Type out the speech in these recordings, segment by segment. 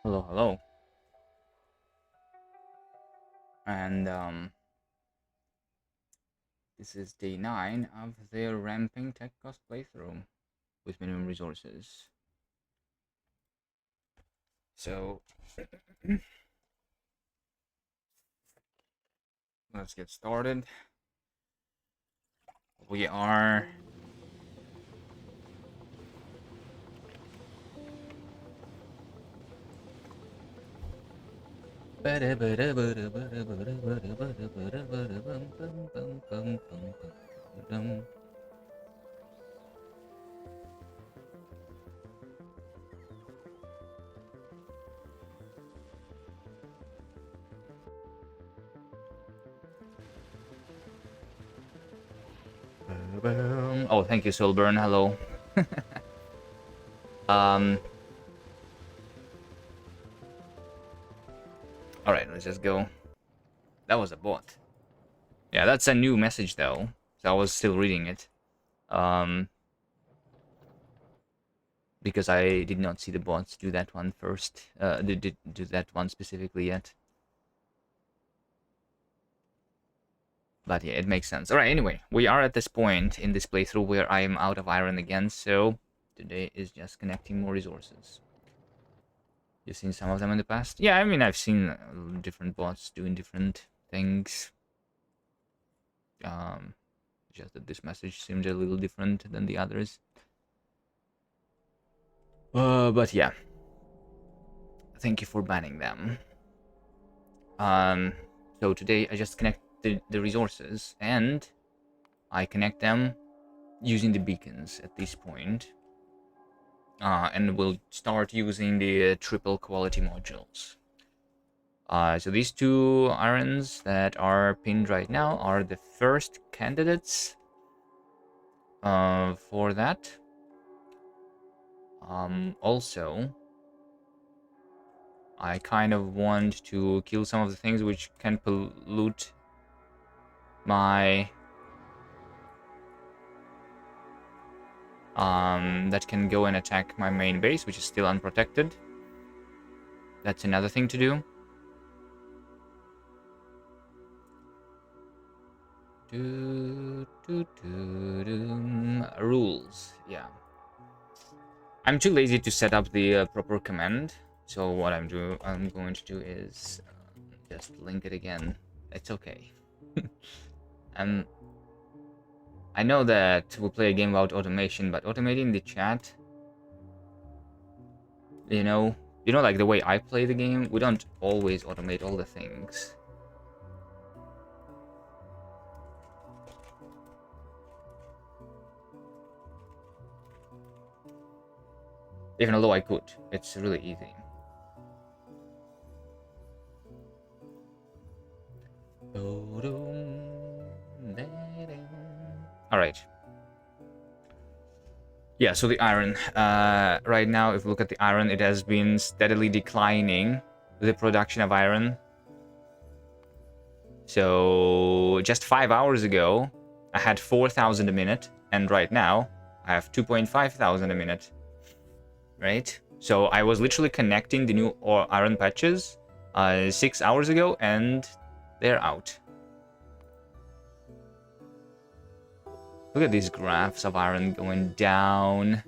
Hello, hello. And this is day 9 of their ramping tech cost playthrough with minimum resources. So let's get started. We are oh, thank you, Solburn. Hello. um all right, let's just go. That was a bot. Yeah, that's a new message though. So I was still reading it. Um because I did not see the bots do that one first. Did do that one specifically yet. But yeah, it makes sense. Alright, anyway, we are at this point in this playthrough where I am out of iron again, so today is just connecting more resources. You've seen some of them in the past? Yeah, I mean, I've seen different bots doing different things. Um, just that this message seems a little different than the others. But yeah. Thank you for banning them. So today I just connect the resources, and I connect them using the beacons at this point. And we'll start using the triple quality modules. So these two irons that are pinned right now are the first candidates for that. Also, I kind of want to kill some of the things which can pollute my that can go and attack my main base, which is still unprotected. That's another thing to do. Rules, yeah. I'm too lazy to set up the proper command, so what I'm going to do is just link it again. It's okay. I know that we play a game about automation, but automating the chat, you know, like the way I play the game, we don't always automate all the things. Even though I could, it's really easy. All right. Yeah, so the iron. Right now, if you look at the iron, it has been steadily declining, the production of iron. So just 5 hours ago, I had 4,000 a minute, and right now, I have 2.5 thousand a minute. Right? So I was literally connecting the new iron patches 6 hours ago, and they're out. Look at these graphs of iron going down.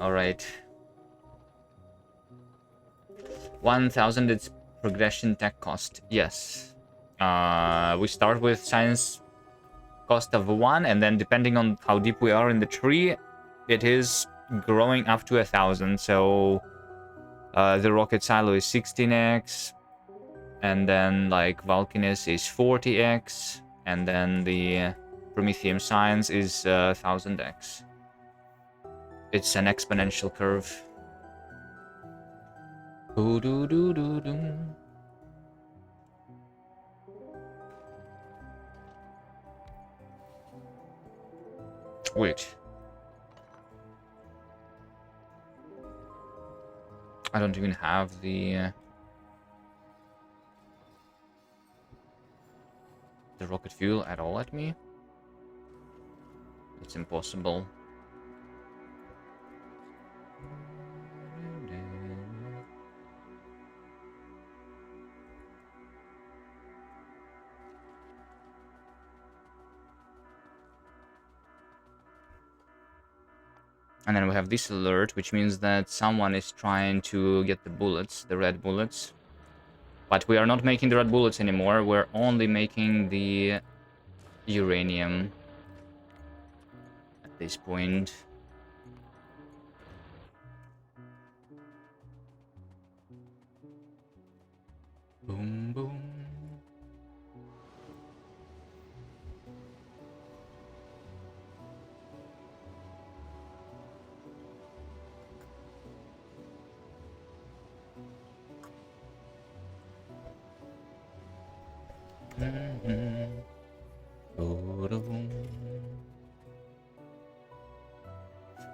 Alright. 1,000 its progression tech cost. Yes. We start with science cost of 1, and then depending on how deep we are in the tree, it is growing up to 1,000. So the rocket silo is 16x, and then like Vulcanus is 40x, and then the Prometheum Science is 1000x. It's an exponential curve. Wait. I don't even have the rocket fuel at all at me. It's impossible. And then we have this alert, which means that someone is trying to get the bullets, the red bullets. But we are not making the red bullets anymore. We're only making the uranium at this point. Boom, boom.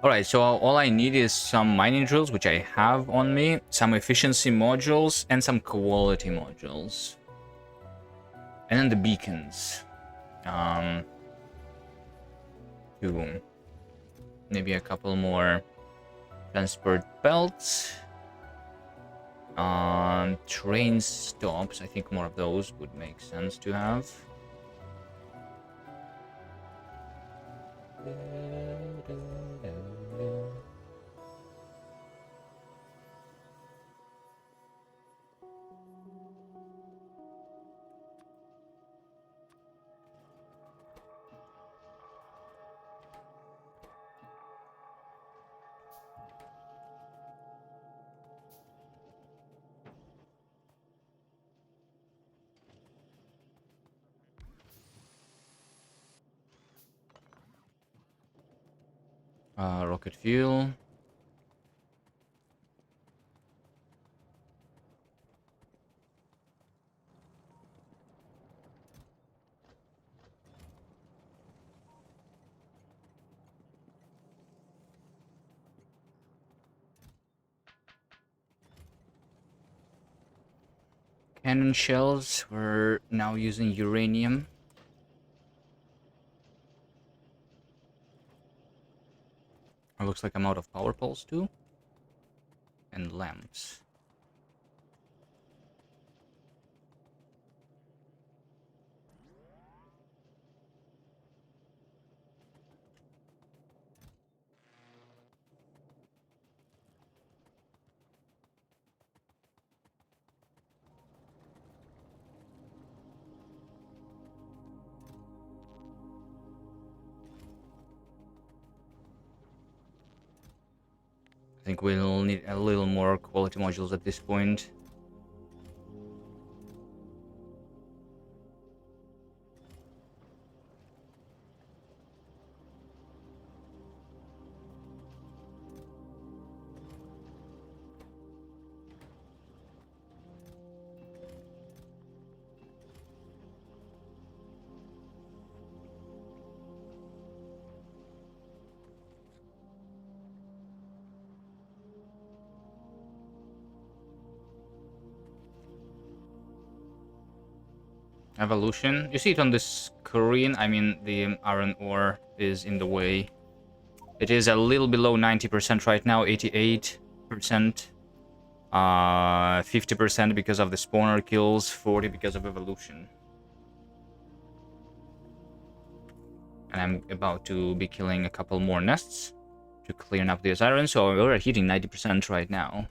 Alright, so all I need is some mining drills, which I have on me, some efficiency modules, and some quality modules. And then the beacons. Two. Maybe a couple more transport belts. Train stops. I think more of those would make sense to have. Rocket fuel. Cannon shells. We're now using uranium. It looks like I'm out of power poles too. And lamps. I think we'll need a little more quality modules at this point. Evolution. You see it on the screen. I mean, the iron ore is in the way. It is a little below 90% right now, 88%. 50% because of the spawner kills, 40 because of evolution. And I'm about to be killing a couple more nests to clean up this iron, so we're hitting 90% right now.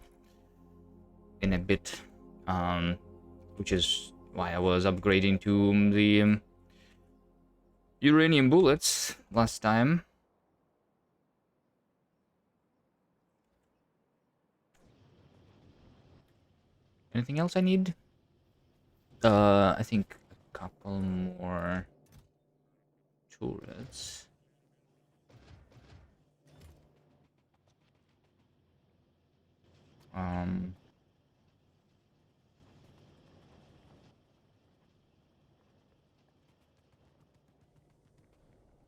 In a bit, which is why I was upgrading to the uranium bullets last time. Anything else I need? I think a couple more turrets.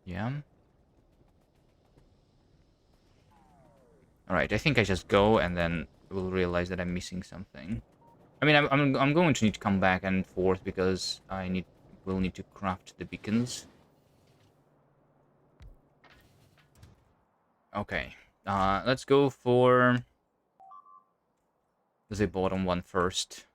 Yeah. All right, I think I just go and then we'll realize that I'm missing something. I mean, I'm going to need to come back and forth because will need to craft the beacons. Okay. Let's go for the bottom one first.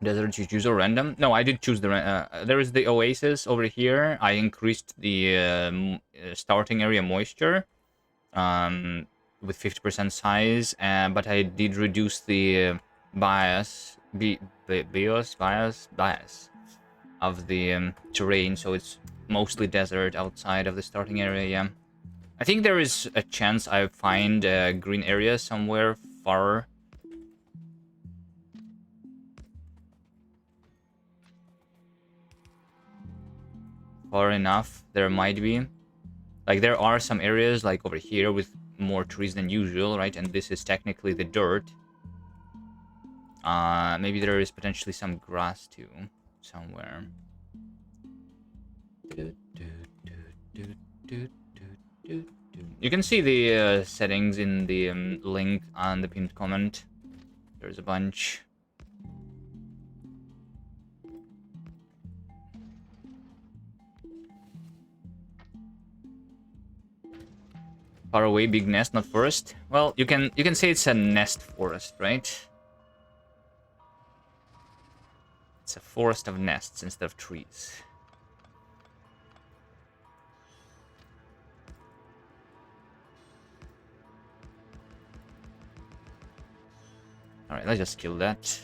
Desert you choose or random? No, I did choose the there is the oasis over here. I increased the starting area moisture with 50% size, but I did reduce the bias of the terrain, so it's mostly desert outside of the starting area. Yeah, I think there is a chance I find a green area somewhere far enough. There might be. Like, there are some areas, like over here, with more trees than usual, right? And this is technically the dirt. Maybe there is potentially some grass, too, somewhere. You can see the settings in the link on the pinned comment. There's a bunch. Far away, big nest, not forest. Well, you can say it's a nest forest, right? It's a forest of nests instead of trees. Alright, let's just kill that.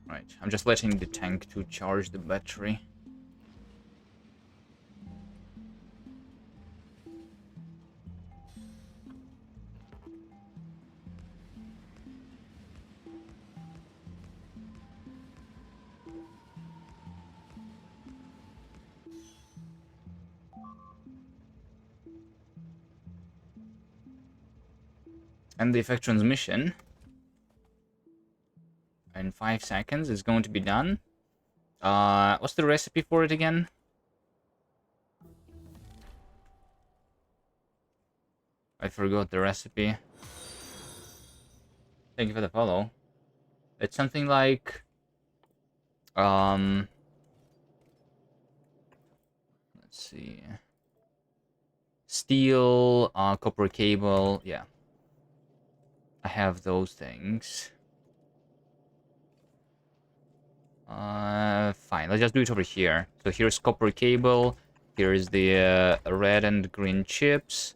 Right, I'm just letting the tank to charge the battery. And the effect transmission in 5 seconds is going to be done. What's the recipe for it again? I forgot the recipe. Thank you for the follow. It's something like let's see. Steel, copper cable, yeah. I have those things. Fine, let's just do it over here. So here's copper cable, here's the red and green chips,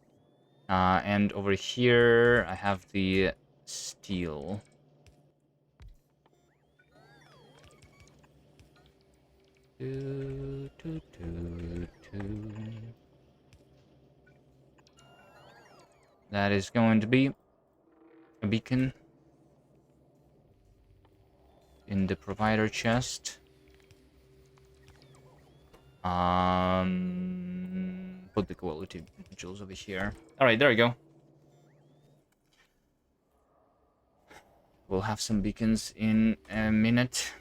and over here I have the steel. That is going to be a beacon in the provider chest. Put the quality jewels over here. All right, there we go. We'll have some beacons in a minute.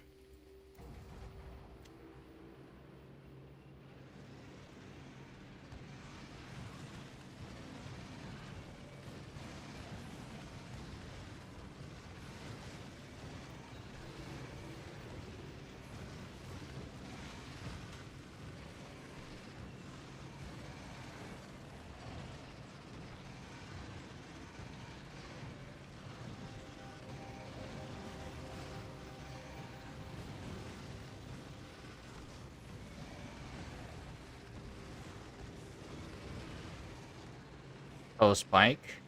Oh, Spike.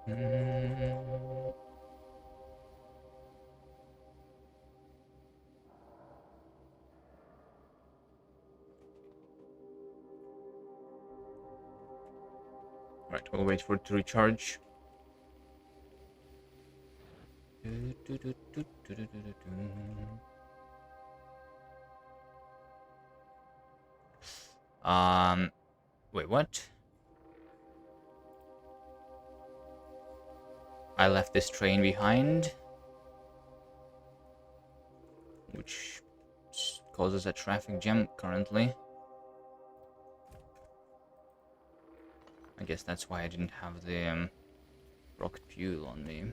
Mm. Right, we'll wait for it to recharge. Wait, what? I left this train behind, which causes a traffic jam currently. I guess that's why I didn't have the rocket fuel on me.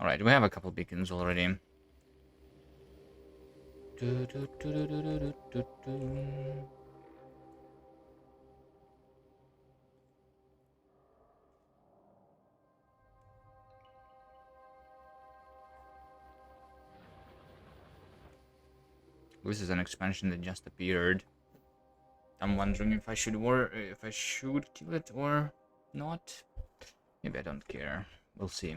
Alright, we have a couple beacons already. This is an expansion that just appeared. I'm wondering if I should kill it or not. Maybe I don't care. We'll see.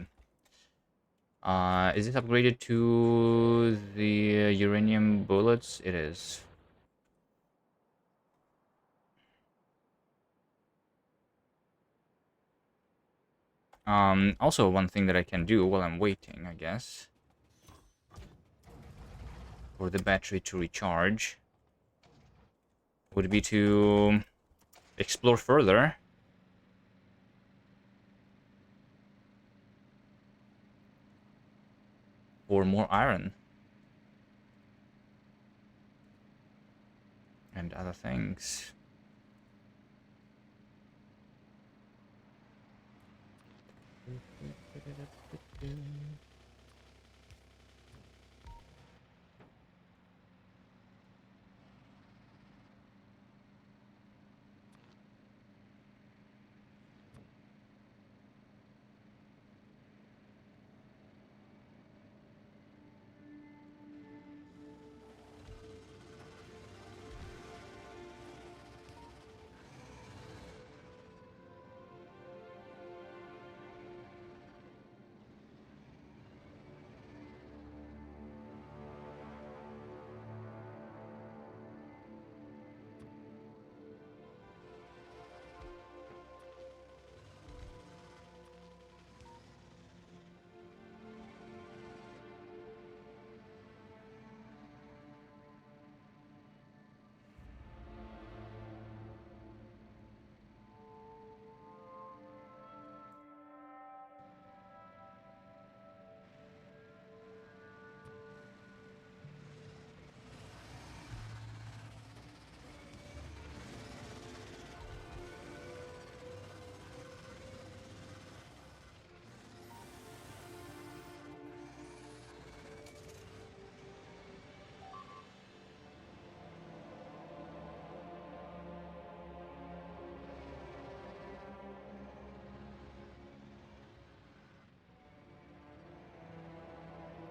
Is it upgraded to the uranium bullets? It is. Also one thing that I can do while I'm waiting, I guess, for the battery to recharge, would be to explore further. For more iron. And other things.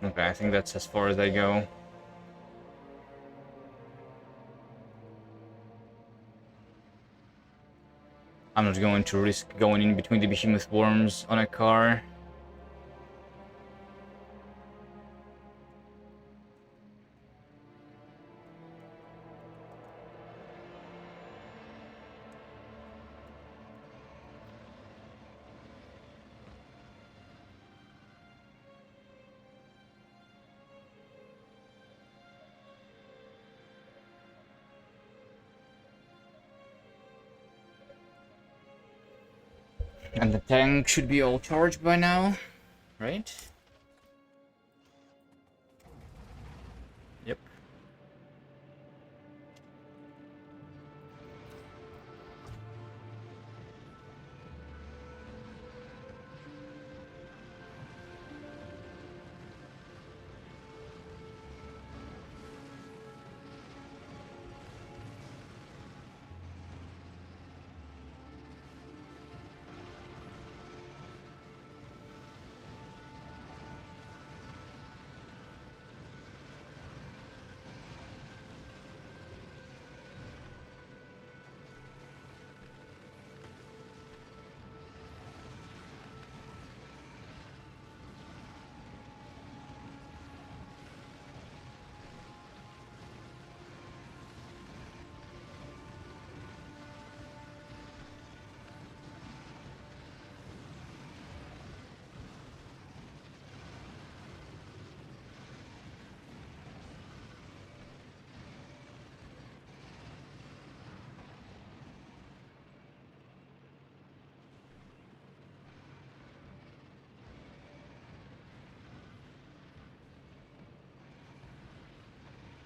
Okay, I think that's as far as I go. I'm not going to risk going in between the behemoth worms on a car. And the tank should be all charged by now, right? Yep.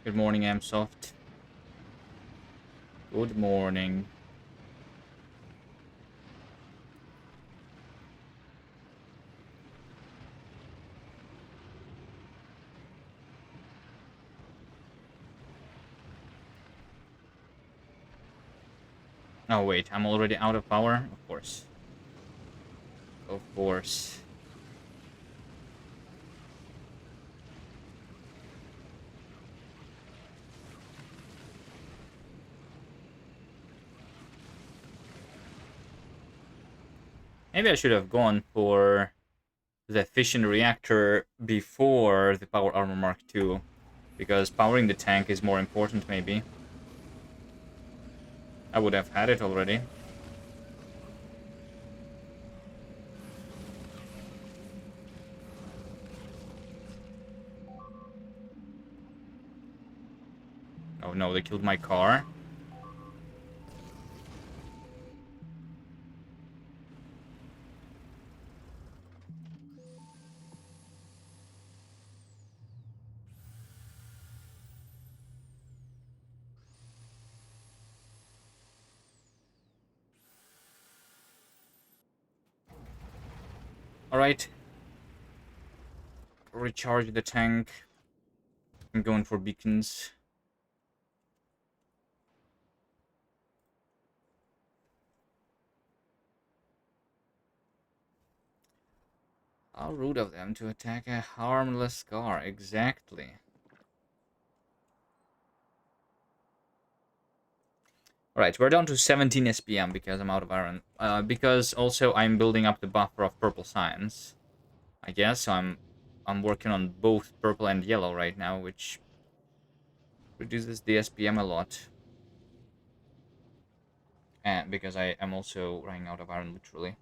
Good morning, Amsoft. Good morning. Oh, wait, I'm already out of power? Of course. Of course. Maybe I should have gone for the fission reactor before the power armor Mark II, because powering the tank is more important, maybe. I would have had it already. Oh no, they killed my car. Alright. Recharge the tank. I'm going for beacons. How rude of them to attack a harmless car. Exactly. Alright, we're down to 17 SPM because I'm out of iron. Because also I'm building up the buffer of purple science. I guess so I'm working on both purple and yellow right now, which reduces the SPM a lot. And because I am also running out of iron, literally.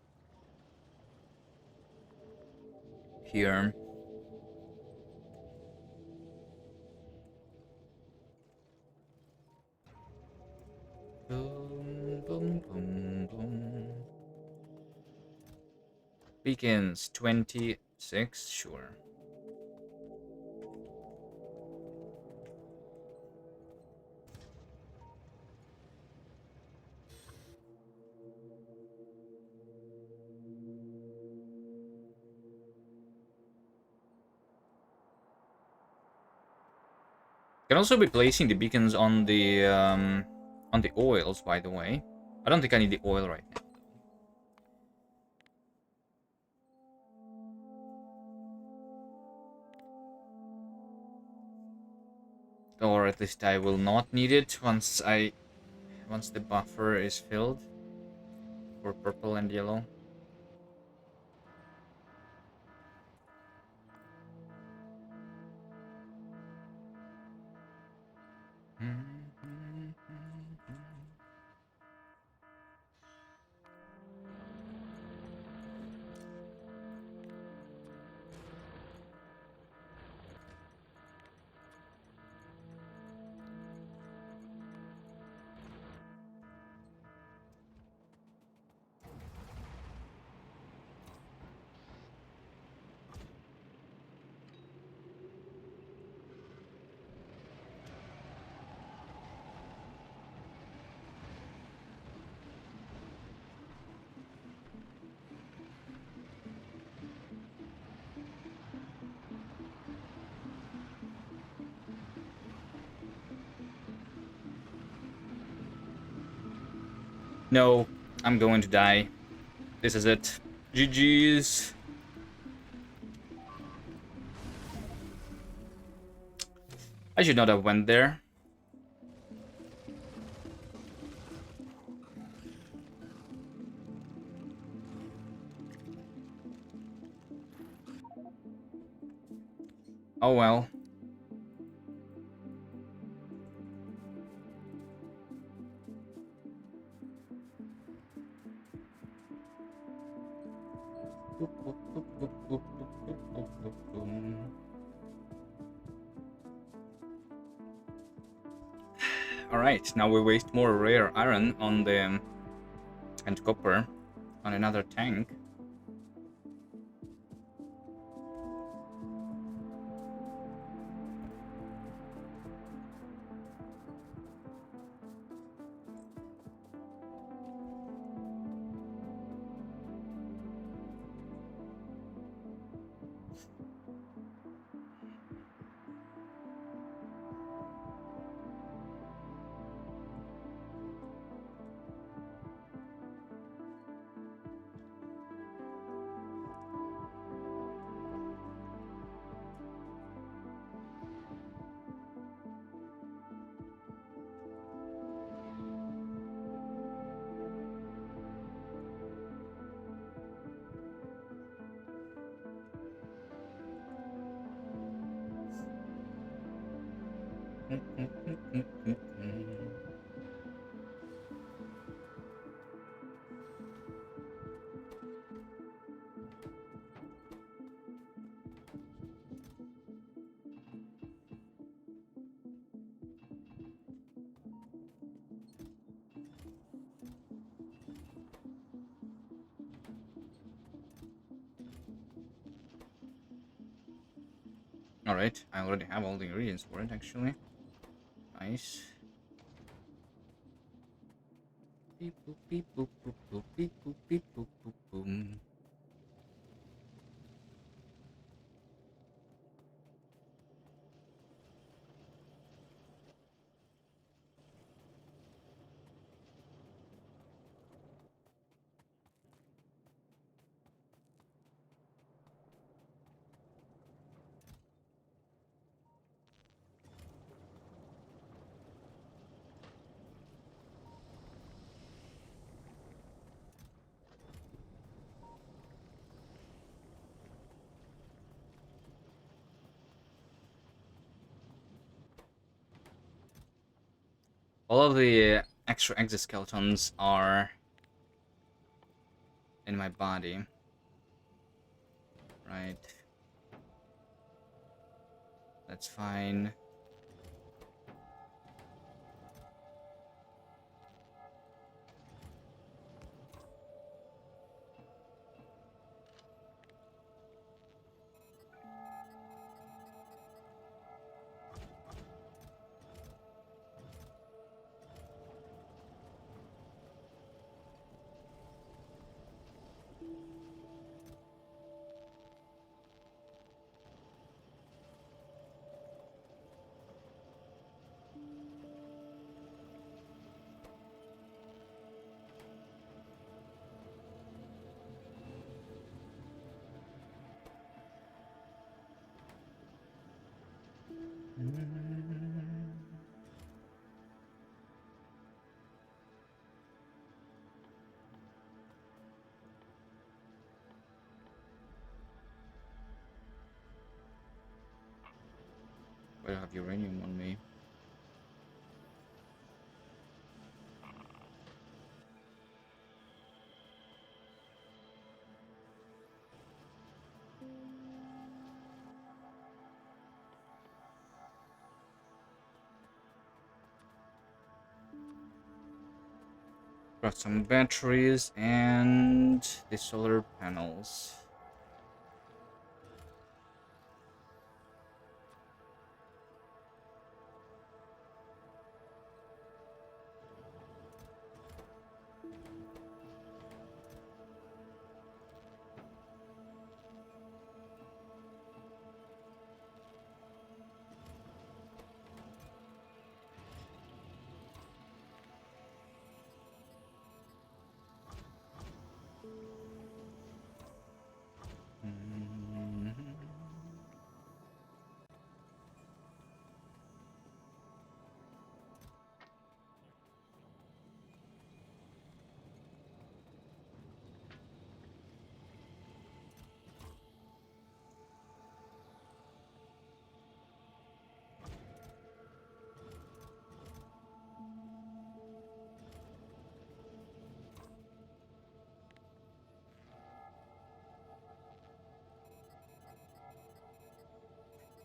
Here. Boom, boom, boom, boom. Beacons 26, sure. Can also be placing the beacons on the oils, by the way. I don't think I need the oil right now. Or at least I will not need it once the buffer is filled for purple and yellow. No, I'm going to die. This is it. GG's. I should not have went there. Oh well. Alright, now we waste more rare iron on the and copper on another tank. Alright, I already have all the ingredients for it, actually. Nice. Beep boop beep boop boop boop beep boop beep boop boop boom. All of the extra exoskeletons are in my body. Right. That's fine. I have uranium on me. Got some batteries and the solar panels.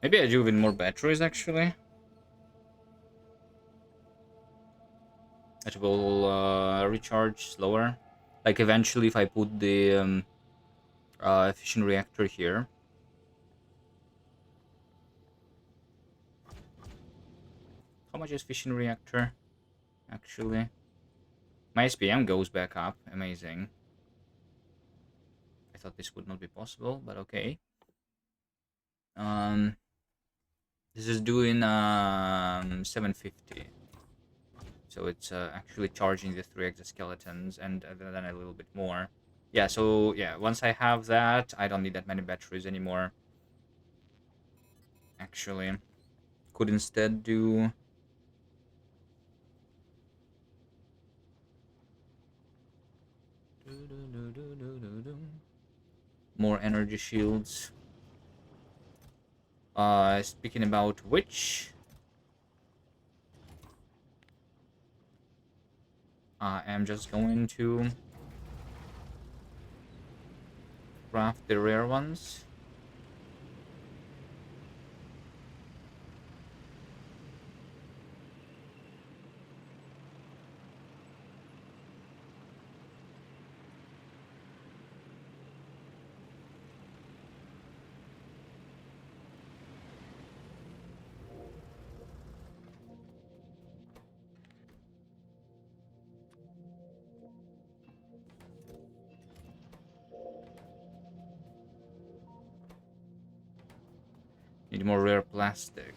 Maybe I do with more batteries, actually. It will recharge slower. Like, eventually, if I put the fission reactor here. How much is fission reactor, actually? My SPM goes back up. Amazing. I thought this would not be possible, but okay. This is doing 750. So it's actually charging the 3 exoskeletons and then a little bit more. Yeah, so yeah, once I have that, I don't need that many batteries anymore. Actually, could instead do more energy shields. Speaking about which, I am just going to craft the rare ones. Need more rare plastic,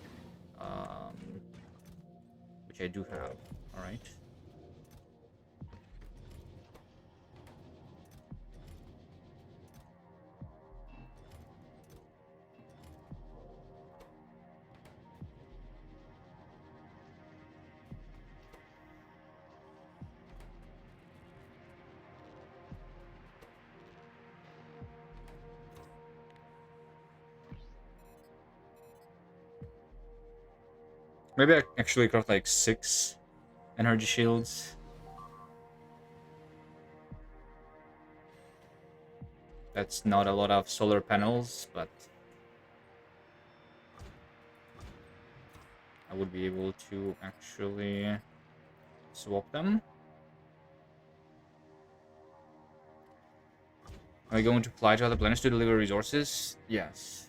which I do have. All right. Maybe I actually got like 6 energy shields. That's not a lot of solar panels, but I would be able to actually swap them. Are we going to fly to other planets to deliver resources? Yes.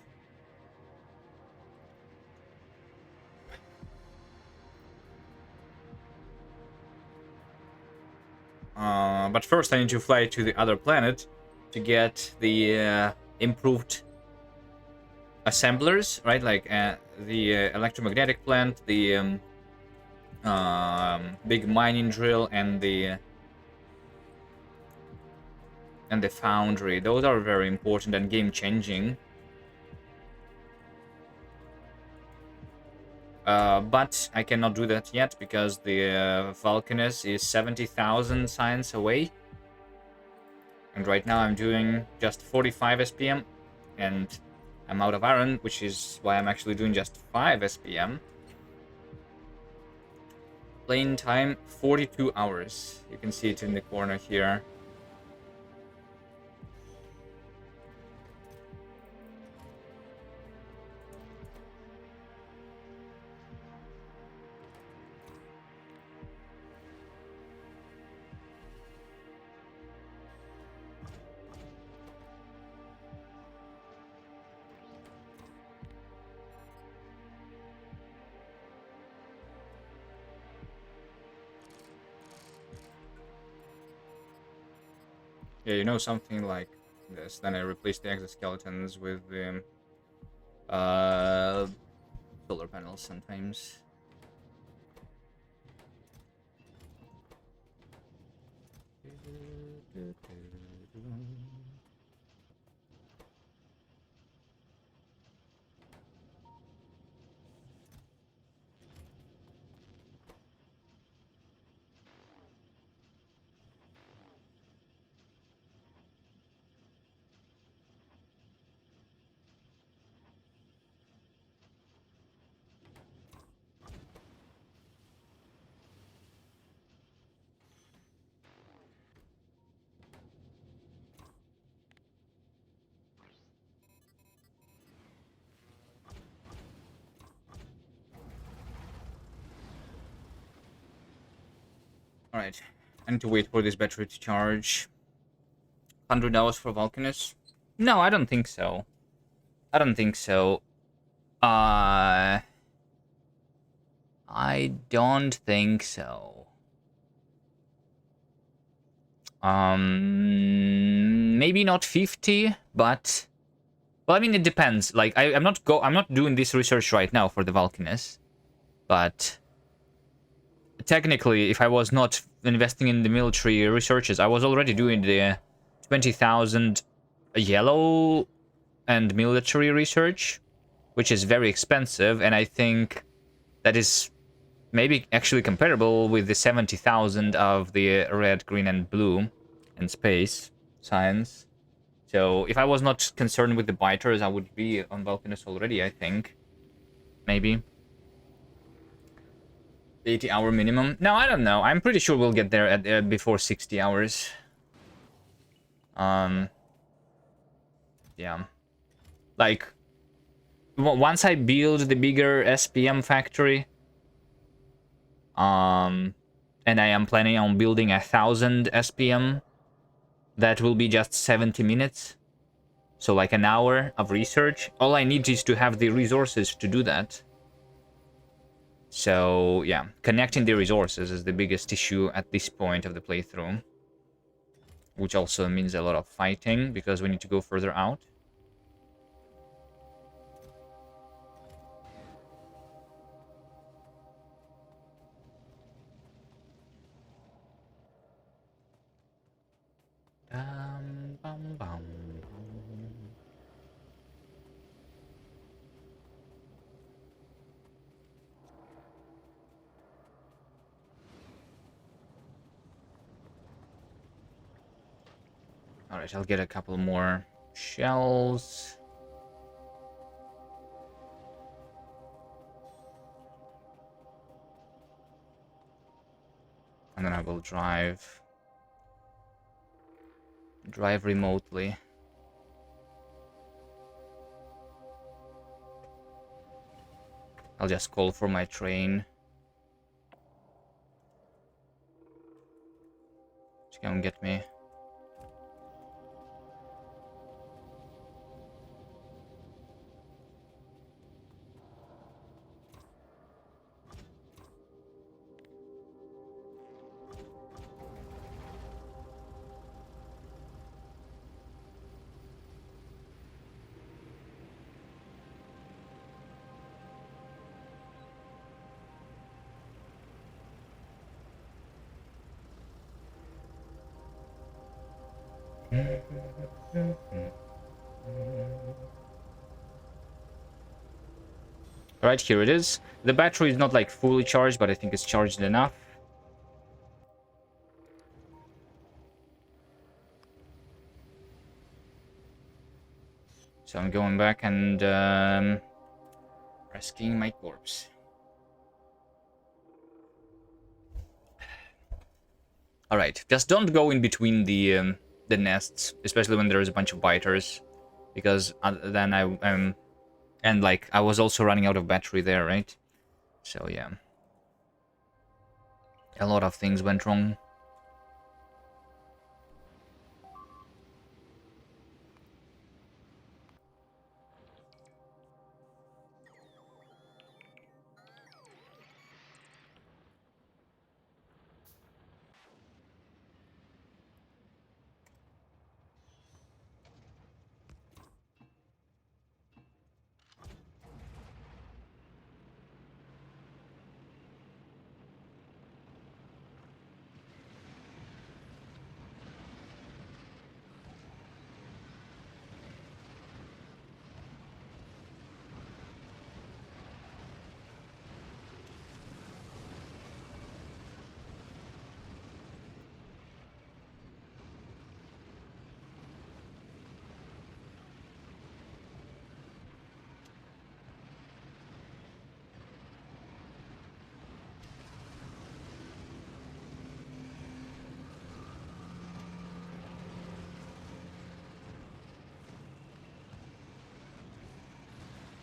But first I need to fly to the other planet to get the improved assemblers, right? Like the electromagnetic plant, the big mining drill, and the foundry. Those are very important and game-changing. But I cannot do that yet because the Vulcanus is 70,000 science away. And right now I'm doing just 45 SPM. And I'm out of iron, which is why I'm actually doing just 5 SPM. Playing time, 42 hours. You can see it in the corner here. Yeah, you know, something like this. Then I replace the exoskeletons with the solar panels sometimes. Alright, I need to wait for this battery to charge. $100 for Vulcanus? No, I don't think so. I don't think so. I don't think so. Maybe not 50, but well, I mean, it depends. Like, I'm not doing this research right now for the Vulcanus, but technically, if I was not investing in the military researches, I was already doing the 20,000 yellow and military research, which is very expensive, and I think that is maybe actually comparable with the 70,000 of the red, green, and blue in space science. So if I was not concerned with the biters, I would be on Vulcanus already, I think. Maybe. 80-hour minimum. No, I don't know. I'm pretty sure we'll get there at before 60 hours. Yeah. Like, once I build the bigger SPM factory, and I am planning on building 1,000 SPM, that will be just 70 minutes. So like an hour of research. All I need is to have the resources to do that. So yeah, connecting the resources is the biggest issue at this point of the playthrough. Which also means a lot of fighting, because we need to go further out. Bum, bum, bum. Alright, I'll get a couple more shells. And then I will drive remotely. I'll just call for my train. Just come get me. Alright, here it is. The battery is not like fully charged, but I think it's charged enough. So I'm going back and rescuing my corpse. Alright, just don't go in between the nests, especially when there's a bunch of biters, because then and like I was also running out of battery there, right? So yeah, a lot of things went wrong.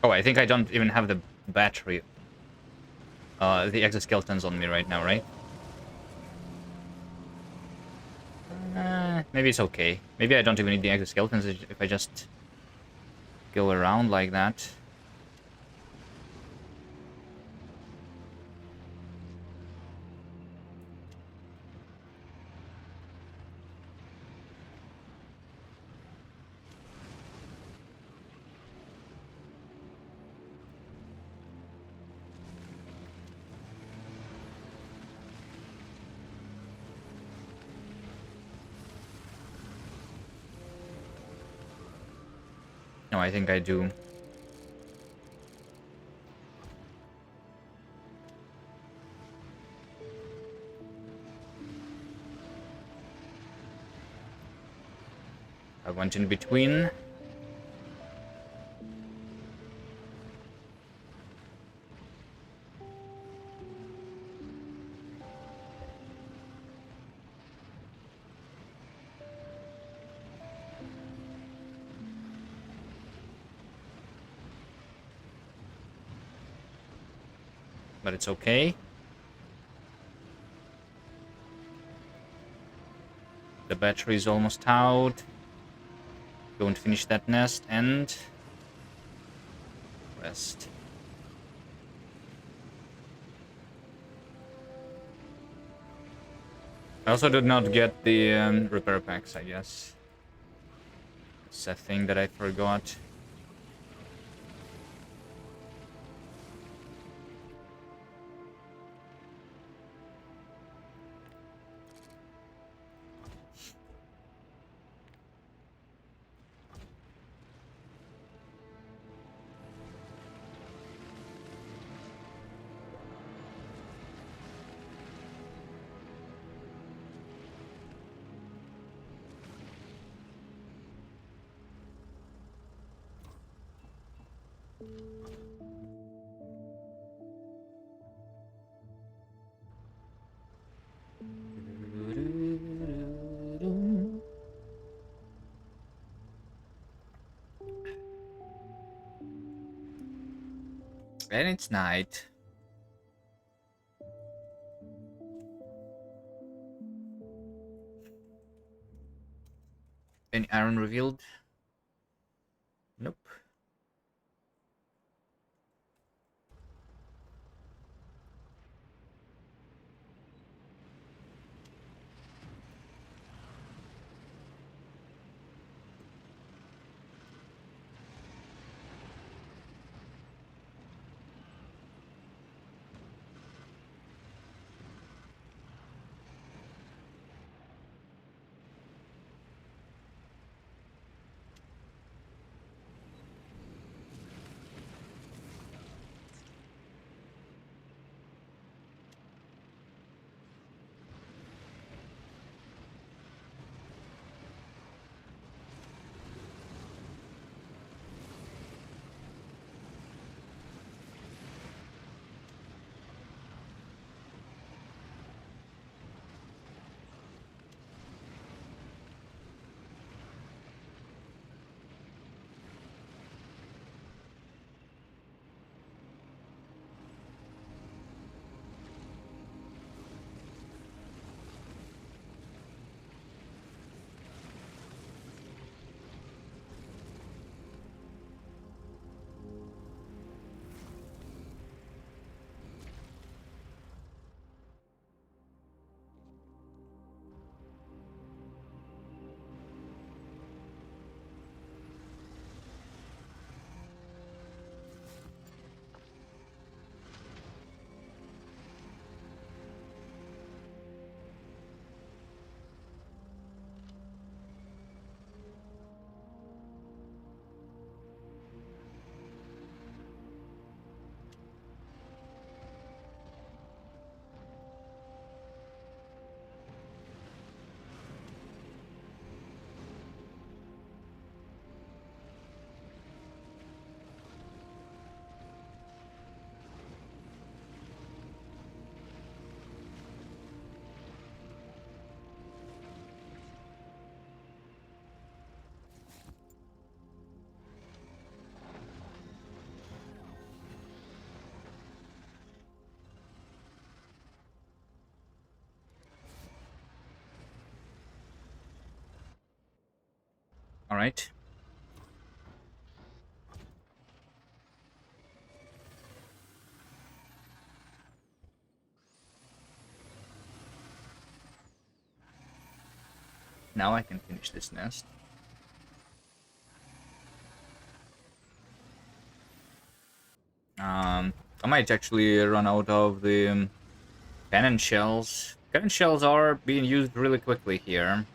Oh, I think I don't even have the battery. The exoskeletons on me right now, right? Maybe it's okay. Maybe I don't even need the exoskeletons if I just go around like that. No, I think I do. I went in between. but it's okay. The battery is almost out. Go and finish that nest and rest. I also did not get the repair packs, I guess. It's a thing that I forgot. And it's night. Any iron revealed? Nope. All right. Now I can finish this nest. I might actually run out of the cannon shells. Cannon shells are being used really quickly here.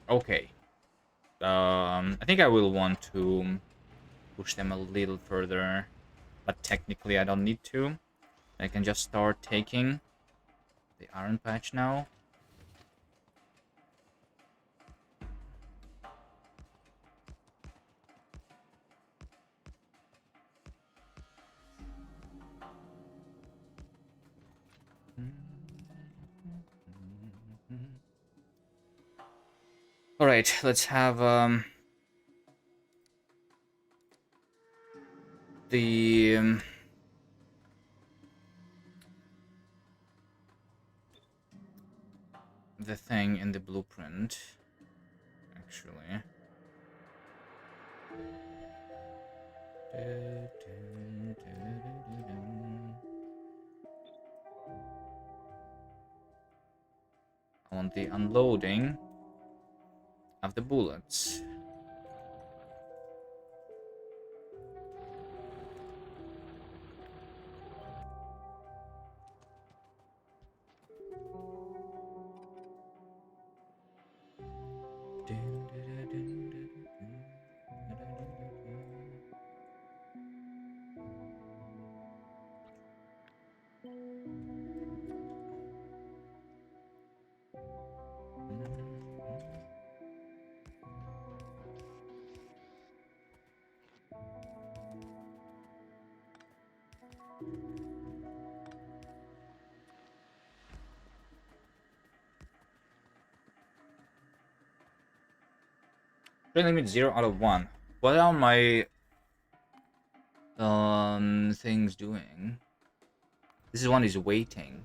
Okay. I think I will want to push them a little further, but technically I don't need to. I can just start taking the iron patch now. All right, let's have the the thing in the blueprint, actually. I want the unloading of the bullets. Limit 0 out of 1. What are my things doing? This one is waiting.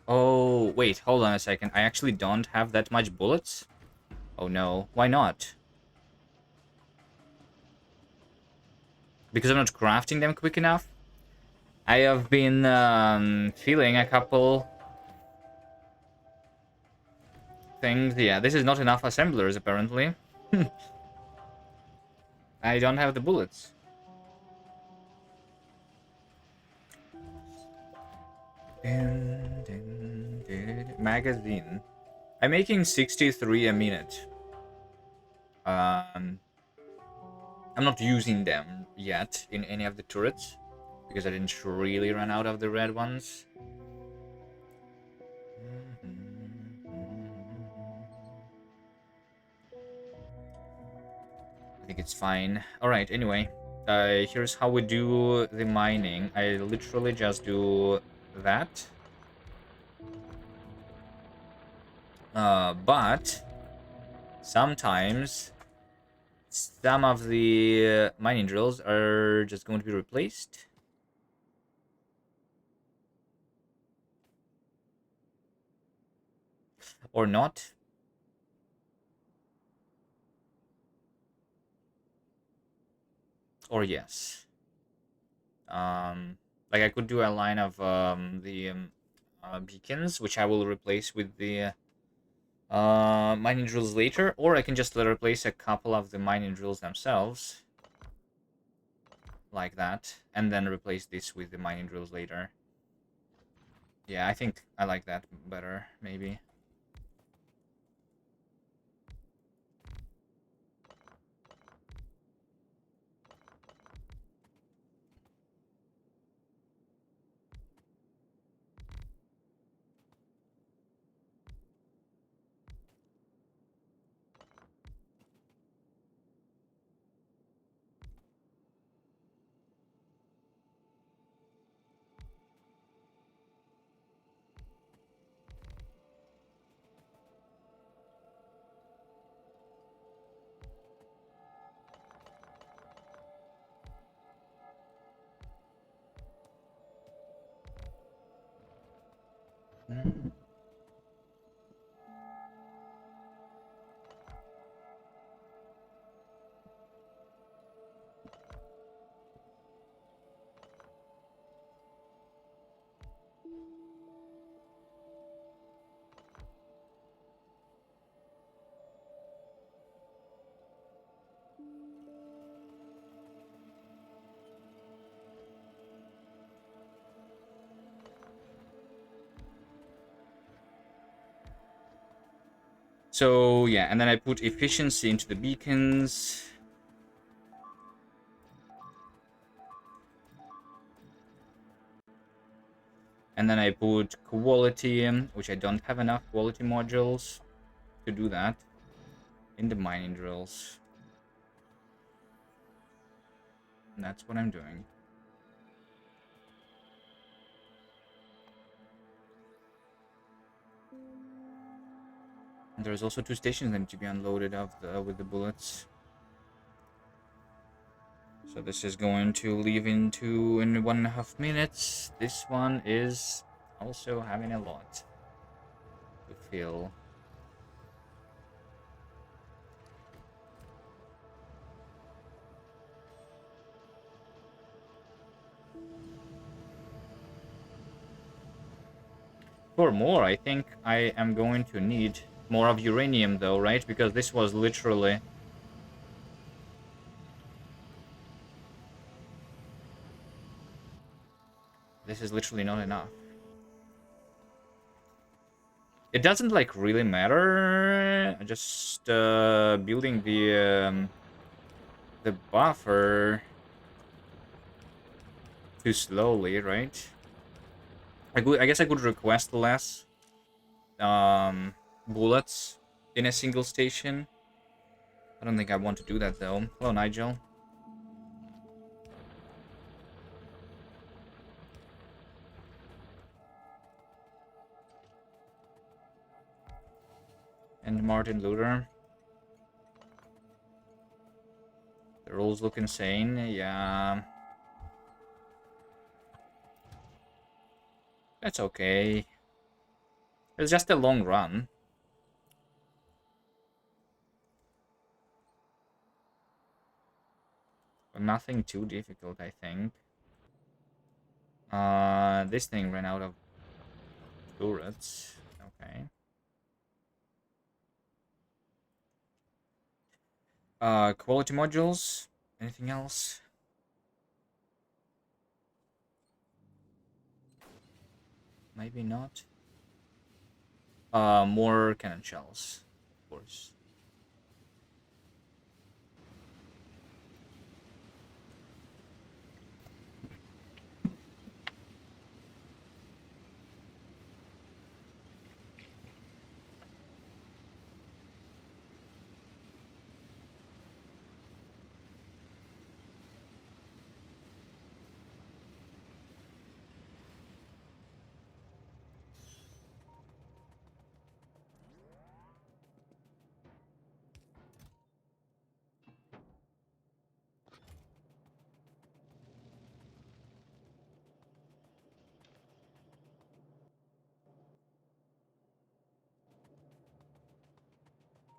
Oh, wait, hold on a second. I actually don't have that much bullets? Oh no, why not? Because I'm not crafting them quick enough? I have been feeling a couple things. Yeah, this is not enough assemblers, apparently. I don't have the bullets. Magazine. I'm making 63 a minute. I'm not using them yet in any of the turrets because I didn't really run out of the red ones. I think it's fine. Alright, anyway. Here's how we do the mining. I literally just do that. But sometimes some of the mining drills are just going to be replaced. Or not. Or yes. Like I could do a line of the beacons, which I will replace with the mining drills later, or I can just replace a couple of the mining drills themselves, like that, and then replace this with the mining drills later. Yeah, I think I like that better, maybe. So yeah, and then I put efficiency into the beacons. And then I put quality, which I don't have enough quality modules to do that, in the mining drills. And that's what I'm doing. And there's also 2 stations that need to be unloaded with the bullets. So this is going to leave in 1.5 minutes. This one is also having a lot to fill. For more, I think I am going to need more of uranium though, right? Because this was literally... This is literally not enough. It doesn't like really matter. Just building the buffer too slowly, right? I guess I could request less bullets in a single station. I don't think I want to do that though. Hello, Nigel. And Martin Luther. The rules look insane. Yeah. That's okay. It's just a long run. But nothing too difficult, I think. This thing ran out of turrets. Okay. Quality modules. Anything else? Maybe not. More cannon shells, of course.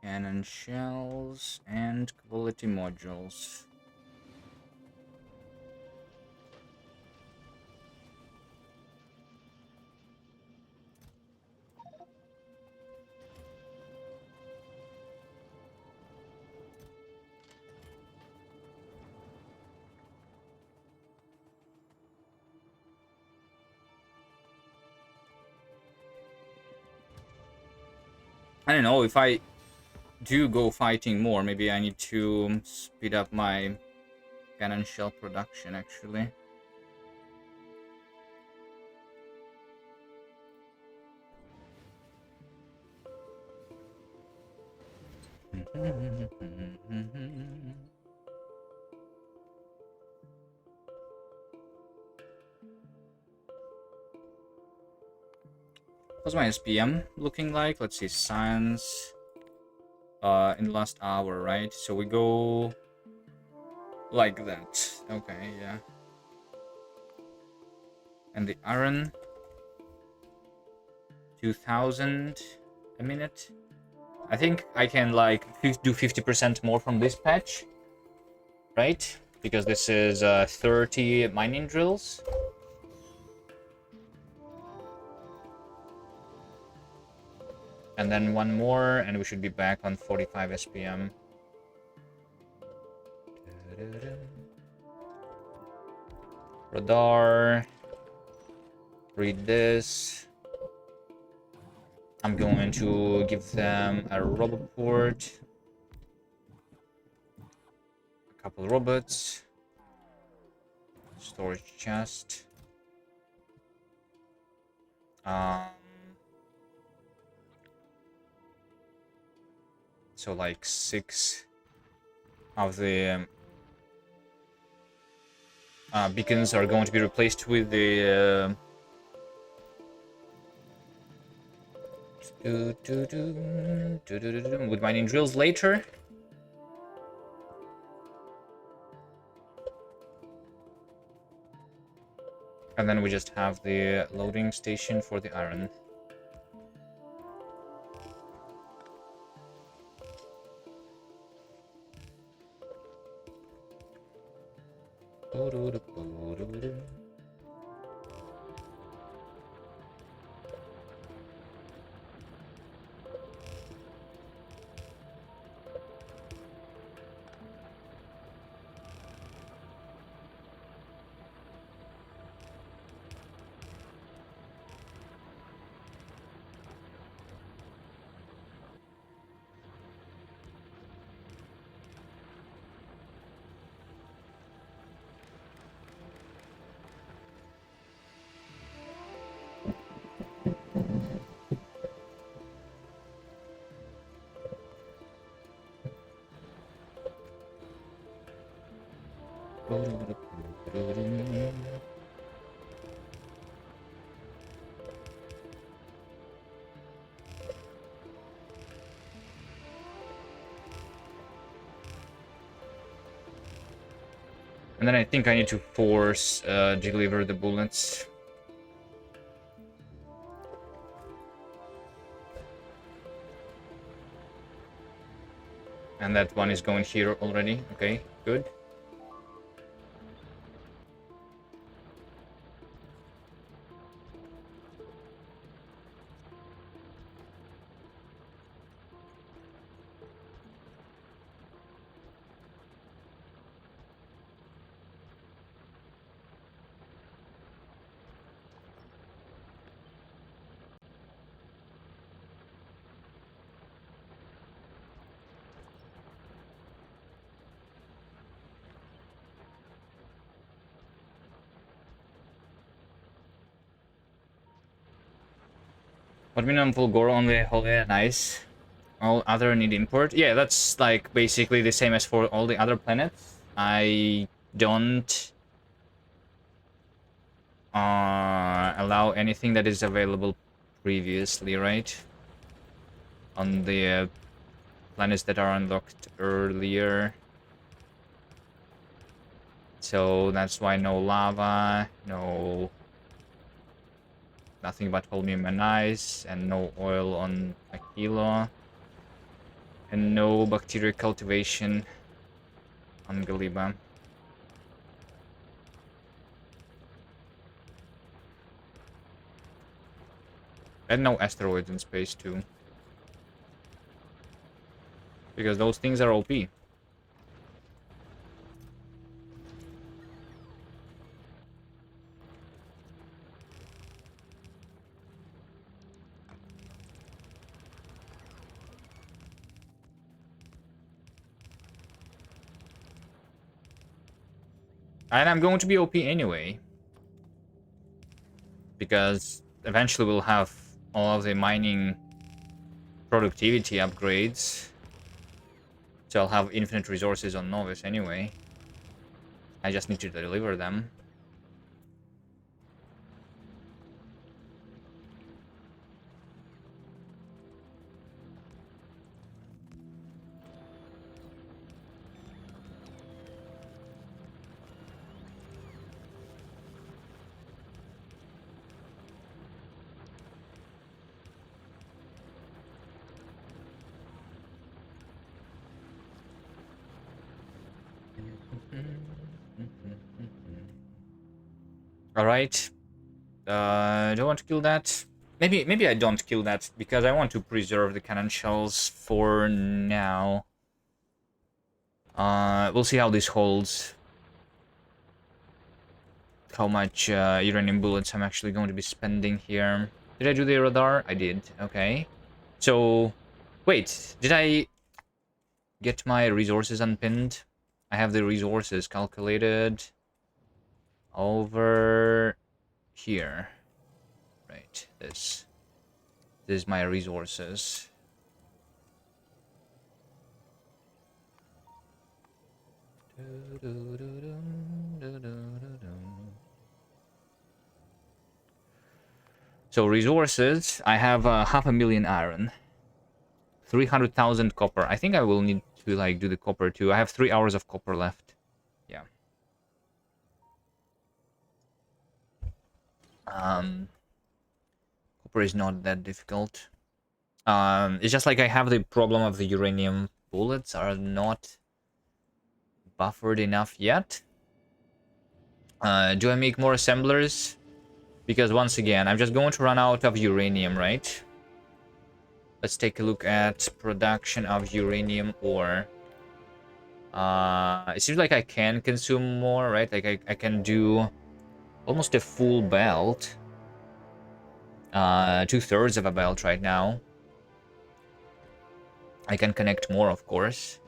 Cannon shells and quality modules. I don't know, if I do go fighting more, maybe I need to speed up my cannon shell production, actually. What's my SPM looking like? Let's see, science in the last hour, right? So we go like that. Okay, yeah. And the iron, 2000 a minute. I think I can like do 50% more from this patch, right? Because this is 30 mining drills. And then one more, and we should be back on 45 SPM. Radar. Read this. I'm going to give them a robot port, a couple robots, storage chest. Um, so like 6 of the beacons are going to be replaced with the with mining drills later. And then we just have the loading station for the iron. And then I think I need to force deliver the bullets. And that one is going here already. Okay, good. What minimum Fulgor only holy and ice? All other need import? Yeah, that's like basically the same as for all the other planets. I don't allow anything that is available previously, right? On the planets that are unlocked earlier. So that's why no lava, no... nothing but holmium and ice, and no oil on Aquilo. And no bacteria cultivation on Galiba. And no asteroids in space too. Because those things are OP. And I'm going to be OP anyway. Because eventually we'll have all of the mining productivity upgrades. So I'll have infinite resources on Novus anyway. I just need to deliver them. Alright. Do I want to kill that? Maybe I don't kill that, because I want to preserve the cannon shells for now. We'll see how this holds. How much uranium bullets I'm actually going to be spending here. Did I do the radar? I did. Okay. So, wait, did I get my resources unpinned? I have the resources calculated over here. Right, this is my resources. So resources, I have 500,000 iron, 300,000 copper. I think I will need to like do the copper too. I have 3 hours of copper left. Yeah. Copper is not that difficult. It's just like I have the problem of the uranium bullets are not buffered enough yet. Do I make more assemblers? Because once again, I'm just going to run out of uranium, right? Let's take a look at production of uranium ore. It seems like I can consume more, right? Like I can do almost a full belt. 2/3 of a belt right now. I can connect more, of course.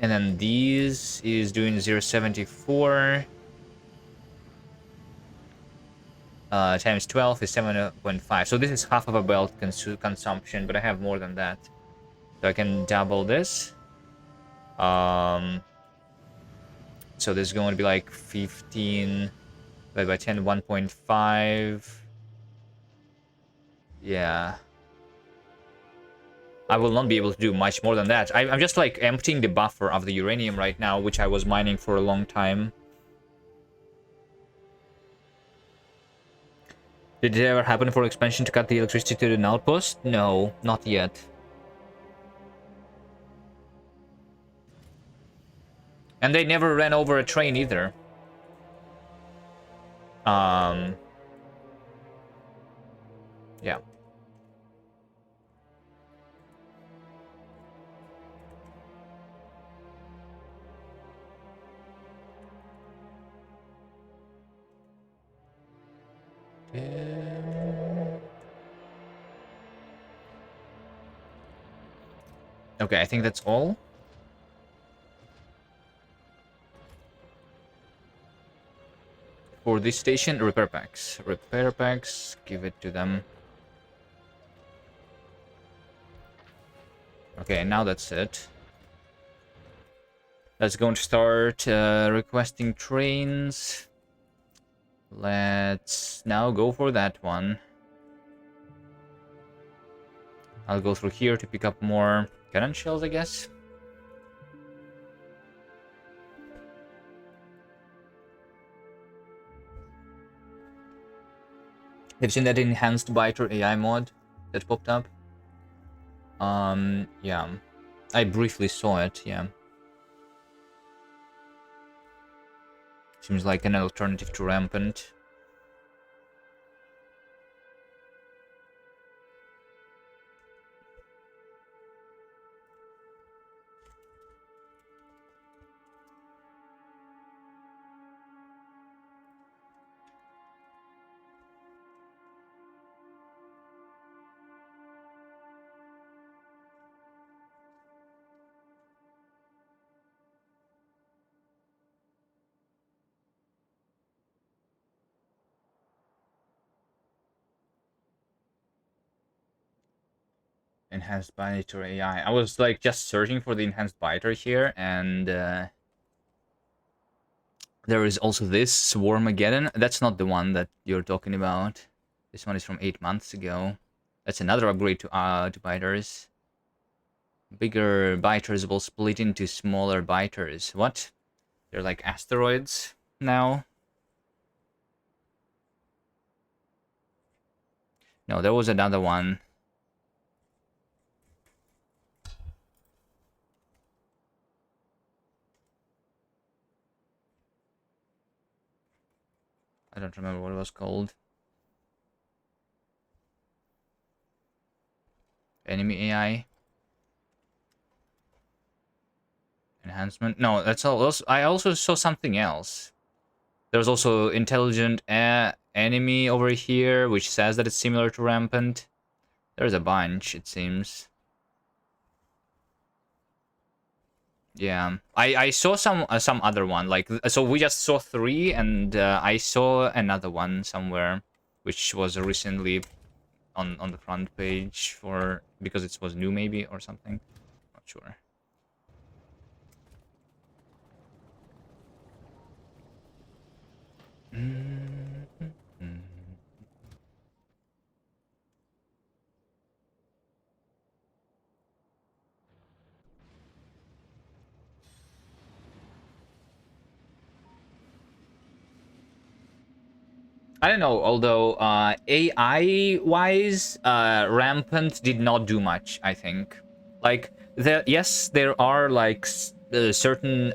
And then these is doing 0.74. Times 12 is 7.5. So this is half of a belt consumption, but I have more than that. So I can double this. So this is going to be like 15 divided by 10, 1.5. Yeah. I will not be able to do much more than that. I'm just like emptying the buffer of the uranium right now, which I was mining for a long time. Did it ever happen for expansion to cut the electricity to an outpost? No, not yet. And they never ran over a train either. Yeah. Okay, I think that's all. For this station, repair packs. Repair packs, give it to them. Okay, now that's it. Let's go and start requesting trains. Let's now go for that one. I'll go through here to pick up more cannon shells, I guess. Have you seen that enhanced biter AI mod that popped up? Yeah. I briefly saw it, yeah. Seems like an alternative to Rampant. Enhanced biter AI. I was like just searching for the enhanced biter here, and there is also this Swarmageddon. That's not the one that you're talking about. This one is from 8 months ago. That's another upgrade to biters. Bigger biters will split into smaller biters. What? They're like asteroids now? No, there was another one. I don't remember what it was called. Enemy AI enhancement. No, that's all. I also saw something else. There's also intelligent enemy over here, which says that it's similar to Rampant. There's a bunch, it seems. Yeah, I saw some other one, like, so we just saw 3, and I saw another one somewhere, which was recently on the front page for, because it was new maybe or something. Not sure. I don't know, although AI wise, Rampant did not do much, I think. Like, yes, there are like certain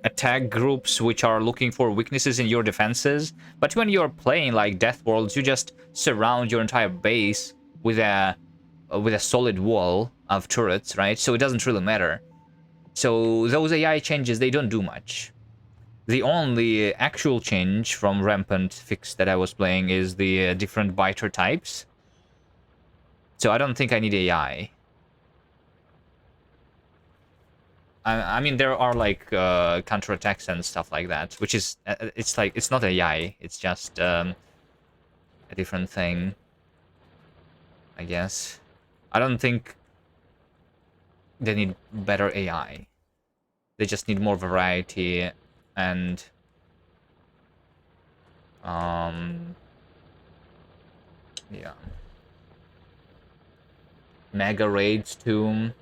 attack groups which are looking for weaknesses in your defenses, but when you're playing like Death Worlds, you just surround your entire base with a solid wall of turrets, right? So it doesn't really matter. So those AI changes, they don't do much. The only actual change from Rampant fix that I was playing is the different biter types. So I don't think I need AI. I mean, there are like counterattacks and stuff like that, which is it's like it's not AI. It's just a different thing, I guess. I don't think they need better AI. They just need more variety and yeah. Mega raids too.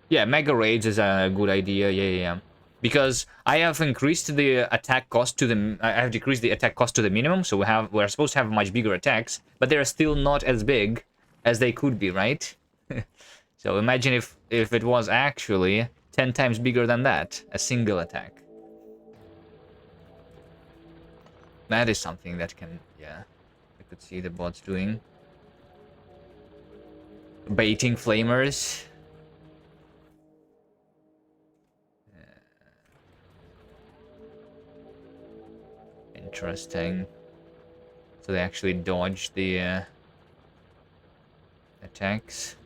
Yeah, mega raids is a good idea. Yeah. Because I have increased the attack cost to the. I have decreased the attack cost to the minimum, so we're supposed to have much bigger attacks, but they're still not as big as they could be, right? So imagine if it was actually 10 times bigger than that, a single attack. That is something that can, yeah, I could see the bots doing. Baiting flamers. Interesting. So they actually dodge the attacks.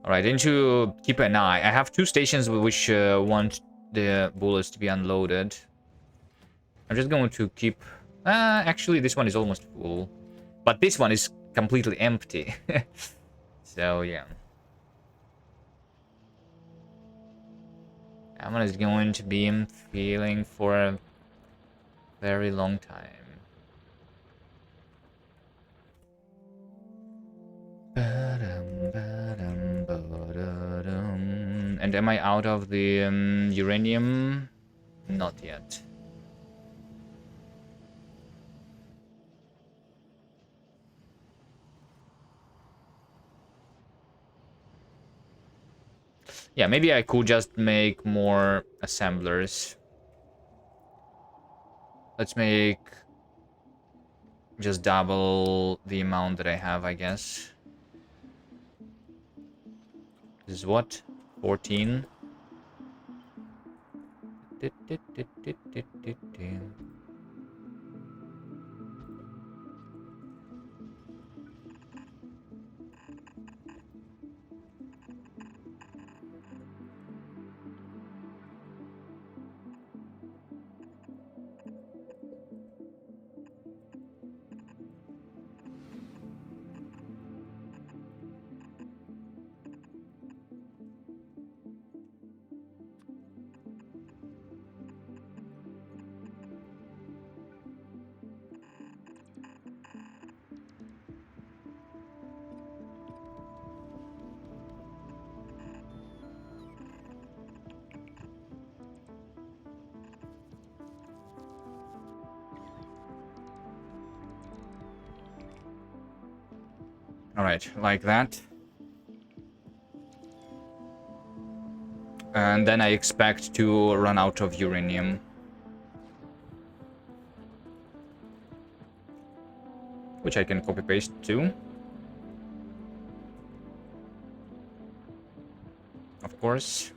Alright, need to keep an eye. I have 2 stations which want the bullets to be unloaded. I'm just going to keep... actually, this one is almost full. But this one is completely empty. So, yeah. That one is going to be feeling for a very long time. And am I out of the uranium? Not yet. Yeah, maybe I could just make more assemblers. Let's make just double the amount that I have, I guess. This is what? 14? Alright, like that. And then I expect to run out of uranium. which I can copy paste too. Of course.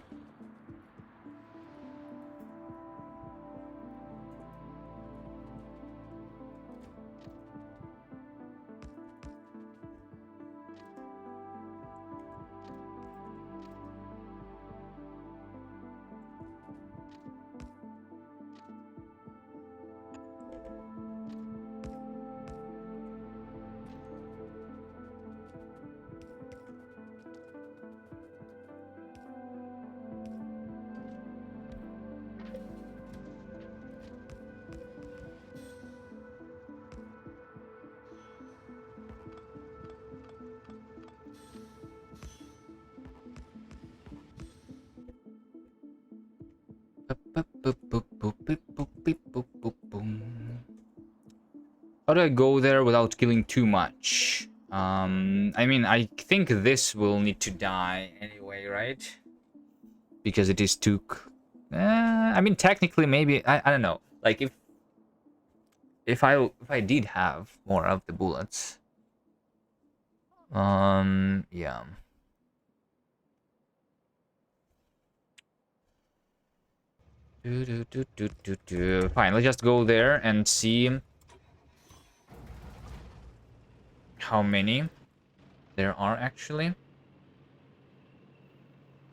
How do I go there without killing too much? I mean, I think this will need to die anyway, right? Because it is too... I mean, technically, maybe... I don't know. Like, if I did have more of the bullets... Yeah. Fine, let's just go there and see how many there are actually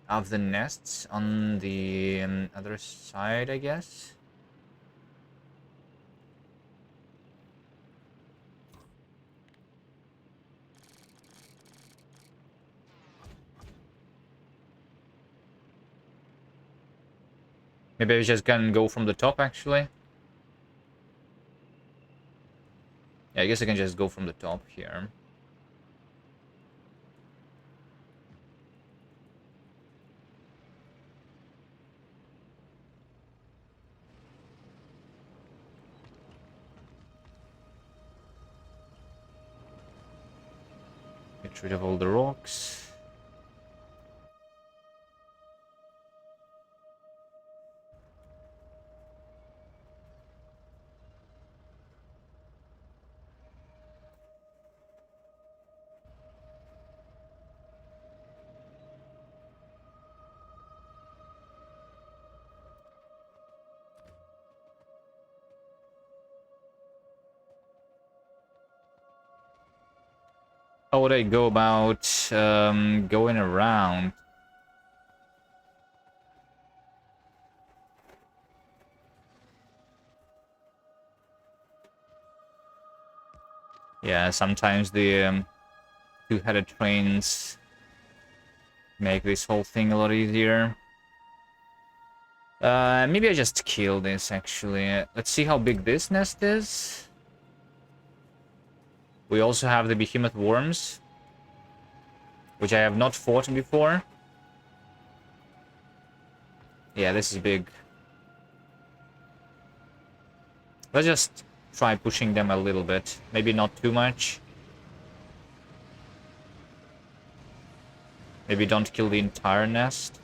of the nests on the other side, I guess. Maybe I just can go from the top, actually. Yeah, I guess I can just go from the top here. Get rid of all the rocks. How would I go about going around? Yeah, sometimes the two-headed trains make this whole thing a lot easier. Maybe I just kill this, actually. Let's see how big this nest is. We also have the behemoth worms, which I have not fought before. Yeah, this is big. Let's just try pushing them a little bit. Maybe not too much. Maybe don't kill the entire nest.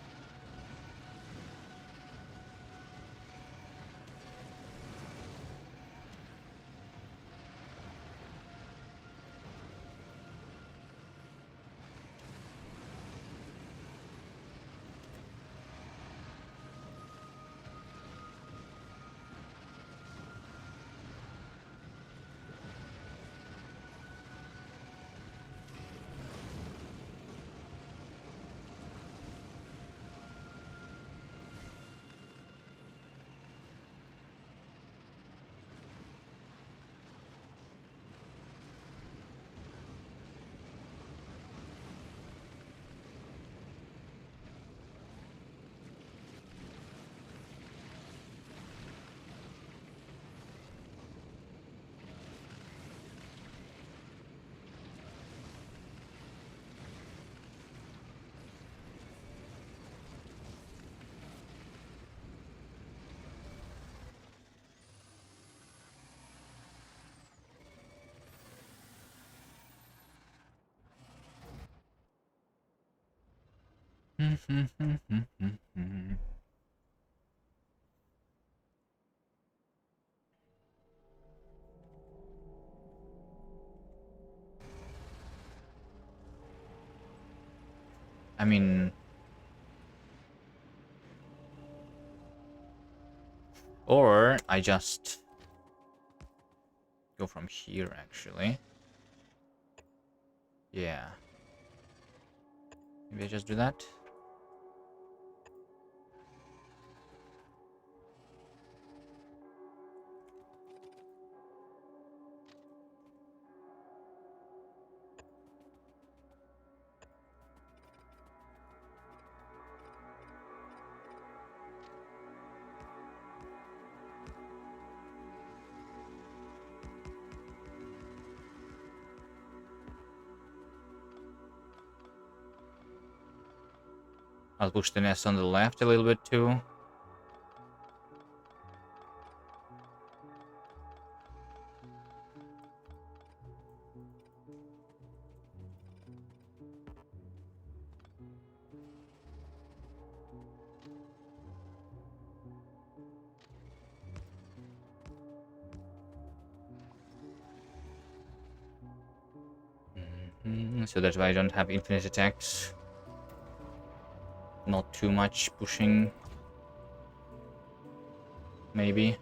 I mean... Or I just go from here, actually. Yeah. Maybe I just do that. I'll push the nest on the left a little bit too. So that's why I don't have infinite attacks. Not too much pushing. Maybe.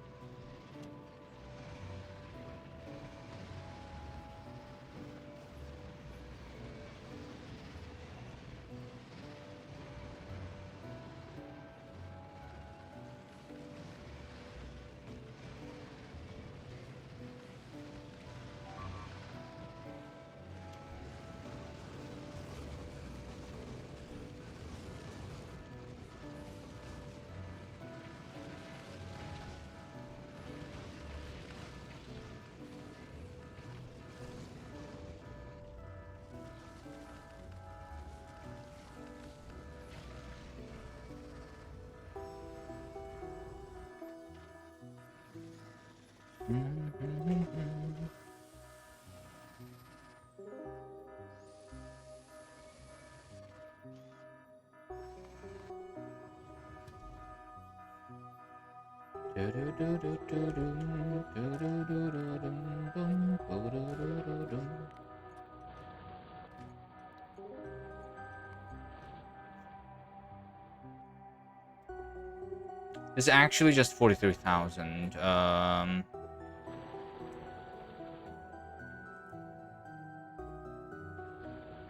It's actually just 43,000. I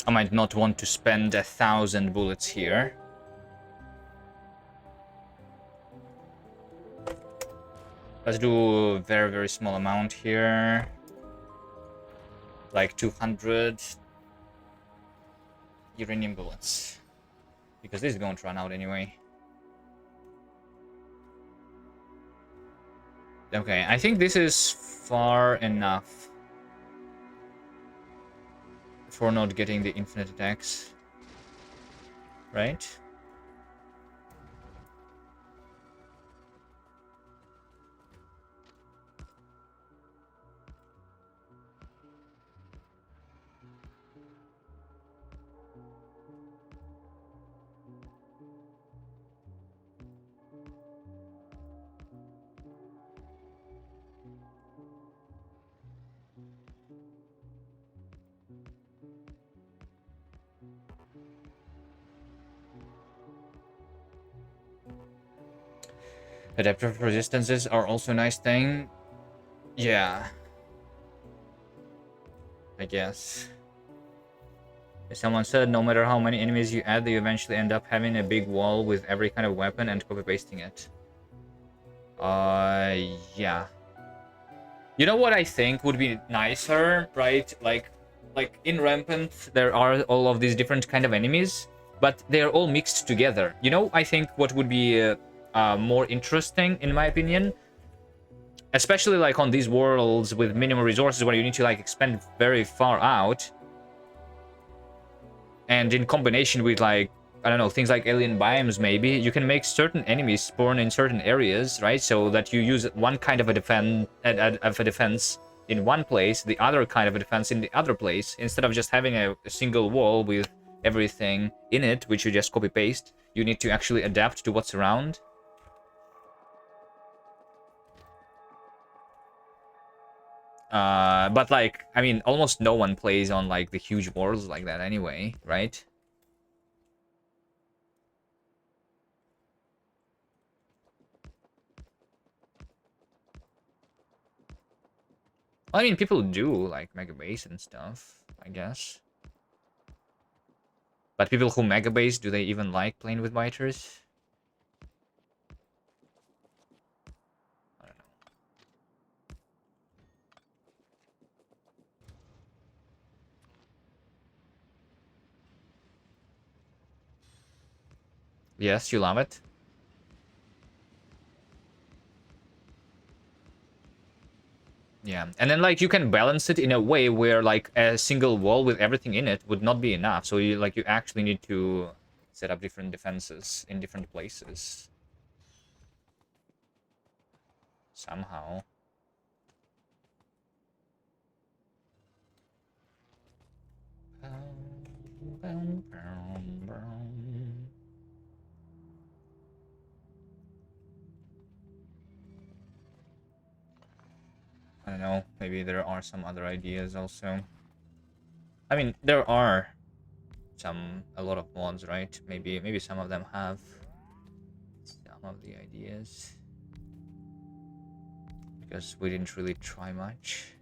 might not want to spend 1,000 bullets here. Let's do a very, very small amount here. Like 200 uranium bullets. Because this is going to run out anyway. Okay, I think this is far enough for not getting the infinite attacks. Right? Adaptive resistances are also a nice thing. Yeah. I guess. As someone said, no matter how many enemies you add, you eventually end up having a big wall with every kind of weapon and copy-pasting it. Yeah. You know what I think would be nicer, right? Like in Rampant, there are all of these different kind of enemies, but they're all mixed together. You know, I think what would be more interesting, in my opinion, especially like on these worlds with minimum resources where you need to like expend very far out, and in combination with like, I don't know, things like alien biomes, maybe you can make certain enemies spawn in certain areas, right? So that you use one kind of a defense in one place, the other kind of a defense in the other place, instead of just having a single wall with everything in it, which you just copy paste. You need to actually adapt to what's around. But like, I mean, almost no one plays on like the huge worlds like that anyway, right? I mean, people do like mega base and stuff, I guess. But people who mega base, do they even like playing with biters? I don't know. Yes, you love it. Yeah, and then like you can balance it in a way where like a single wall with everything in it would not be enough. So you actually need to set up different defenses in different places somehow. I don't know. Maybe there are some other ideas also. I mean, there are a lot of mods, right? Maybe some of them have some of the ideas because we didn't really try much.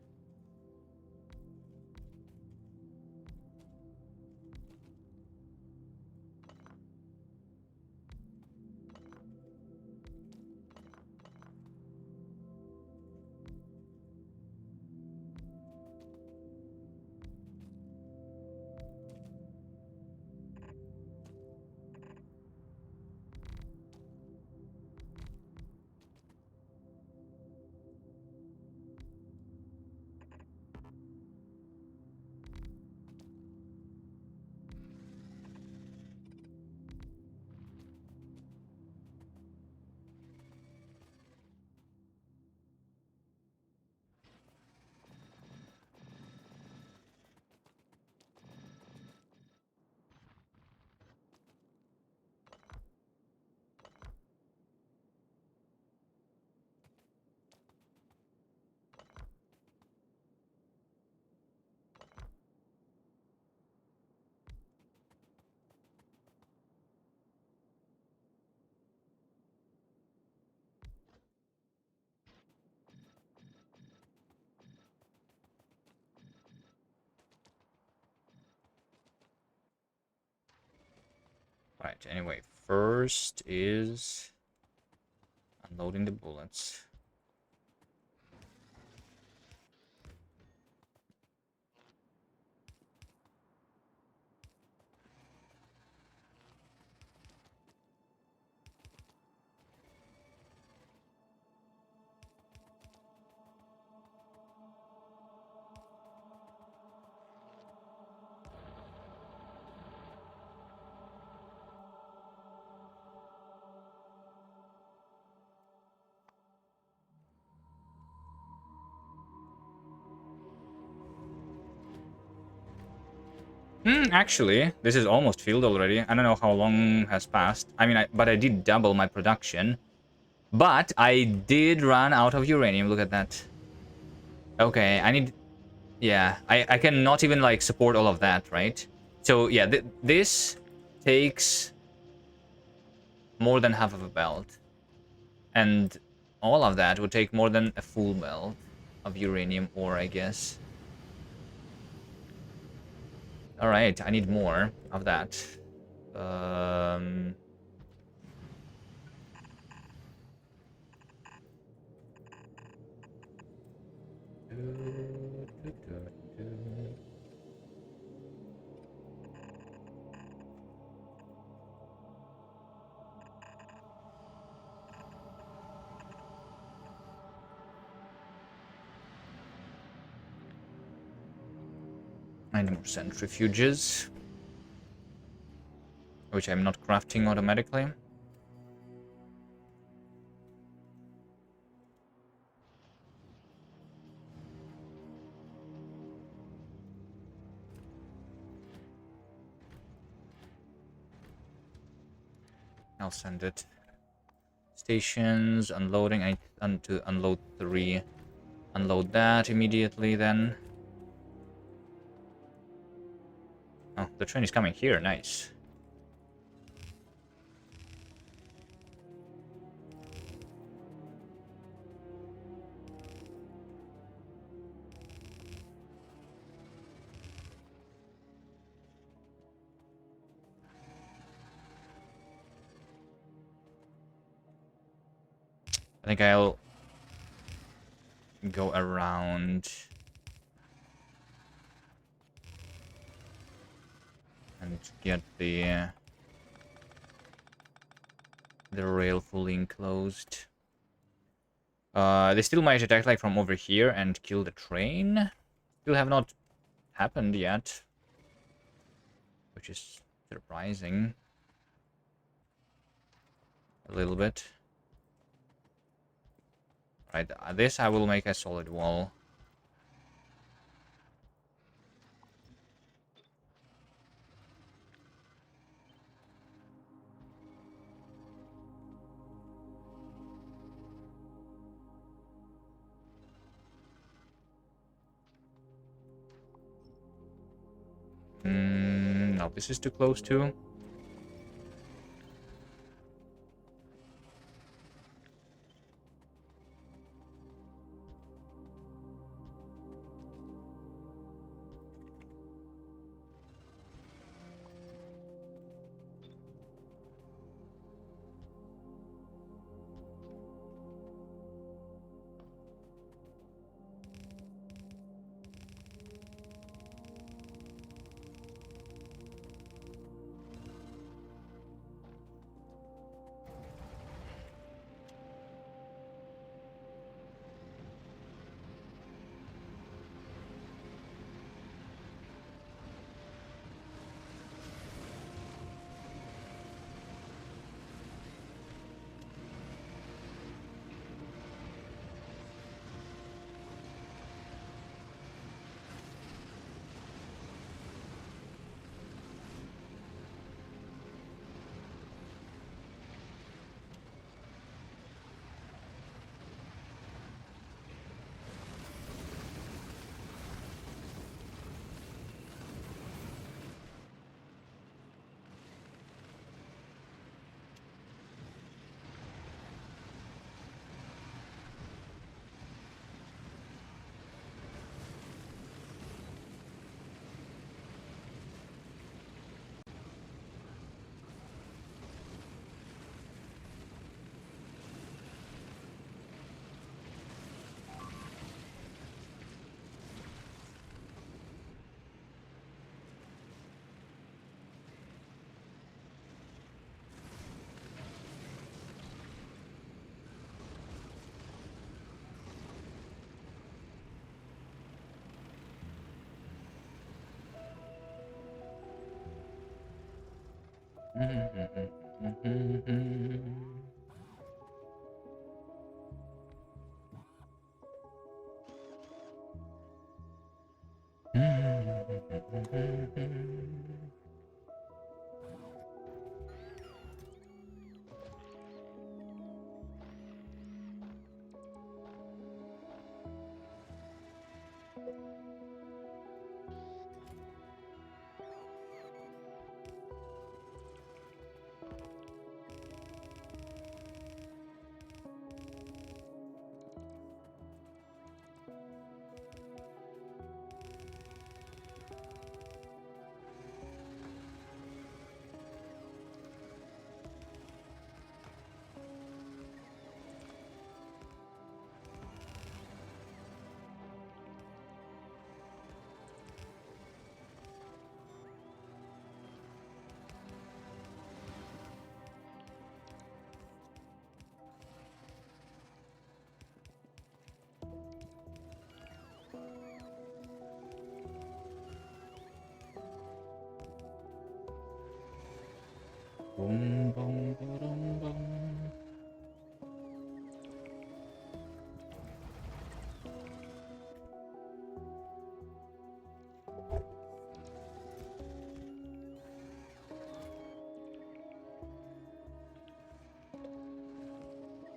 Right, anyway, first is unloading the bullets. Actually, this is almost filled already. I don't know how long has passed. I mean, but I did double my production. But I did run out of uranium. Look at that. Okay, I need... Yeah, I cannot even, like, support all of that, right? So, yeah, this takes more than half of a belt. And all of that would take more than a full belt of uranium ore, I guess. Alright, I need more of that. Um... I need more centrifuges, which I'm not crafting automatically. I'll send it. Stations, unloading. I need to unload 3. Unload that immediately then. Oh, the train is coming here. Nice. I think I'll go around and get the rail fully enclosed. They still might attack like from over here and kill the train. Still have not happened yet, which is surprising a little bit. Right, this I will make a solid wall. No, this is too close too. Boom, boom, boom, boom.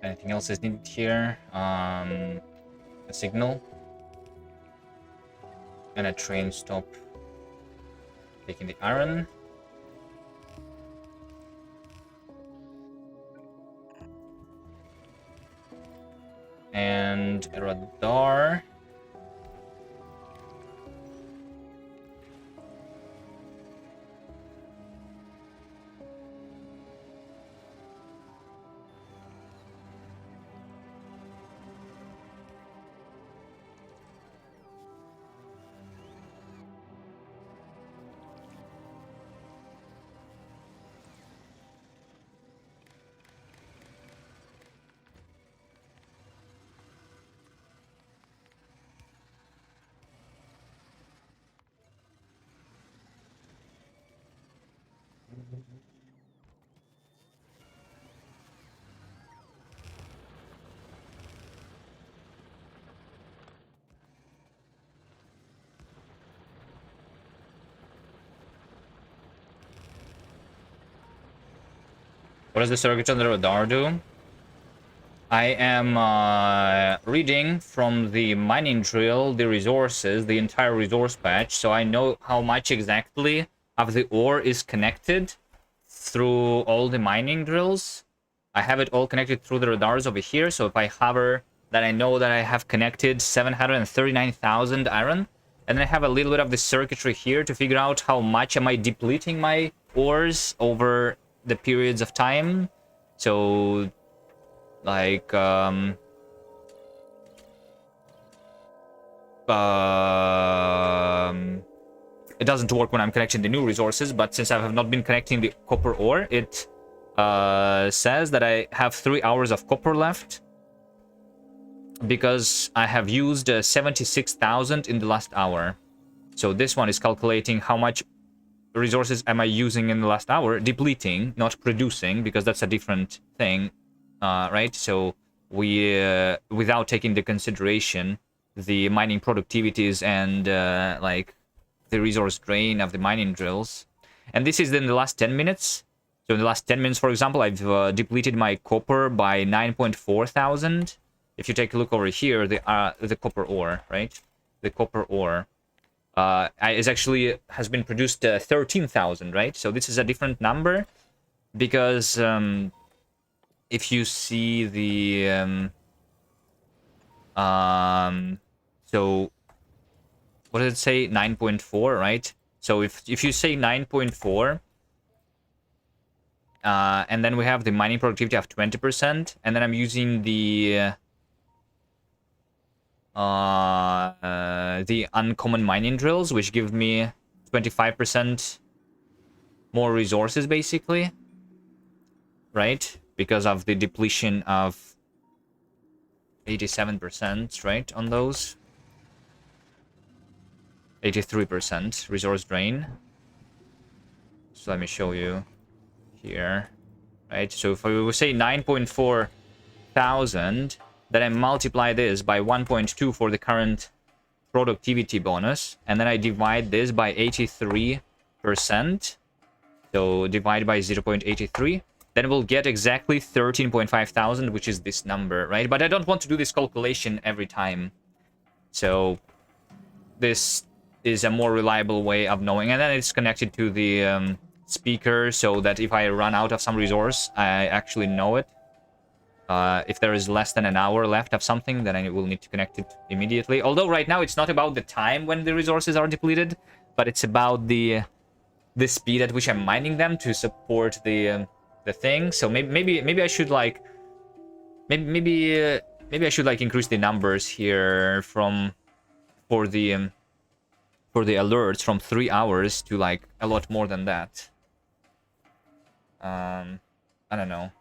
Anything else is needed here? A signal and a train stop. Taking the iron. And a radar. What does the circuit on the radar do? I am reading from the mining drill the resources, the entire resource patch, so I know how much exactly of the ore is connected through all the mining drills. I have it all connected through the radars over here, so if I hover, then I know that I have connected 739,000 iron. And then I have a little bit of the circuitry here to figure out how much am I depleting my ores over the periods of time. So, like, it doesn't work when I'm connecting the new resources, but since I have not been connecting the copper ore, it says that I have 3 hours of copper left because I have used 76,000 in the last hour. So this one is calculating how much resources am I using in the last hour, depleting, not producing, because that's a different thing, right? So we, without taking into consideration the mining productivities and like the resource drain of the mining drills. And this is in the last 10 minutes. So in the last 10 minutes, for example, I've depleted my copper by 9.4 thousand. If you take a look over here, the copper ore, right? The copper ore is actually has been produced 13,000, right? So this is a different number because if you see the so what did it say? 9.4, right? So if you say 9.4, and then we have the mining productivity of 20%, and then I'm using the uncommon mining drills, which give me 25% more resources, basically, right? Because of the depletion of 87%, right, on those. 83% resource drain. So let me show you here, right? So if we say 9.4 thousand, then I multiply this by 1.2 for the current productivity bonus, and then I divide this by 83%. So divide by 0.83, then we'll get exactly 13.5 thousand, which is this number, right? But I don't want to do this calculation every time. So this is a more reliable way of knowing, and then it's connected to the speaker, so that if I run out of some resource, I actually know it. If there is less than an hour left of something, then I will need to connect it immediately. Although right now it's not about the time when the resources are depleted, but it's about the speed at which I'm mining them to support the thing. So maybe I should like maybe I should like increase the numbers here for the alerts from 3 hours to like a lot more than that. I don't know.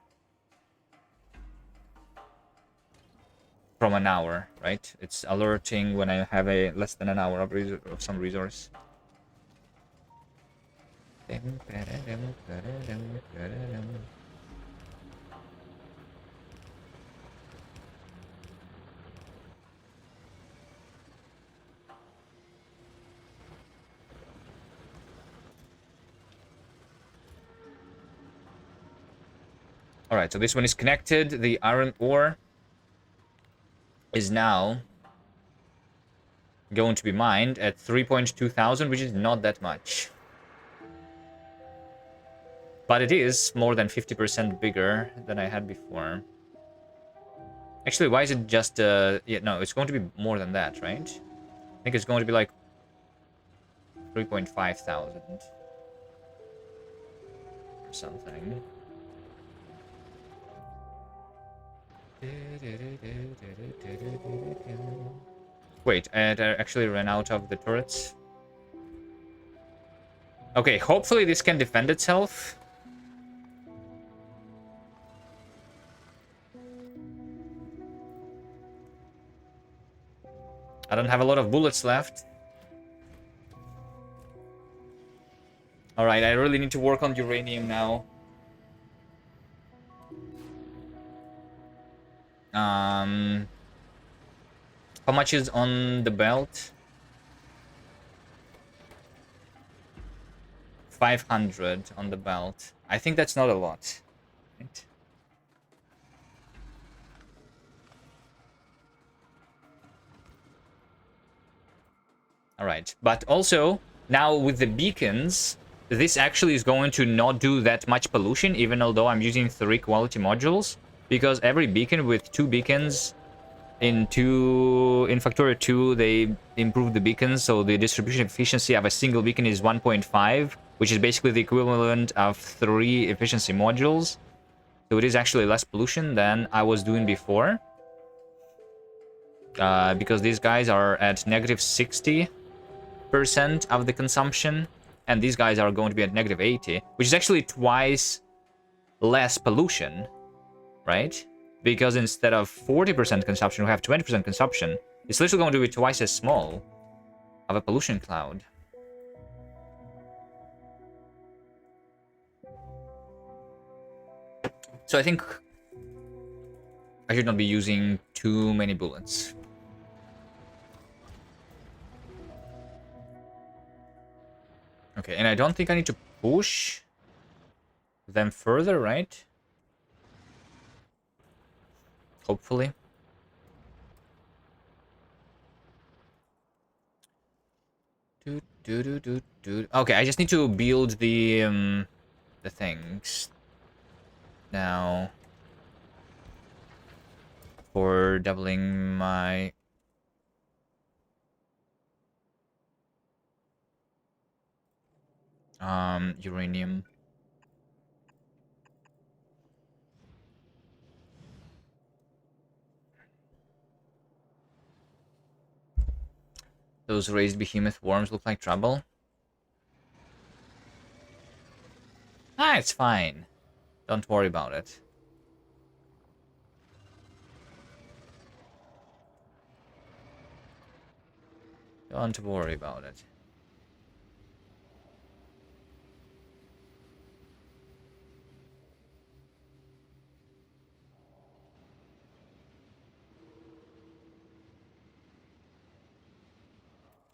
From an hour, right? It's alerting when I have a less than an hour of some resource. All right, so this one is connected. The iron ore is now going to be mined at 3.2 thousand, which is not that much. But it is more than 50% bigger than I had before. Actually, why is it just... yeah, no, it's going to be more than that, right? I think it's going to be like 3.5 thousand. Or something. Wait, it actually ran out of the turrets. Okay, hopefully this can defend itself. I don't have a lot of bullets left. Alright, I really need to work on uranium now. How much is on the belt? 500 on the belt. I think that's not a lot. Right? Alright, but also, now with the beacons, this actually is going to not do that much pollution, even although I'm using 3 quality modules, because every beacon with 2 beacons in Factorio 2, they improved the beacons, so the distribution efficiency of a single beacon is 1.5, which is basically the equivalent of 3 efficiency modules. So it is actually less pollution than I was doing before. Because these guys are at negative 60% of the consumption, and these guys are going to be at negative 80, which is actually twice less pollution, right? Because instead of 40% consumption, we have 20% consumption. It's literally going to be twice as small of a pollution cloud. So I think I should not be using too many bullets. Okay, and I don't think I need to push them further, right? Hopefully. Okay, I just need to build the things now for doubling my uranium. Those raised behemoth worms look like trouble. Ah, it's fine. Don't worry about it. Don't worry about it.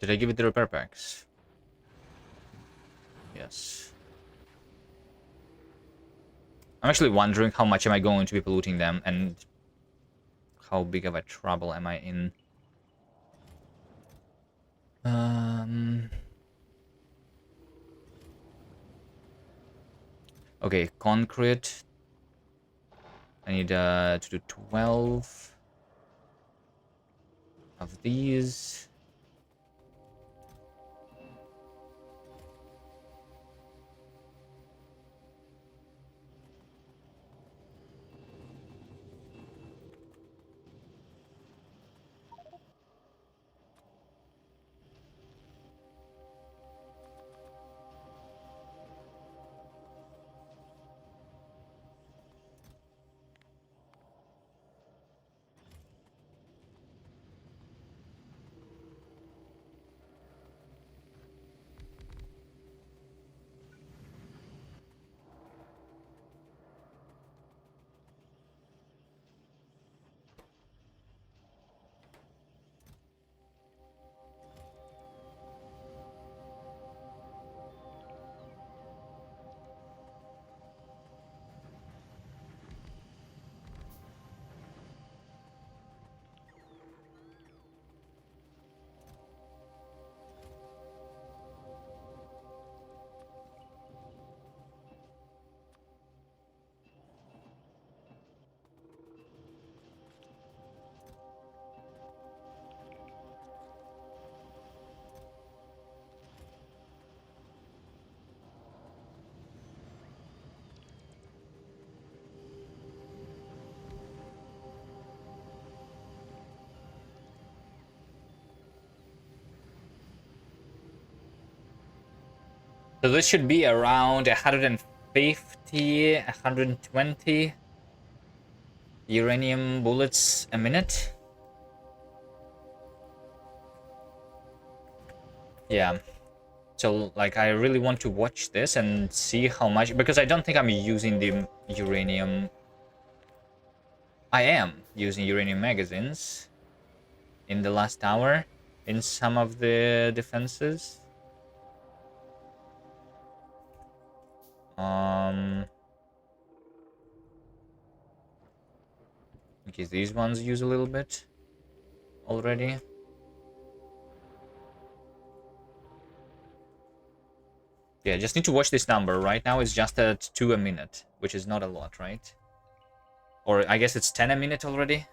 Did I give it the repair packs? Yes. I'm actually wondering how much am I going to be polluting them and how big of a trouble am I in. Okay, concrete. I need to do 12 of these. So this should be around 150, 120 uranium bullets a minute. Yeah. So, like, I really want to watch this and see how much... Because I don't think I'm using the uranium... I am using uranium magazines in the last hour in some of the defenses. Okay, these ones use a little bit already. Yeah, just need to watch this number. Right now it's just at 2 a minute, which is not a lot, right? Or I guess it's 10 a minute already.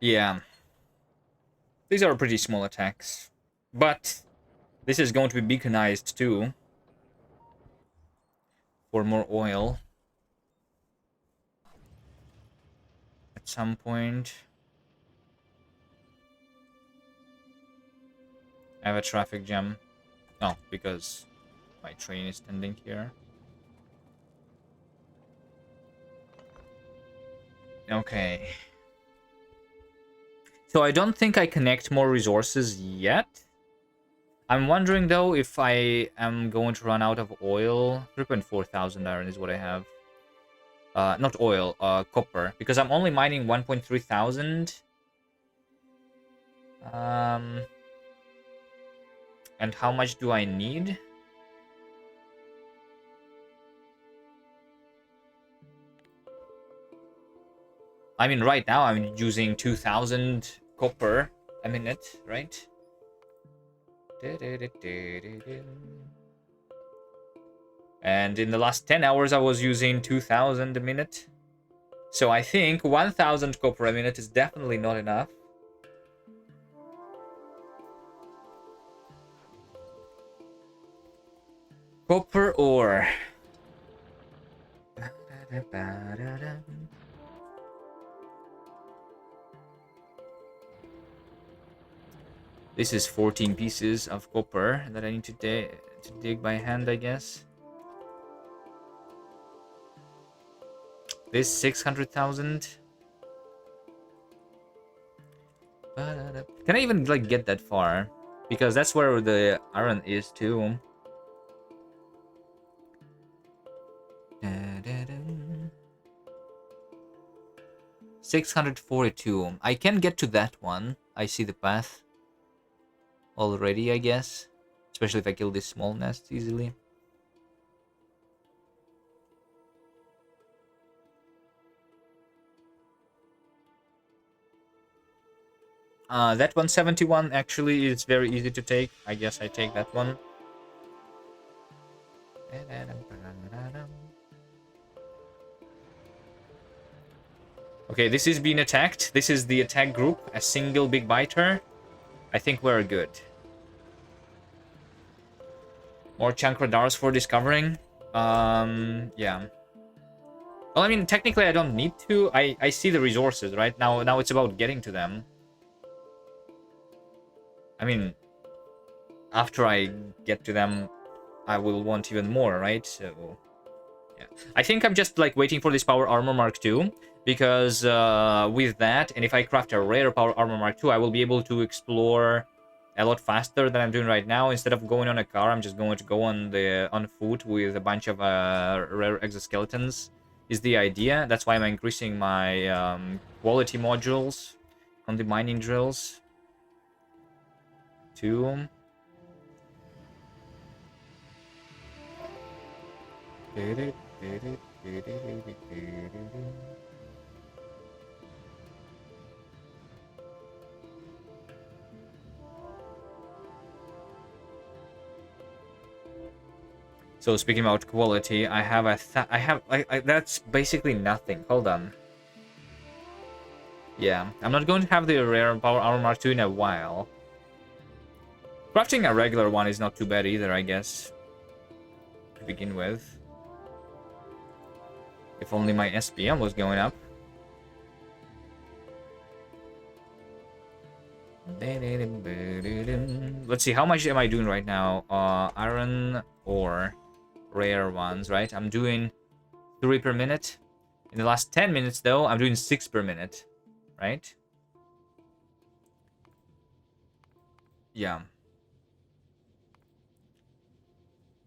Yeah. These are pretty small attacks. But this is going to be beaconized too. For more oil. At some point. I have a traffic jam. No, because my train is standing here. Okay. So I don't think I connect more resources yet. I'm wondering though if I am going to run out of oil. 3.4 thousand iron is what I have. Not oil, copper. Because I'm only mining 1.3 thousand. And how much do I need? I mean, right now I'm using 2,000 copper a minute, right? And in the last 10 hours I was using 2,000 a minute. So I think 1,000 copper a minute is definitely not enough. Copper ore. This is 14 pieces of copper that I need to dig by hand, I guess. This 600,000. Can I even like get that far? Because that's where the iron is too. 642. I can get to that one. I see the path already, I guess. Especially if I kill this small nest easily. That 171 actually is very easy to take. I guess I take that one. Okay, this is being attacked. This is the attack group. A single big biter. I think we're good. More chunk radars for discovering. Yeah. Well, I mean, technically I don't need to. I see the resources, right? Now it's about getting to them. I mean, after I get to them, I will want even more, right? So, yeah. I think I'm just, like, waiting for this Power Armor Mark II, because with that, and if I craft a rare Power Armor Mark II, I will be able to explore a lot faster than I'm doing right now. Instead of going on a car, I'm just going to go on foot with a bunch of rare exoskeletons, is the idea. That's why I'm increasing my quality modules on the mining drills. 2. So speaking about quality, I have that's basically nothing. Hold on. Yeah, I'm not going to have the rare Power Armor Mark 2 in a while. Crafting a regular one is not too bad either, I guess, to begin with. If only my SPM was going up. Let's see, how much am I doing right now? Iron ore, rare ones, right? I'm doing 3 per minute. In the last 10 minutes, though, I'm doing 6 per minute, right? Yeah.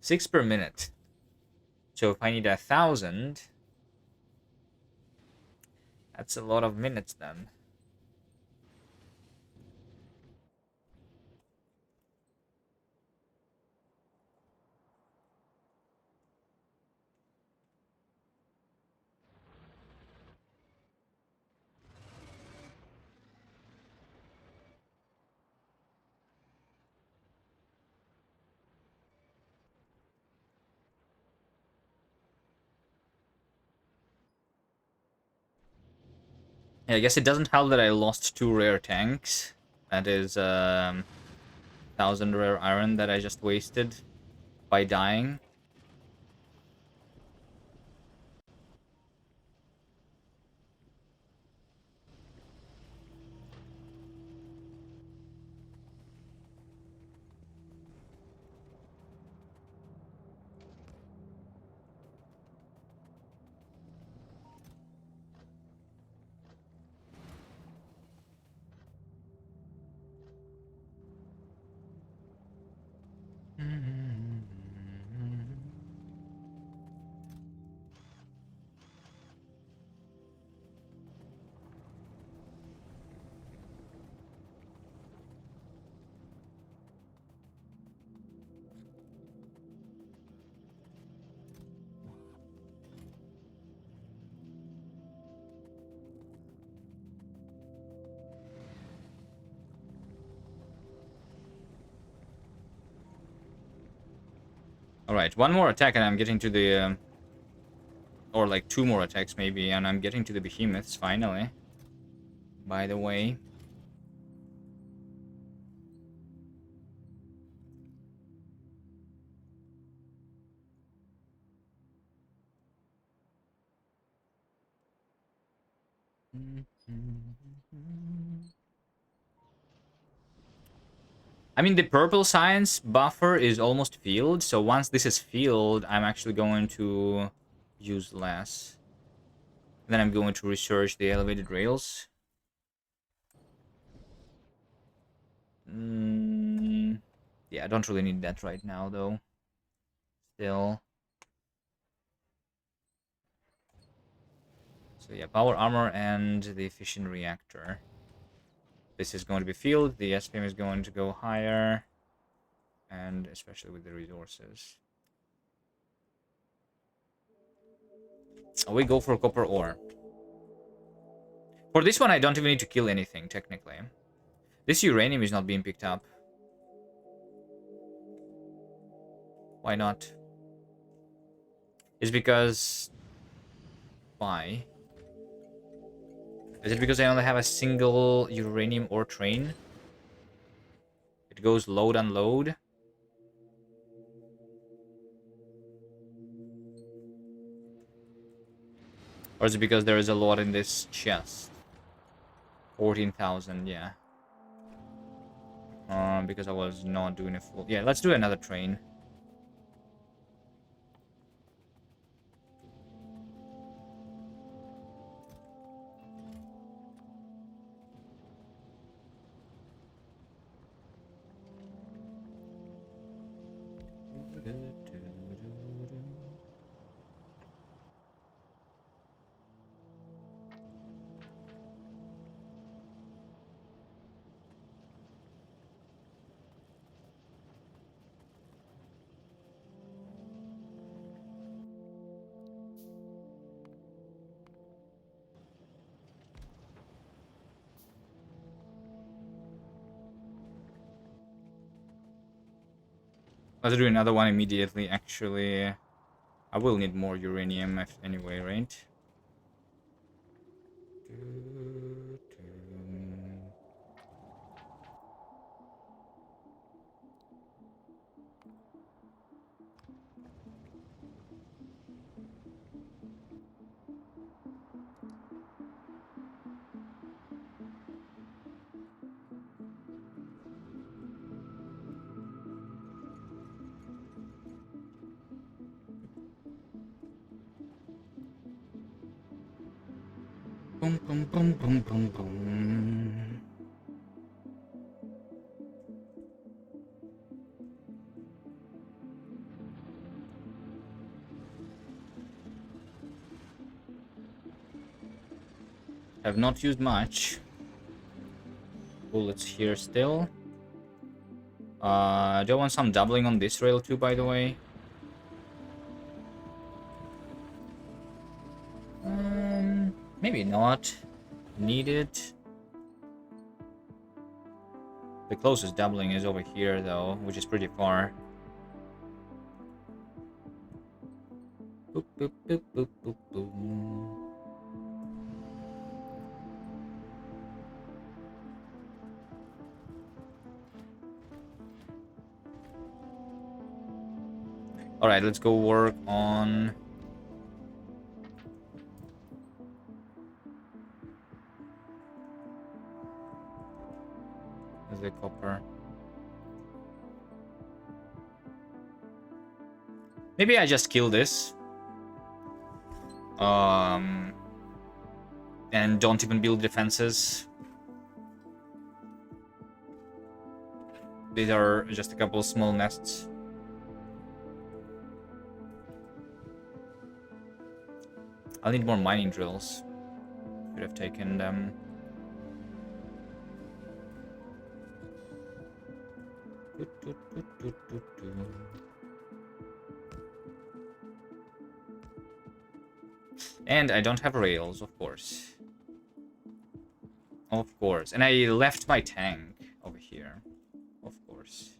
6 per minute. So if I need 1,000, that's a lot of minutes then. Yeah, I guess it doesn't help that I lost 2 rare tanks. That is 1,000 rare iron that I just wasted by dying. Alright, one more attack and I'm getting to the... or like 2 more attacks maybe, and I'm getting to the behemoths finally. By the way. I mean, the purple science buffer is almost filled, so once this is filled, I'm actually going to use less. Then I'm going to research the elevated rails. Yeah, I don't really need that right now, though. Still. So yeah, power armor and the fission reactor. This is going to be filled. The SPM is going to go higher. And especially with the resources. We go for copper ore. For this one, I don't even need to kill anything, technically. This uranium is not being picked up. Why not? It's because... Why? Is it because I only have a single uranium ore train? It goes load unload. Or is it because there is a lot in this chest? 14,000, yeah. Because I was not doing a full... Yeah, let's do another train. Let's do another one immediately, actually. I will need more uranium anyway, right? Boom, boom, boom, boom, boom, boom. Have not used much. Bullets here still. Do I want some doubling on this rail too, by the way? Maybe not. Needed. The closest doubling is over here, though, which is pretty far. Boop, boop, boop, boop, boop, boop. All right, let's go work on the copper. Maybe I just kill this. And don't even build defenses. These are just a couple of small nests. I'll need more mining drills. Could have taken them. And I don't have rails, of course. Of course. And I left my tank over here. Of course.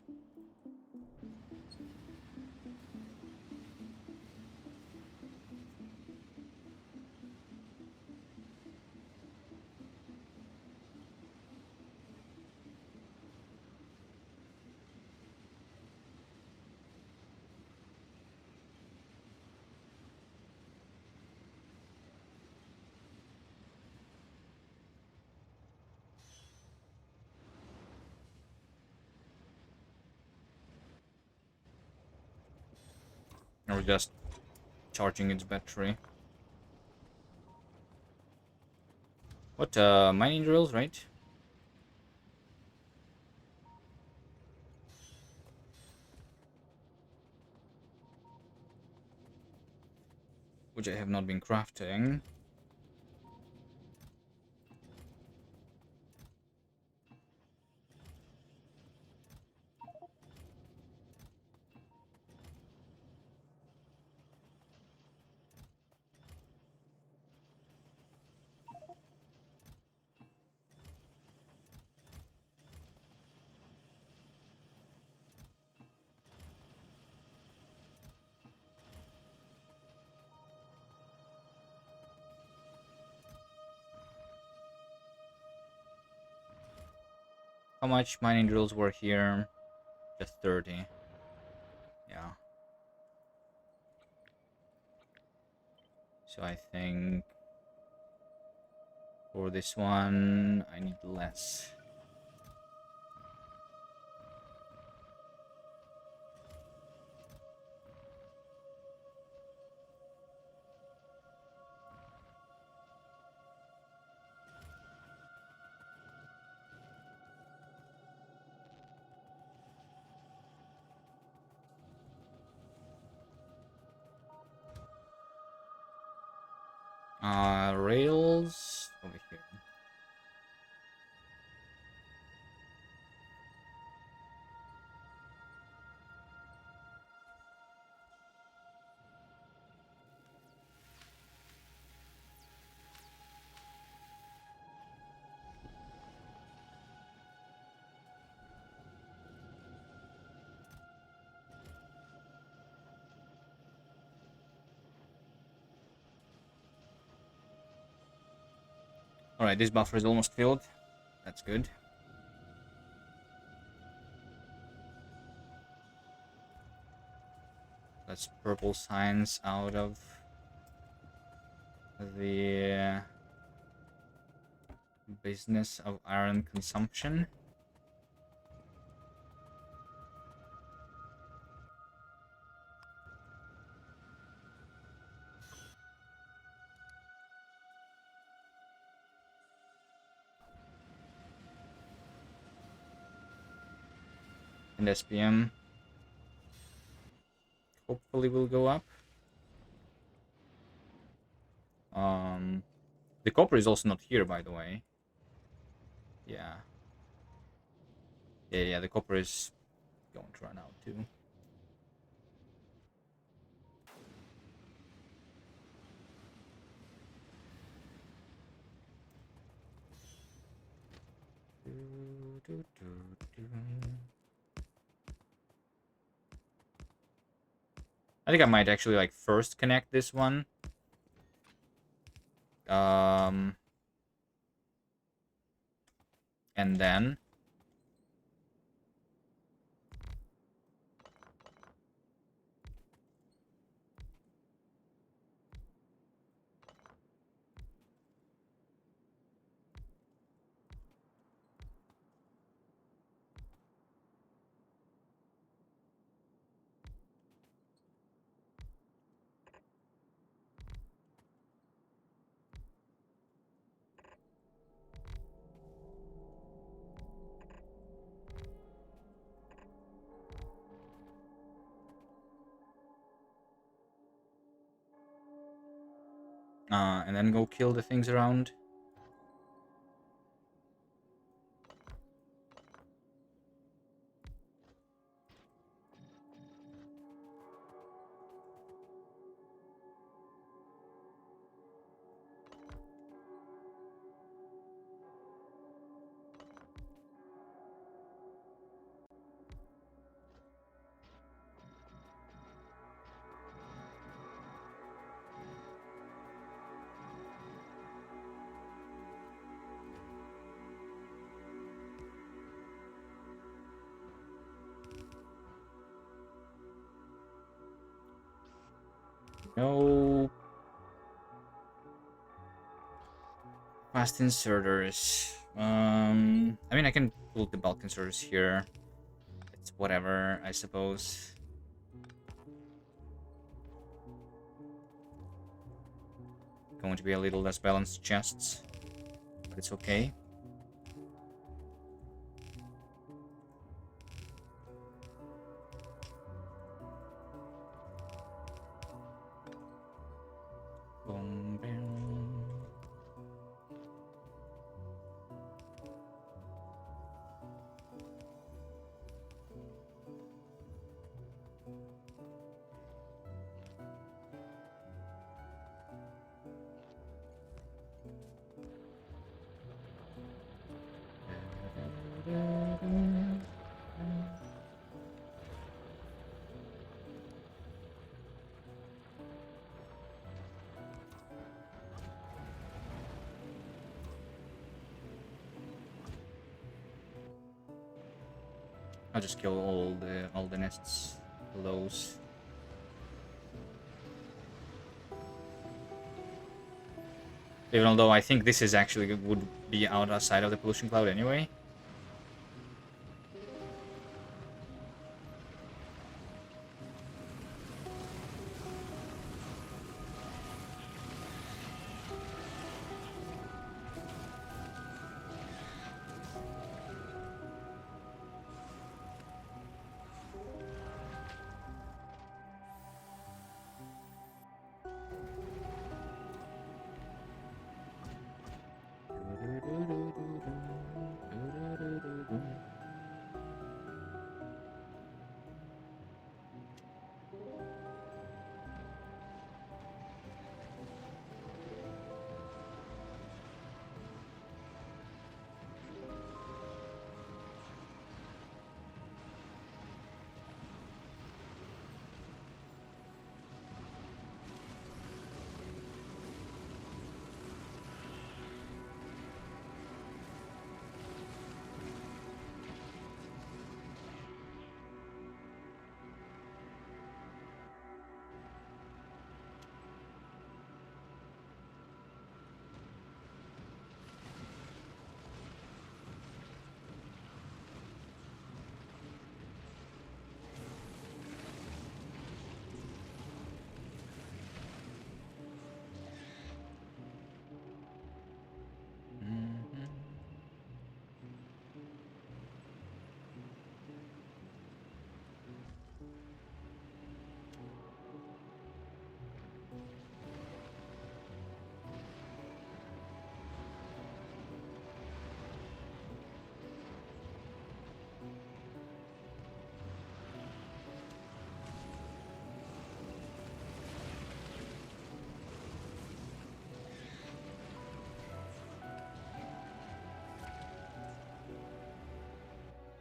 Or just charging its battery. What, mining drills, right? Which I have not been crafting. How much mining drills were here? Just 30. Yeah. So I think for this one, I need less. Rails over here. Alright, this buffer is almost filled. That's good. Let's purple signs out of the business of iron consumption. And SPM hopefully will go up. The copper is also not here, by the way. Yeah. Yeah, the copper is going to run out too. I think I might actually like first connect this one. And then go kill the things around. No fast inserters. I mean, I can pull the bulk inserters here. It's whatever, I suppose. Going to be a little less balanced chests, but it's okay. Boom, boom. I'll just kill all the nests, those. Even although I think this is actually would be outside of the pollution cloud anyway.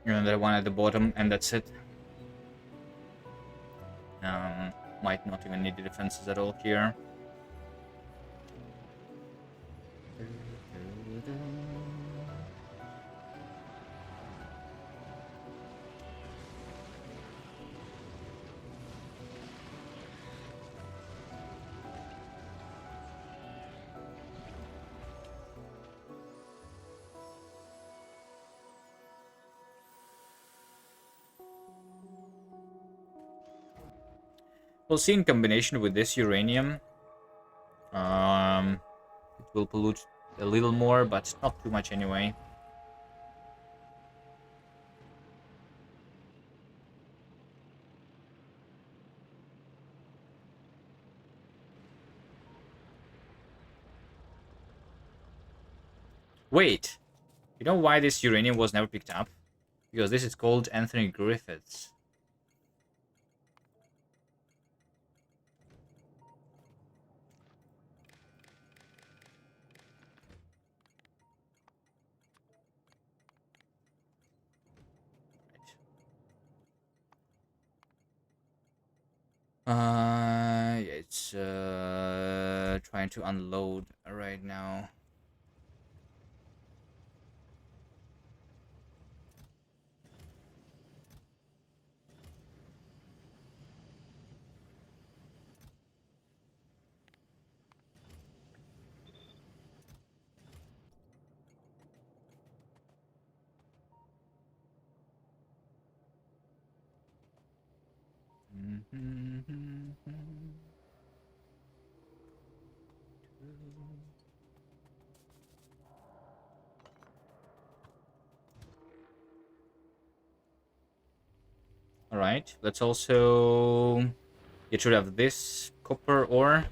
And the one at the bottom, and that's it. Might not even need the defenses at all here. We'll see in combination with this uranium. It will pollute a little more, but not too much anyway. Wait, you know why this uranium was never picked up? Because this is called Anthony Griffiths. Yeah, it's trying to unload right now. All right, let's also get rid of this copper ore.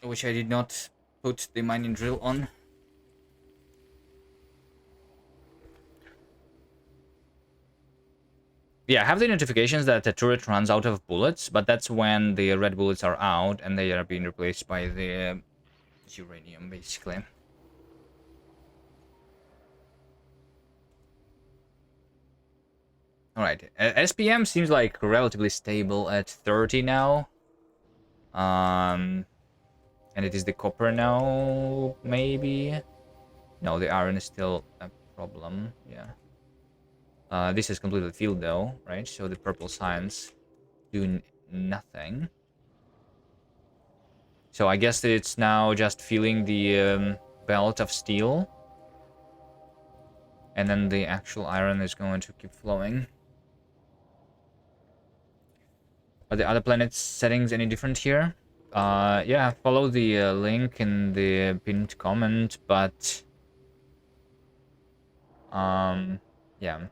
Which I did not put the mining drill on. Yeah, I have the notifications that the turret runs out of bullets, but that's when the red bullets are out and they are being replaced by the uranium, basically. Alright, SPM seems like relatively stable at 30 now. And it is the copper now, maybe? No, the iron is still a problem, yeah. This is completely filled though, right? So the purple signs do nothing. So I guess it's now just filling the belt of steel. And then the actual iron is going to keep flowing. Are the other planets' settings any different here? Yeah, follow the link in the pinned comment, but... yeah.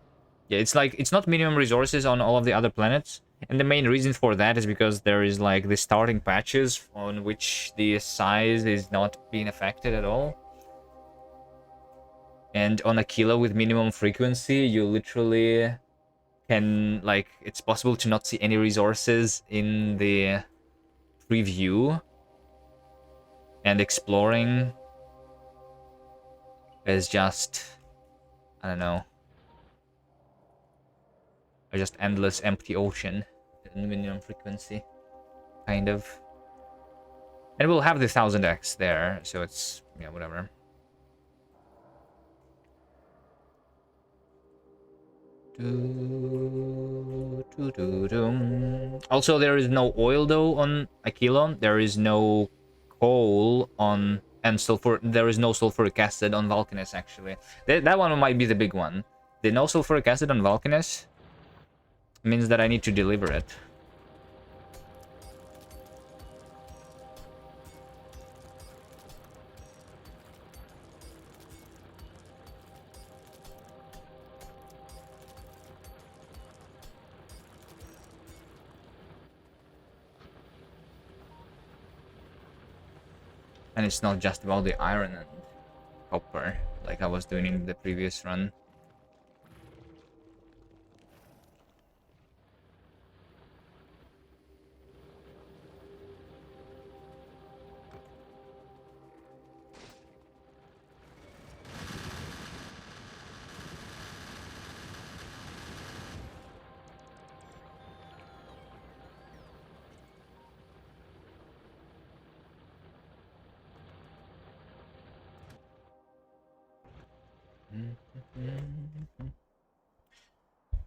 Yeah, it's like, it's not minimum resources on all of the other planets. And the main reason for that is because there is like the starting patches on which the size is not being affected at all. And on a kilo with minimum frequency, you literally can, like, it's possible to not see any resources in the preview. And exploring is just, I don't know, a just endless empty ocean in minimum frequency, kind of. And we'll have the 1000x there, so it's, yeah, whatever. Also, there is no oil though on Aquilon. There is no coal on, and sulfur. There is no sulfuric acid on Vulcanus. Actually, that one might be the big one. The no sulfuric acid on Vulcanus means that I need to deliver it. And it's not just about the iron and copper, like I was doing in the previous run.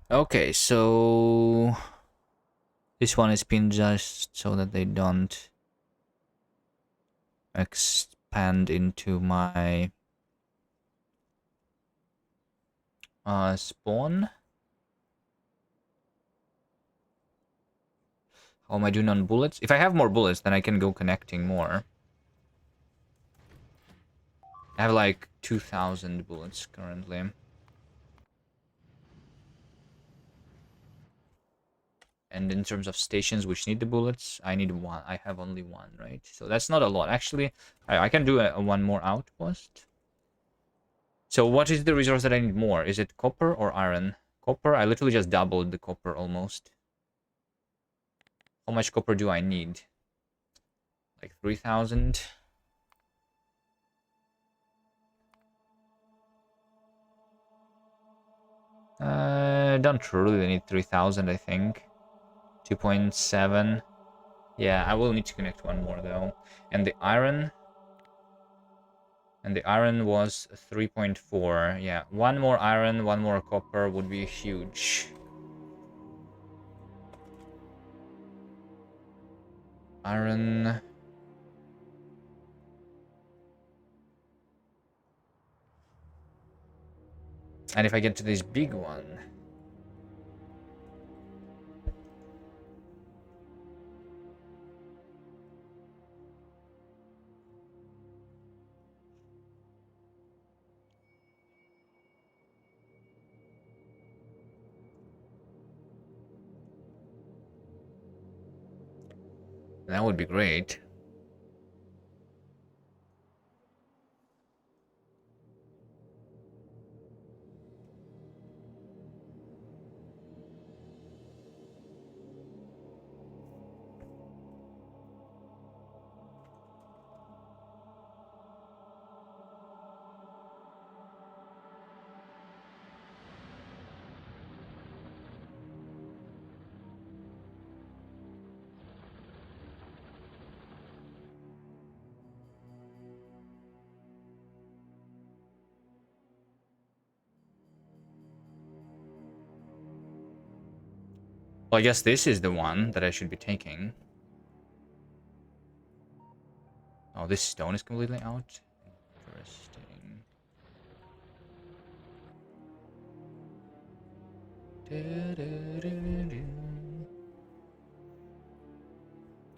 Okay, so this one is pinned just so that they don't expand into my spawn. How am I doing on bullets? If I have more bullets, then I can go connecting more. I have like 2,000 bullets currently. And in terms of stations which need the bullets, I need one. I have only one, right? So that's not a lot. Actually, I can do a one more outpost. So what is the resource that I need more? Is it copper or iron? Copper, I literally just doubled the copper almost. How much copper do I need? Like 3,000. Don't really need 3,000, I think. 2.7. Yeah, I will need to connect one more though. And the iron. And the iron was 3.4. Yeah, one more iron, one more copper would be huge. Iron. And if I get to this big one. That would be great. Well, I guess this is the one that I should be taking. Oh, this stone is completely out. Interesting.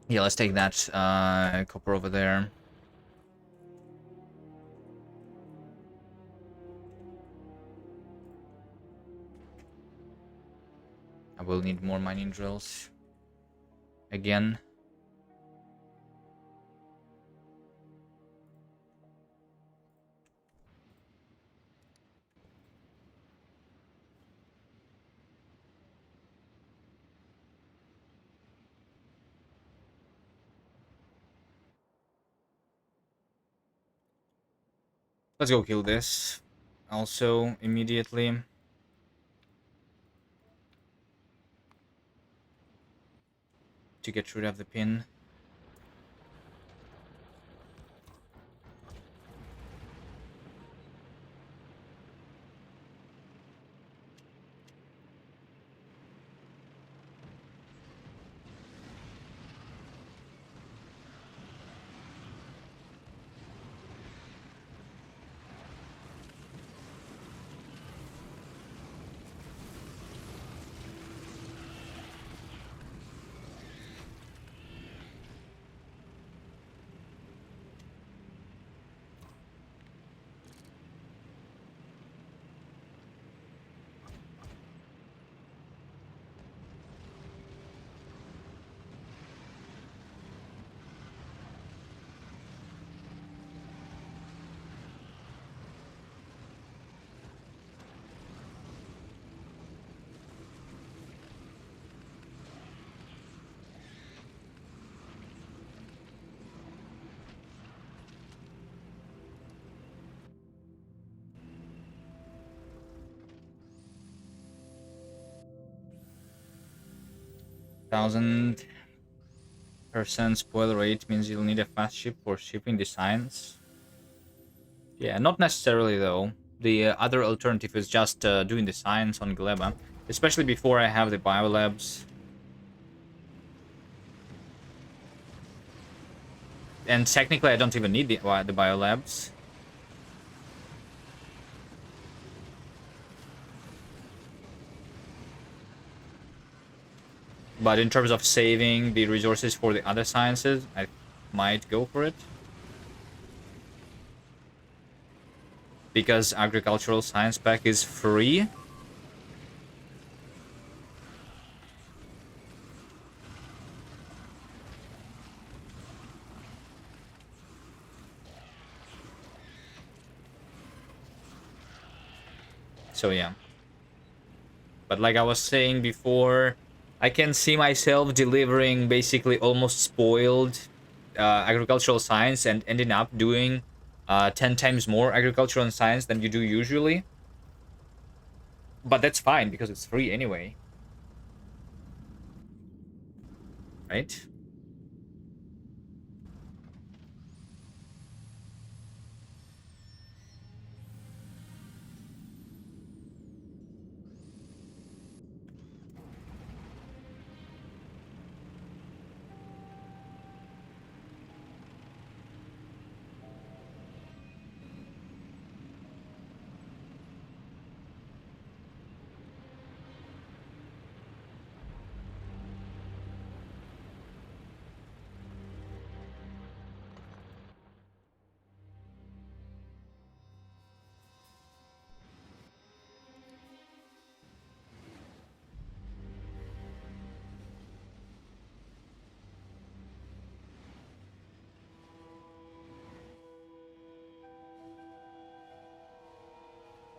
Yeah, let's take that copper over there. I will need more mining drills. Again. Let's go kill this. Also, immediately. To get rid of the pin. %1,000 spoil rate means you'll need a fast ship for shipping designs. Yeah, not necessarily though. The other alternative is just doing the science on Gleba, especially before I have the biolabs. And technically, I don't even need the biolabs. But in terms of saving the resources for the other sciences, I might go for it. Because agricultural science pack is free. So yeah. But like I was saying before, I can see myself delivering basically almost spoiled agricultural science and ending up doing 10 times more agricultural science than you do usually. But that's fine because it's free anyway. Right?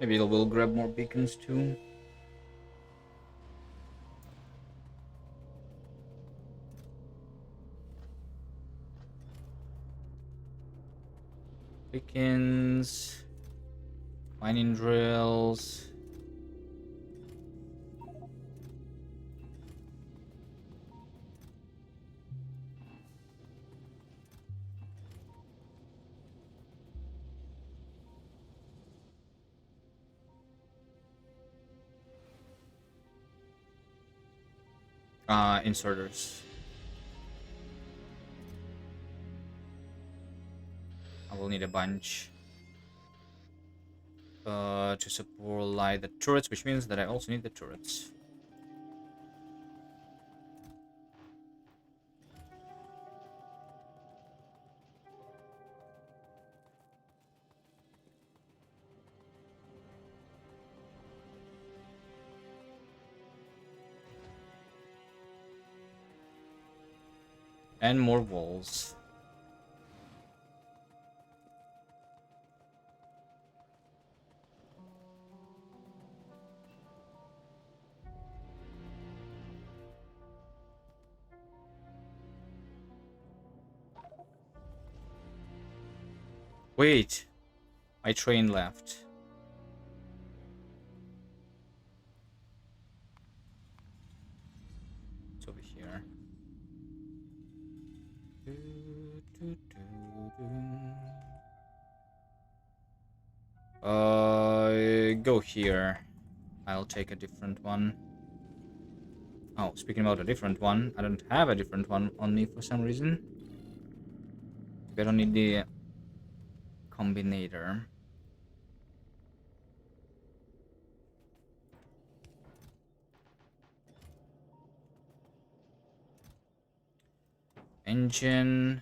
Maybe we'll grab more beacons too. Beacons, mining drills. Inserters. I will need a bunch to supply the turrets, which means that I also need the turrets. And more walls. Wait, my train left. It's over here. Go here. I'll take a different one. Oh, speaking about a different one, I don't have a different one on me for some reason. I don't need the combinator. Engine.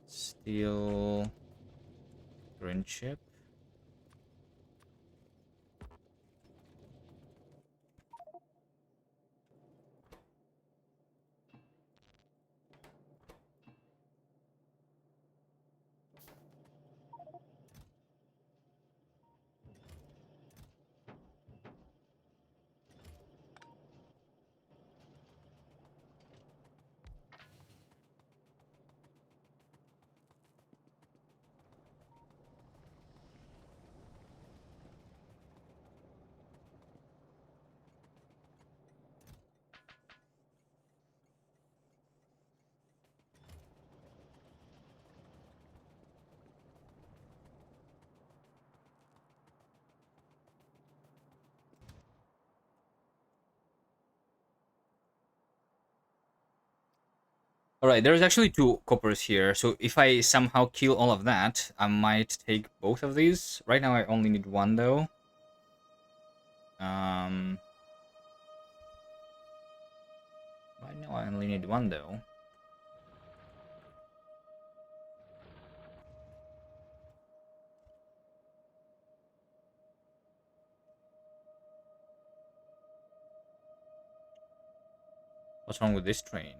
Steel. Green chip. All right, there's actually two coppers here. So if I somehow kill all of that, I might take both of these. Right now I only need one though. Right now I only need one though. What's wrong with this train?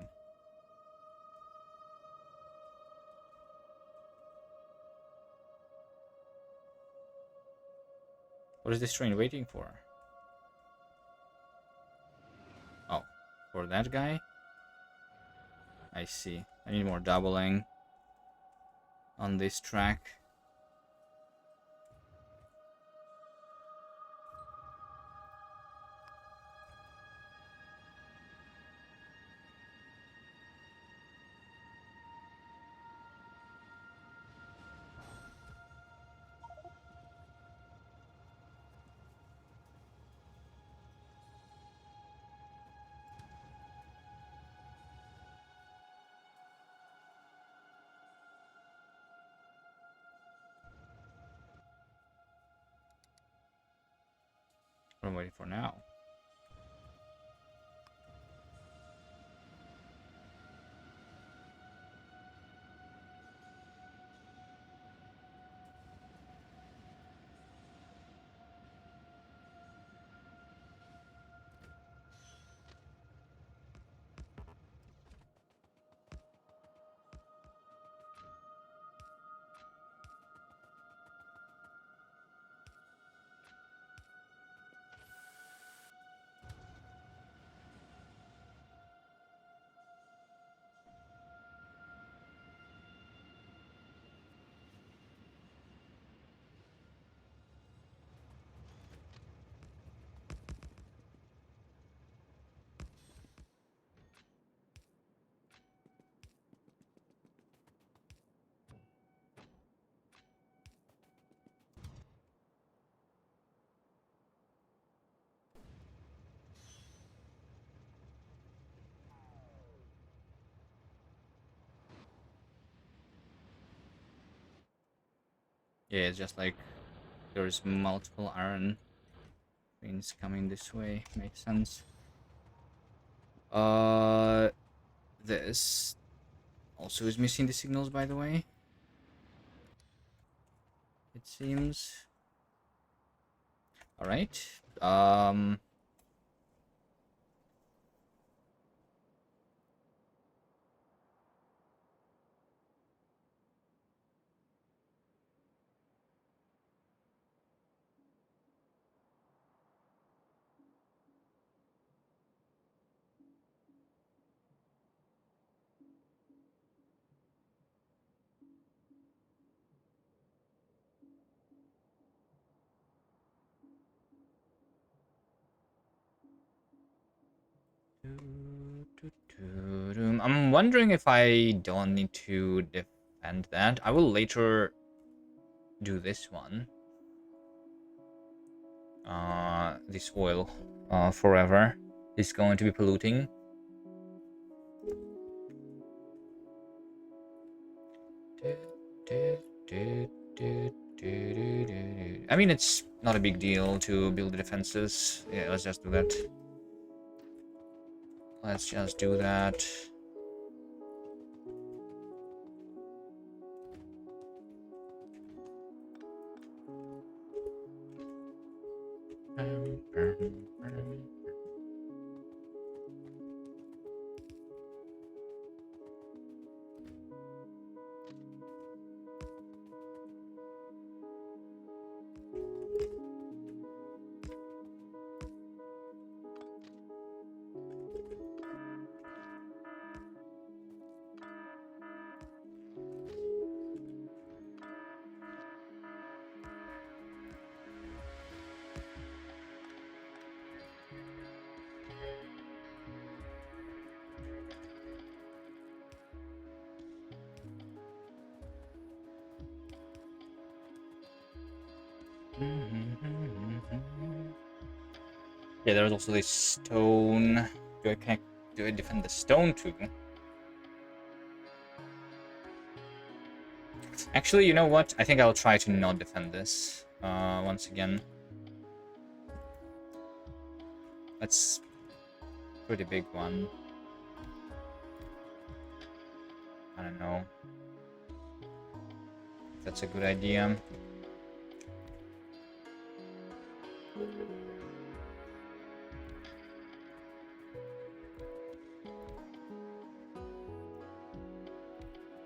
What is this train waiting for? Oh, for that guy? I see. I need more doubling on this track. What I'm waiting for now. Yeah, it's just like there's multiple iron trains coming this way. Makes sense. This also is missing the signals, by the way. It seems. All right. I'm wondering if I don't need to defend that. I will later do this one. This oil forever is going to be polluting. I mean, it's not a big deal to build the defenses. Yeah, let's just do that. Let's just do that. Yeah, there's also this stone. Do I defend the stone too? Actually, you know what? I think I'll try to not defend this once again. That's a pretty big one. I don't know if that's a good idea.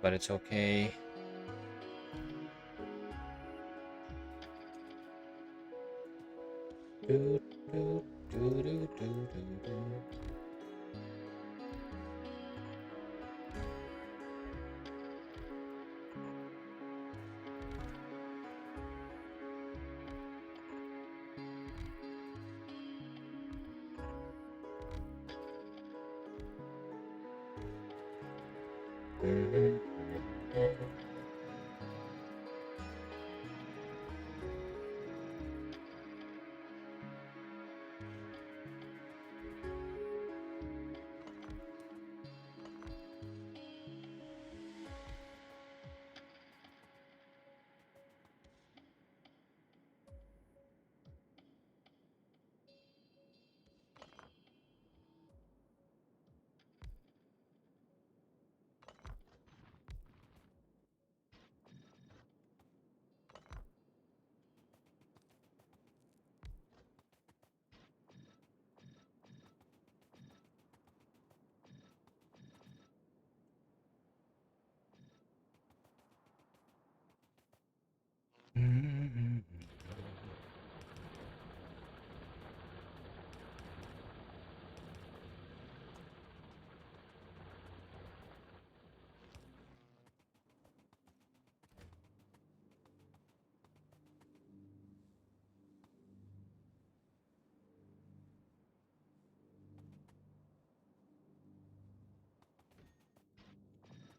But it's okay. Do, do, do, do, do, do.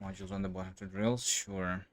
Modules on the bottom to drills, sure.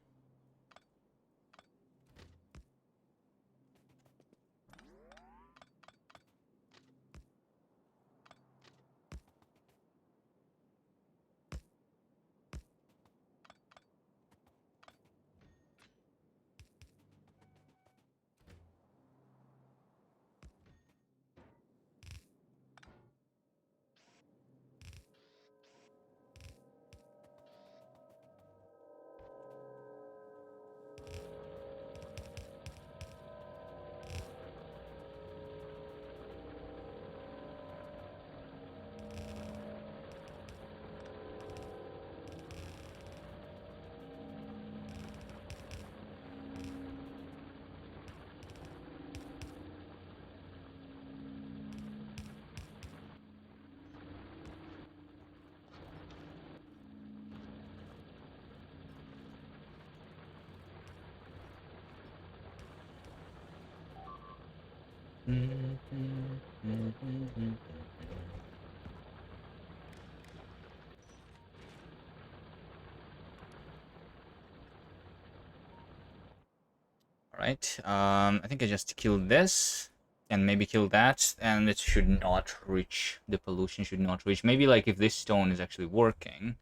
Alright, I think I just killed this and maybe kill that, and it should not reach, the pollution should not reach. Maybe like if this stone is actually working,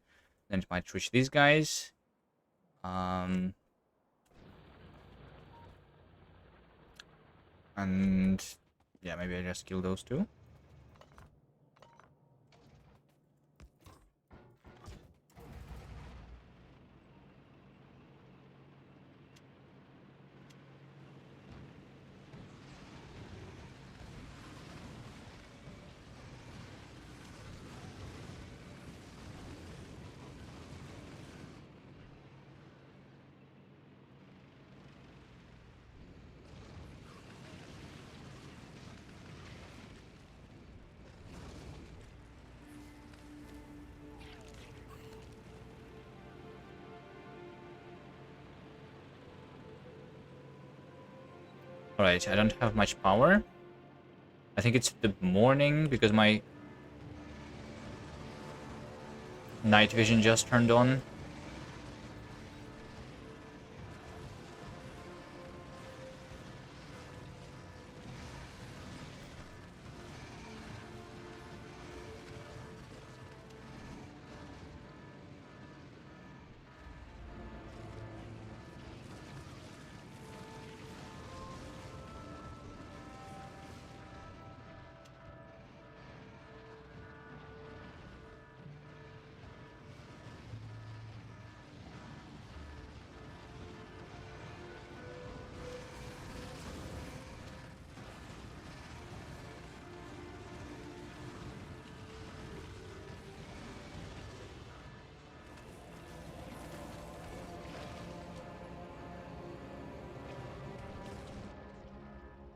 then it might reach these guys. And yeah, maybe I just kill those two. Alright, I don't have much power. I think it's the morning because my night vision just turned on.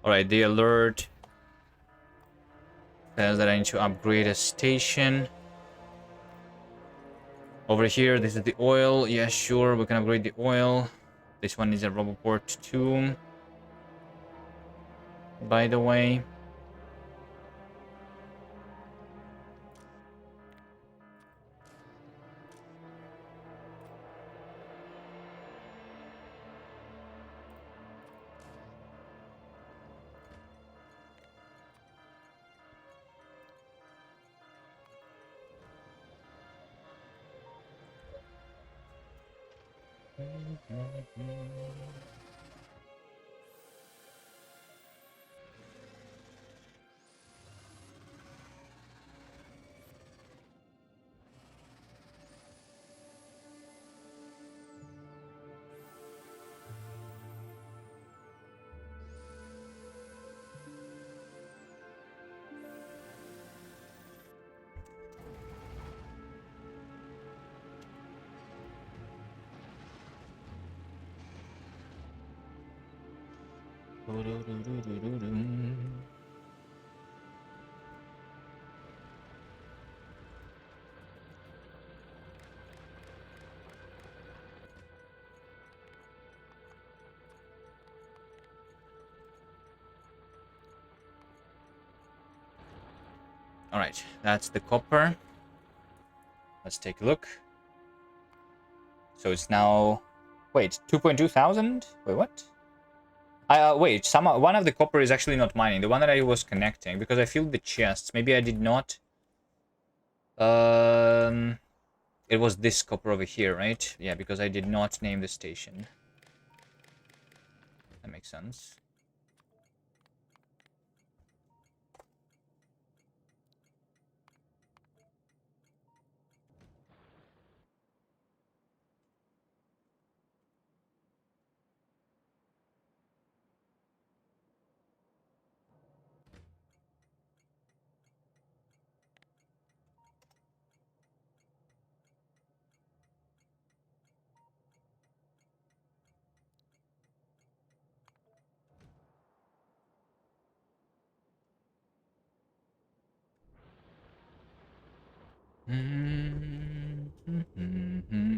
Alright, the alert says that I need to upgrade a station. Over here, this is the oil. Yeah, sure, we can upgrade the oil. This one is a Roboport 2. By the way. Alright, that's the copper. Let's take a look. So it's now... Wait, 2.2 thousand? Wait, what? Wait, one of the copper is actually not mining. The one that I was connecting, because I filled the chests. Maybe I did not... It was this copper over here, right? Yeah, because I did not name the station. That makes sense.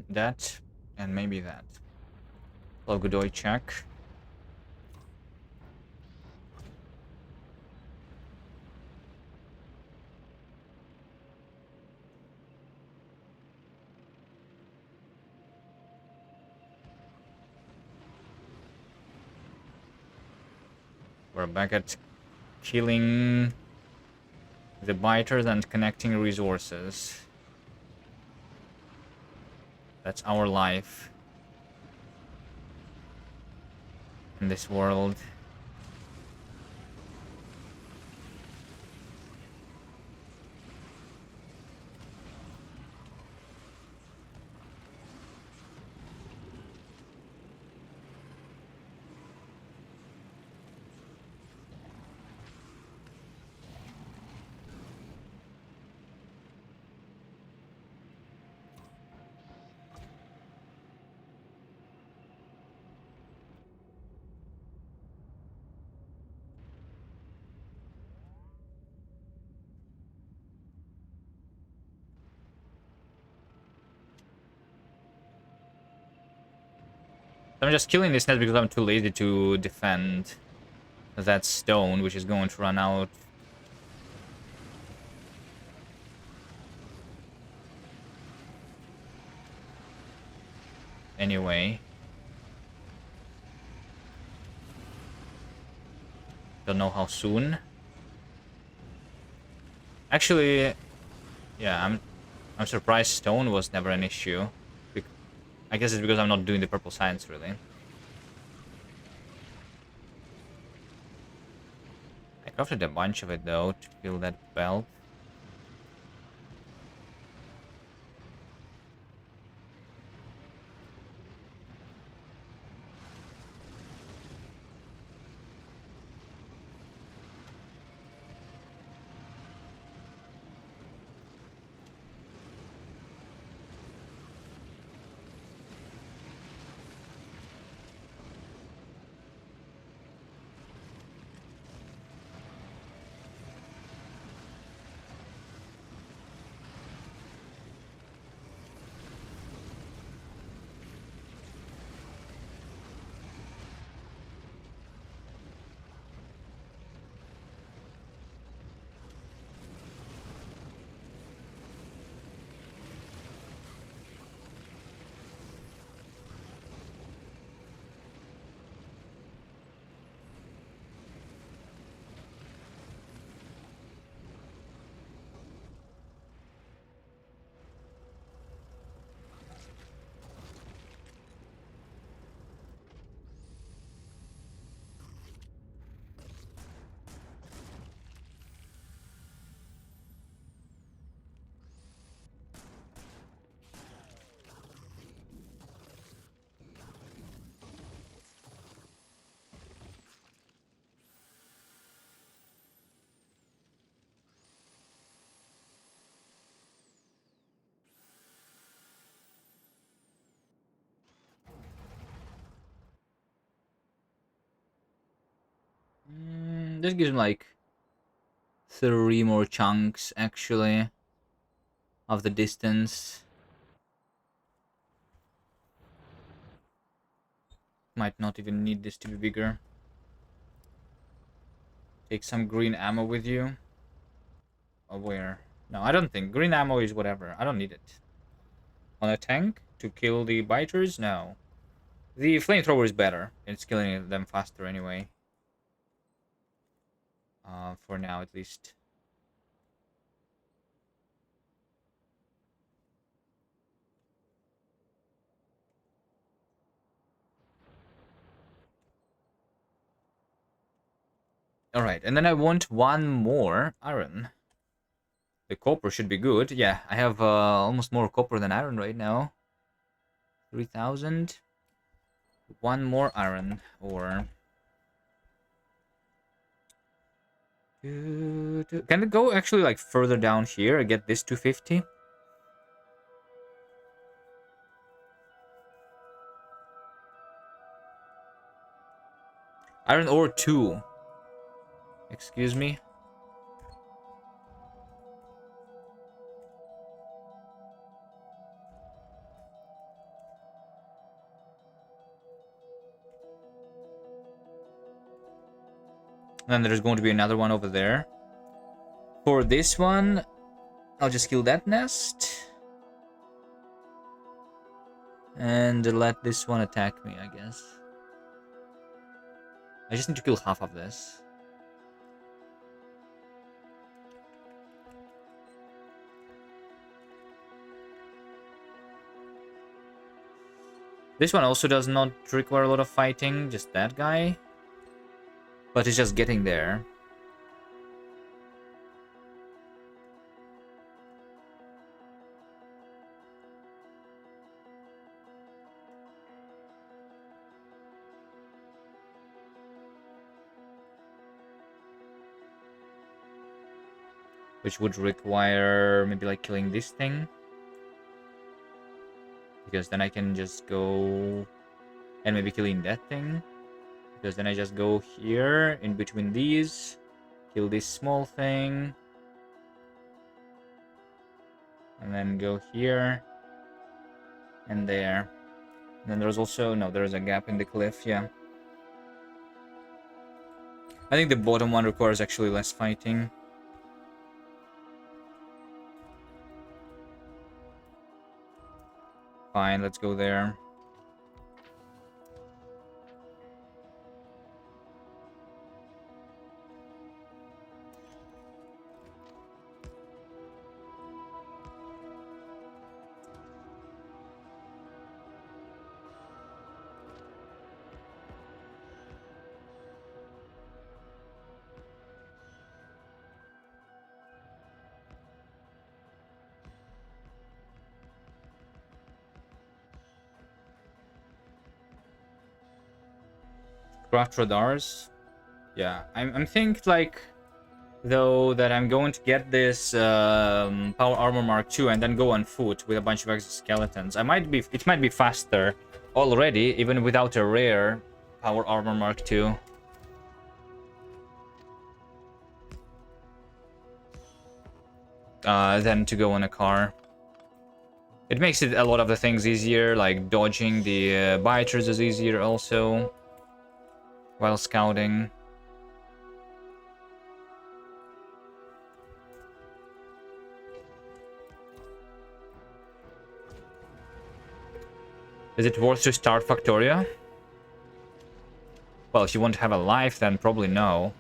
That, and maybe that. Logodoy check. We're back at killing the biters and connecting resources. That's our life in this world. I'm just killing this net because I'm too lazy to defend that stone, which is going to run out. Anyway. Don't know how soon. Actually, yeah, I'm surprised stone was never an issue. I guess it's because I'm not doing the purple science, really. I crafted a bunch of it, though, to fill that belt. This gives me like 3 more chunks actually of the distance. Might not even need this to be bigger. Take some green ammo with you. Or where? No, I don't think. Green ammo is whatever. I don't need it. On a tank? To kill the biters? No. The flamethrower is better. It's killing them faster anyway. For now, at least. Alright, and then I want 1 more iron. The copper should be good. Yeah, I have almost more copper than iron right now. 3,000. 1 more iron ore. Can it go actually like further down here and get this 250? Iron ore 2. Excuse me. And then there's going to be another one over there. For this one, I'll just kill that nest. And let this one attack me, I guess. I just need to kill half of this. This one also does not require a lot of fighting, just that guy. But it's just getting there. Which would require maybe like killing this thing. Because then I can just go... And maybe killing that thing. Because then I just go here, in between these. Kill this small thing. And then go here. And there. And then there's also... No, there's a gap in the cliff, yeah. I think the bottom one requires actually less fighting. Fine, let's go there. Craft radars. Yeah, I'm think like though that I'm going to get this power armor Mark II and then go on foot with a bunch of exoskeletons. It might be faster already, even without a rare power armor Mark II. Than to go on a car. It makes it a lot of the things easier, like dodging the biters is easier also while scouting. Is it worth to start Factorio? Well, if you want to have a life, then probably no.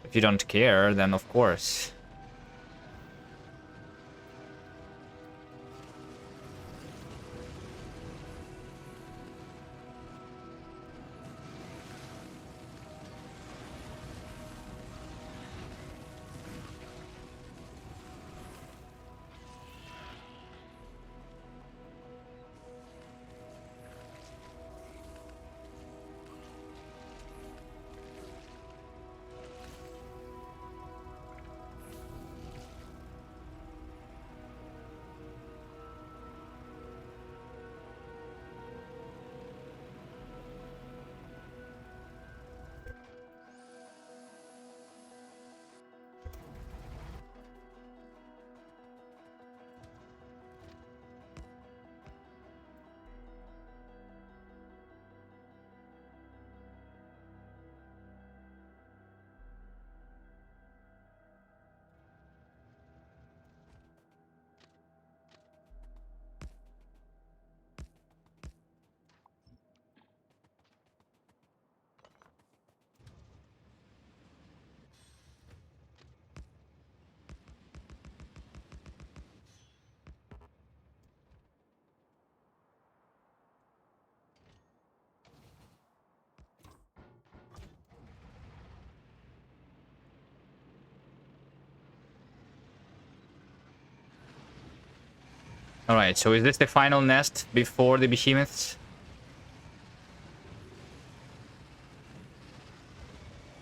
If you don't care, then of course. Alright, so is this the final nest before the behemoths?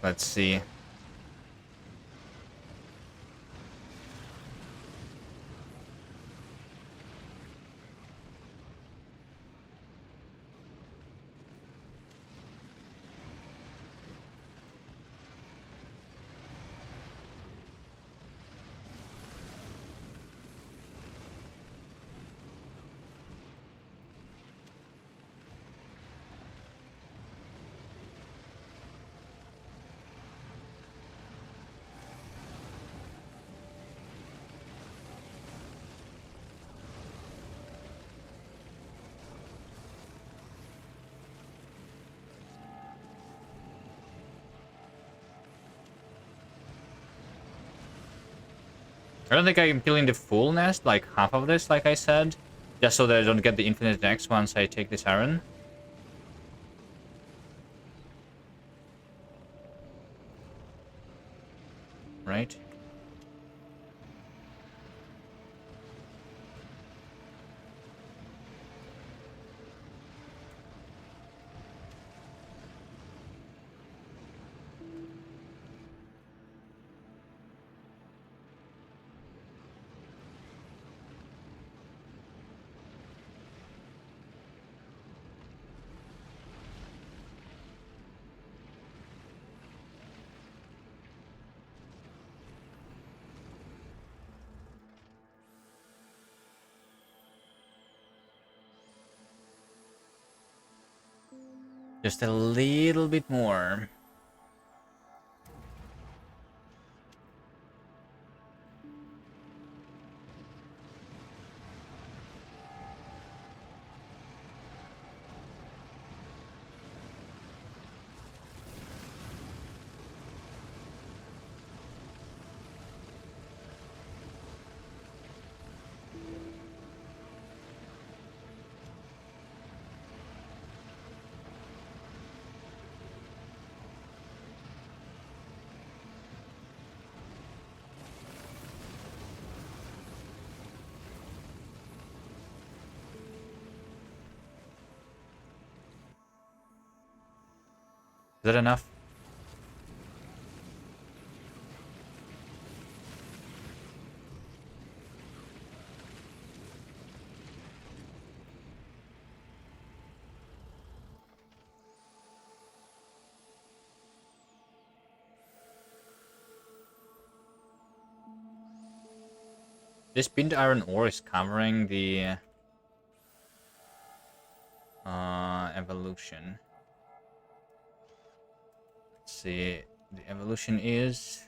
Let's see. I don't think I'm killing the full nest, like half of this, like I said. Just so that I don't get the infinite X once I take this iron. Right? Just a little bit more. Is that enough? This pinned iron ore is covering the evolution. Let's see. The evolution is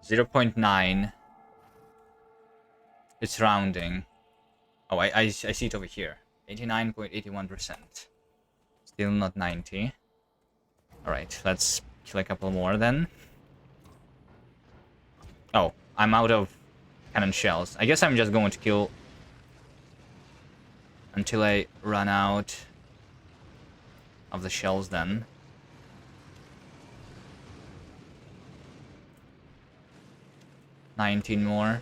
0.9. It's rounding. Oh, I see it over here. 89.81%. Still not 90. Alright, let's kill a couple more then. Oh, I'm out of cannon shells. I guess I'm just going to kill until I run out of the shells then. $19 more.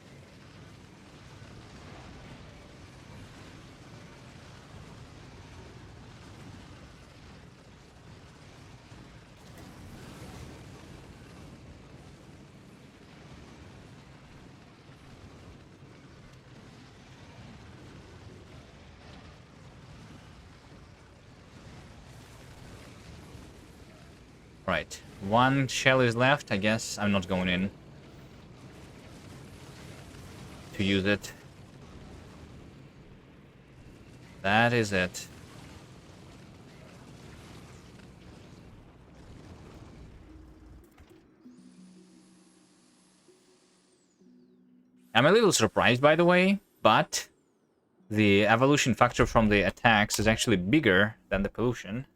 Right, one shell is left. I guess I'm not going in to use it. That is it. I'm a little surprised, by the way, but the evolution factor from the attacks is actually bigger than the pollution.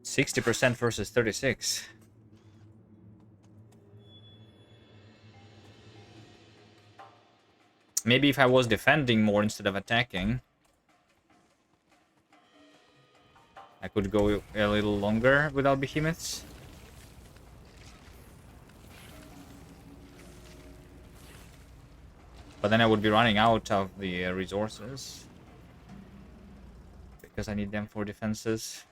60% versus 36. Maybe if I was defending more instead of attacking, I could go a little longer without behemoths. But then I would be running out of the resources. Because I need them for defenses.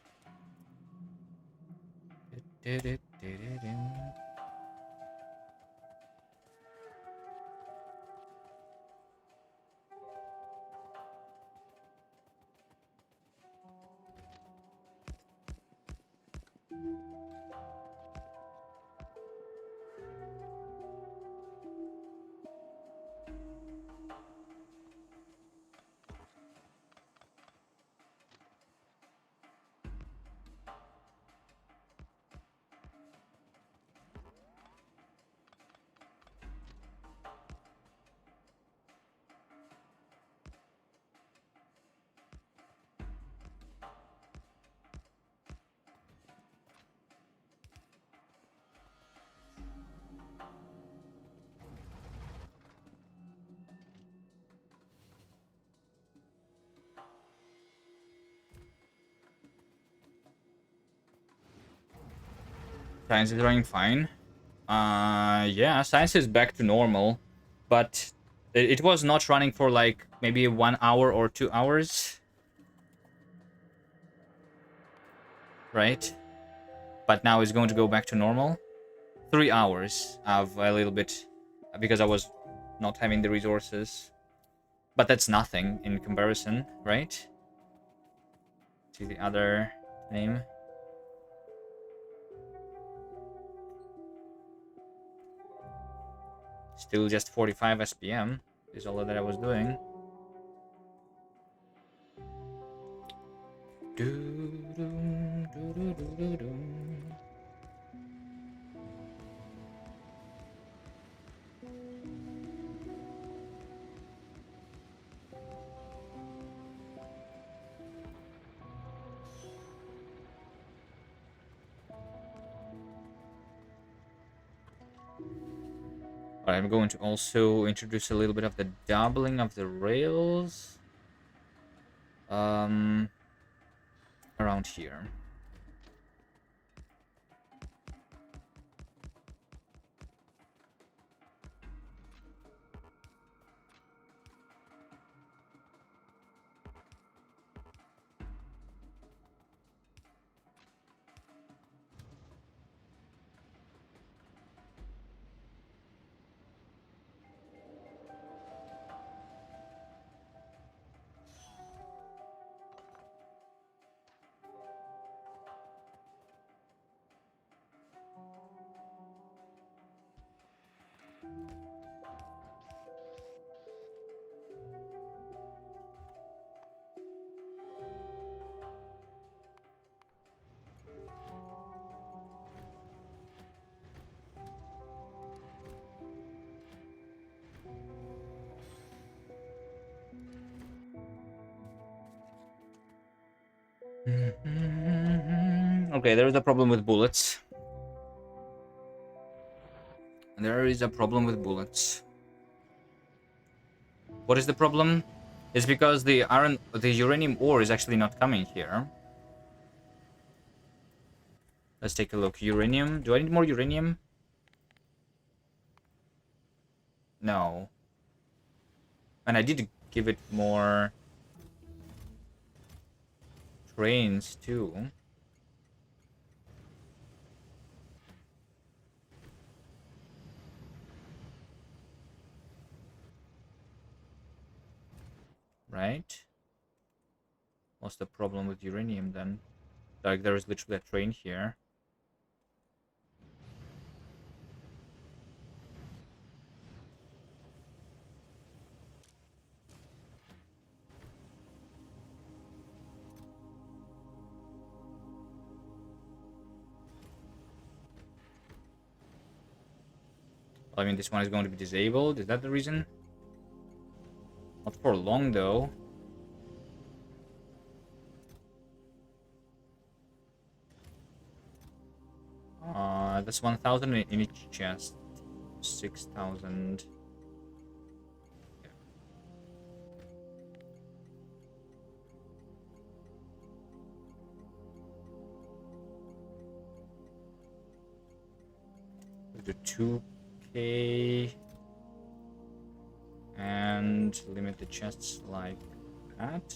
Science is running fine. Yeah, science is back to normal, but it was not running for like maybe 1 hour or 2 hours, right? But now it's going to go back to normal. 3 hours of a little bit because I was not having the resources, but that's nothing in comparison, right? To the other name. Still just 45 SPM is all that I was doing. But I'm going to also introduce a little bit of the doubling of the rails. Around here. Okay, there is a problem with bullets. There is a problem with bullets. What is the problem? It's because the uranium ore is actually not coming here. Let's take a look. Uranium. Do I need more uranium? No. And I did give it more trains too. Right? What's the problem with uranium then? Like, there is literally a train here. I mean, this one is going to be disabled. Is that the reason? Not for long, though. That's 1,000 in each chest. 6,000. The 2K. And limit the chests like that.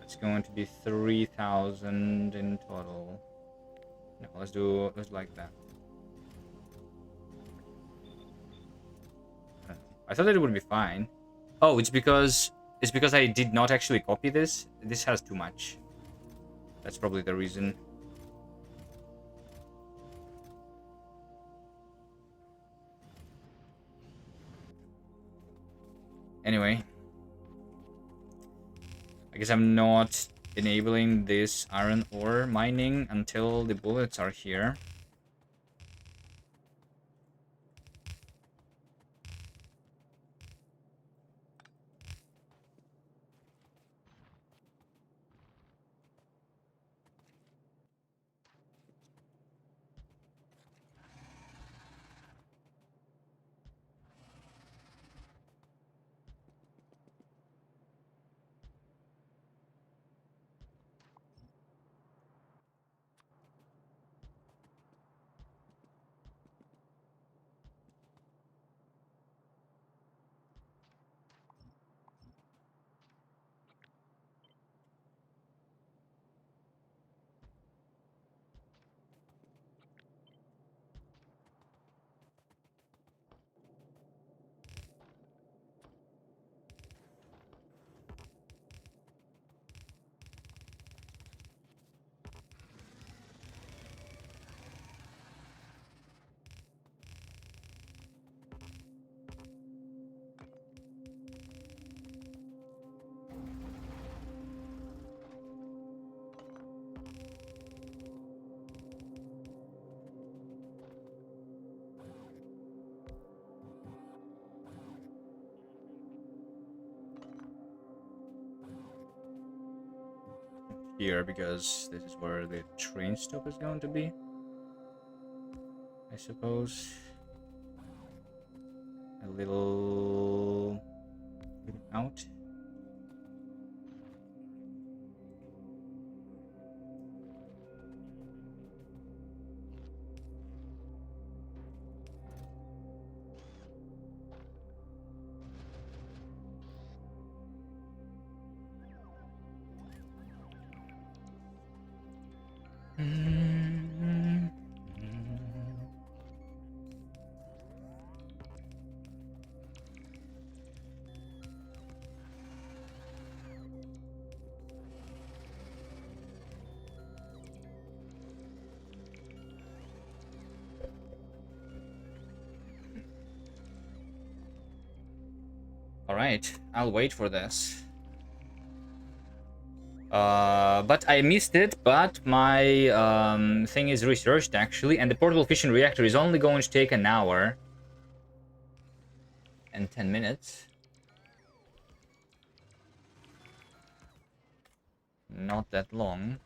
It's going to be 3,000 in total. No, let's do like that. I thought that it would be fine. Oh, it's because I did not actually copy this. This has too much. That's probably the reason. Anyway, I guess I'm not enabling this iron ore mining until the bullets are here. Here, because this is where the train stop is going to be, I suppose. A little out. Alright, I'll wait for this. But I missed it, but my thing is researched actually, and the portable fission reactor is only going to take an hour and 10 minutes. Not that long.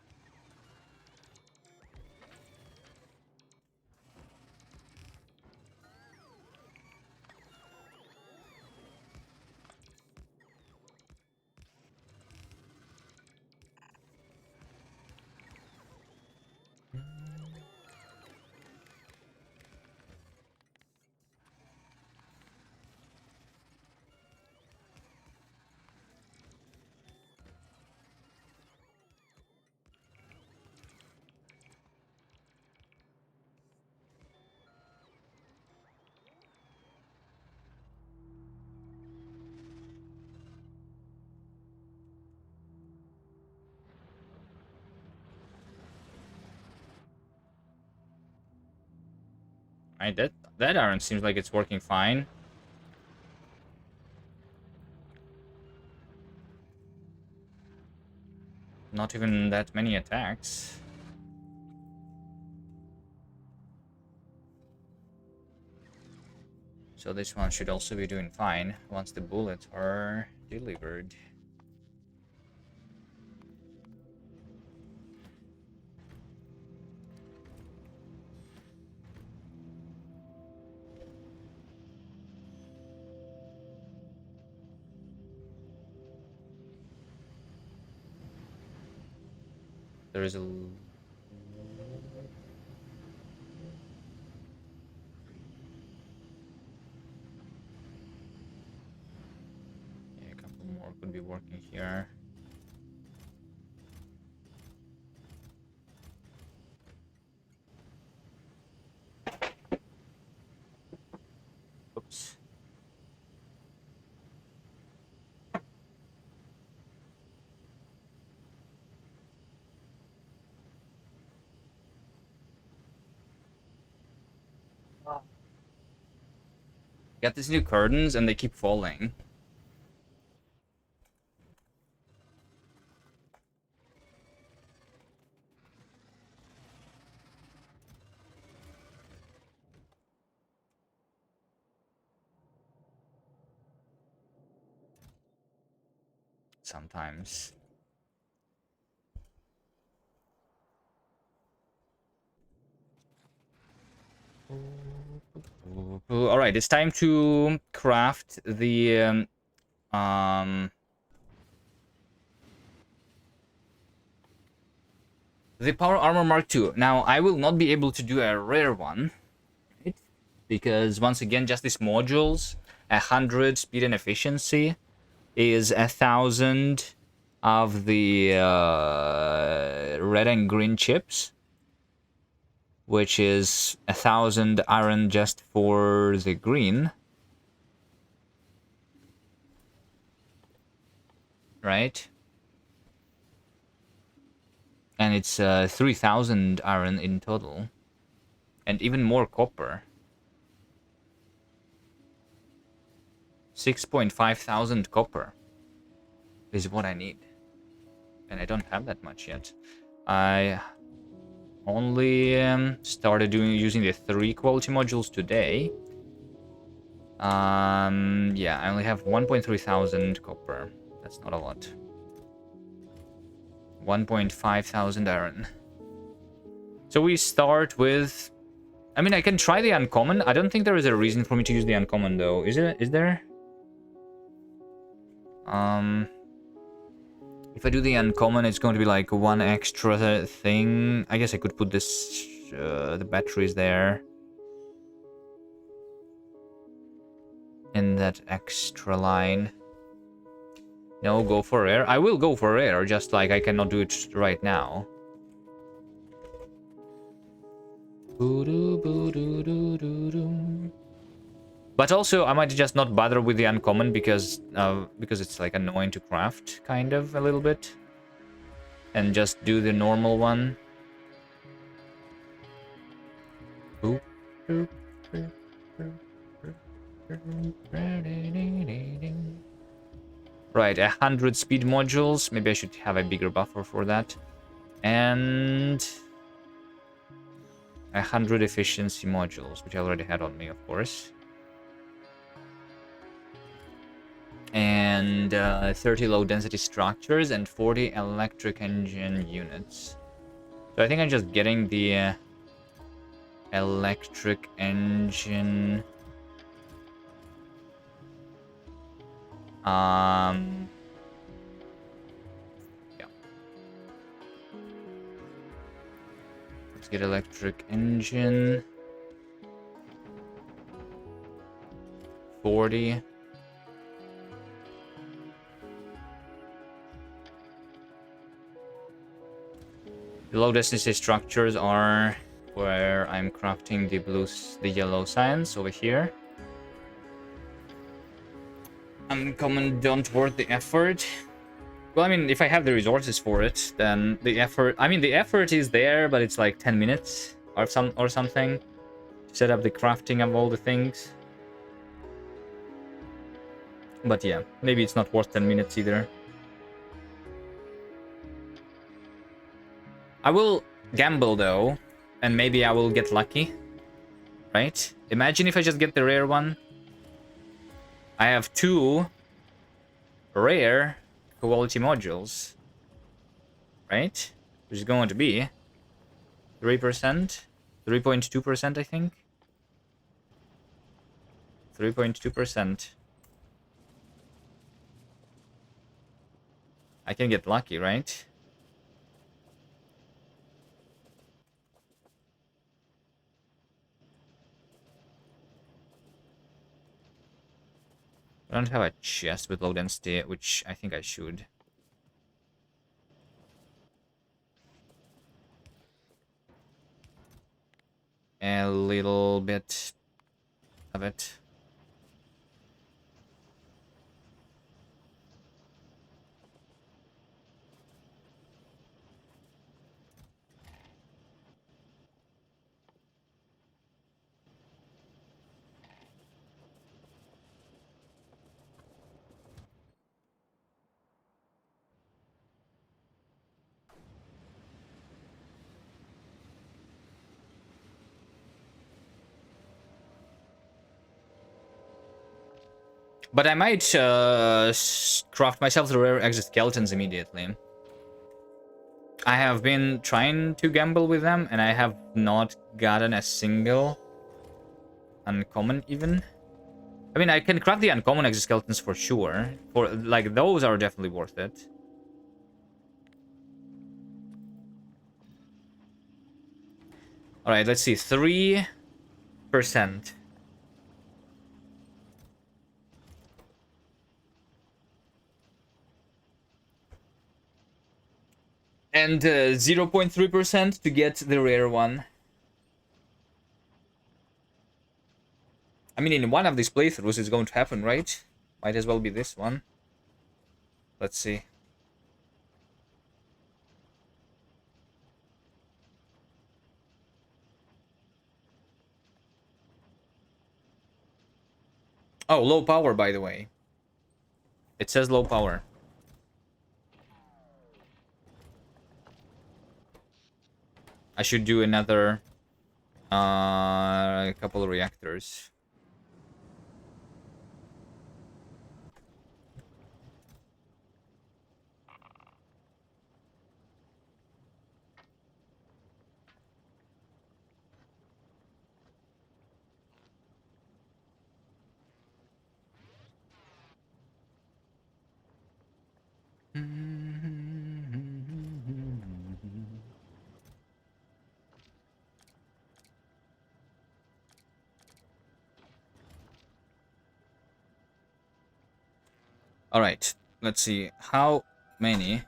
Right, that iron seems like it's working fine. Not even that many attacks. So this one should also be doing fine once the bullets are delivered. There is a... would be working here. Oops. Got these new curtains and they keep falling. Sometimes. All right, it's time to craft the Power Armor Mark II. Now, I will not be able to do a rare one, right? Because once again, just these modules, 100 speed and efficiency is 1,000 of the red and green chips, which is 1,000 iron just for the green, right? And it's 3,000 iron in total, and even more copper. 6.5 thousand copper is what I need, and I don't have that much yet. I only started using the 3 quality modules today. Yeah, I only have 1.3 thousand copper. That's not a lot. 1.5 thousand iron. So we start with... I mean, I can try the uncommon. I don't think there is a reason for me to use the uncommon, though. Is there? If I do the uncommon, it's going to be like one extra thing. I guess I could put this... the batteries there. In that extra line. No, go for rare. I will go for rare, just like I cannot do it right now. But also, I might just not bother with the uncommon because it's like annoying to craft, kind of, a little bit. And just do the normal one. Right, 100 speed modules. Maybe I should have a bigger buffer for that. And 100 efficiency modules, which I already had on me, of course. And 30 low density structures and 40 electric engine units. So I think I'm just getting the electric engine. Yeah. Let's get electric engine. 40. The low density structures are where I'm crafting the yellow science over here. Uncommon don't worth the effort. Well, I mean, if I have the resources for it, then the effort... I mean, the effort is there, but it's like 10 minutes or something to set up the crafting of all the things. But yeah, maybe it's not worth 10 minutes either. I will gamble, though, and maybe I will get lucky. Right? Imagine if I just get the rare one. I have 2 rare quality modules. Right? Which is going to be 3%. 3.2%, I think. 3.2%. I can get lucky, right? I don't have a chest with low density, which I think I should. A little bit of it. But I might craft myself the rare exoskeletons immediately. I have been trying to gamble with them, and I have not gotten a single uncommon even. I mean, I can craft the uncommon exoskeletons for sure. For like, those are definitely worth it. All right, let's see. 3%. And 0.3% to get the rare one. I mean, in one of these playthroughs, it's going to happen, right? Might as well be this one. Let's see. Oh, low power, by the way. It says low power. I should do another couple of reactors. All right, let's see how many.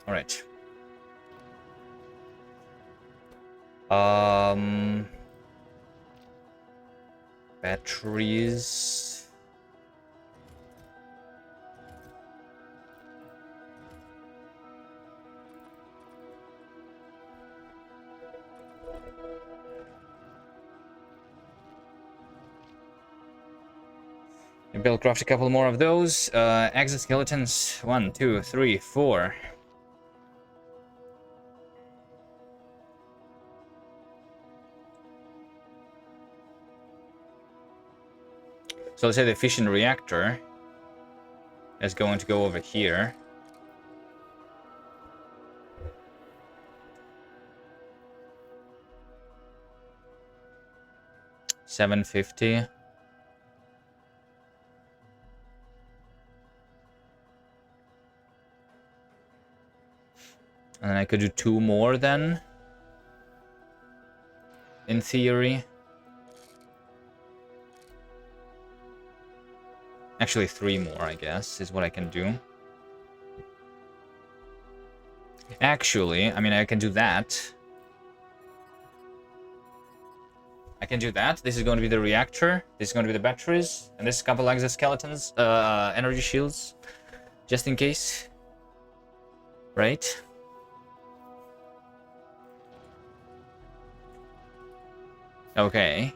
All right. Batteries. Maybe I'll craft a couple more of those. Exoskeletons. 1, 2, 3, 4. So let's say the fission reactor is going to go over here. $750. And then I could do 2 more then. in theory. Actually, 3 more, I guess, is what I can do. Actually, I mean, I can do that. I can do that. This is going to be the reactor. This is going to be the batteries. And this is a couple exoskeletons, energy shields, just in case. Right? Okay.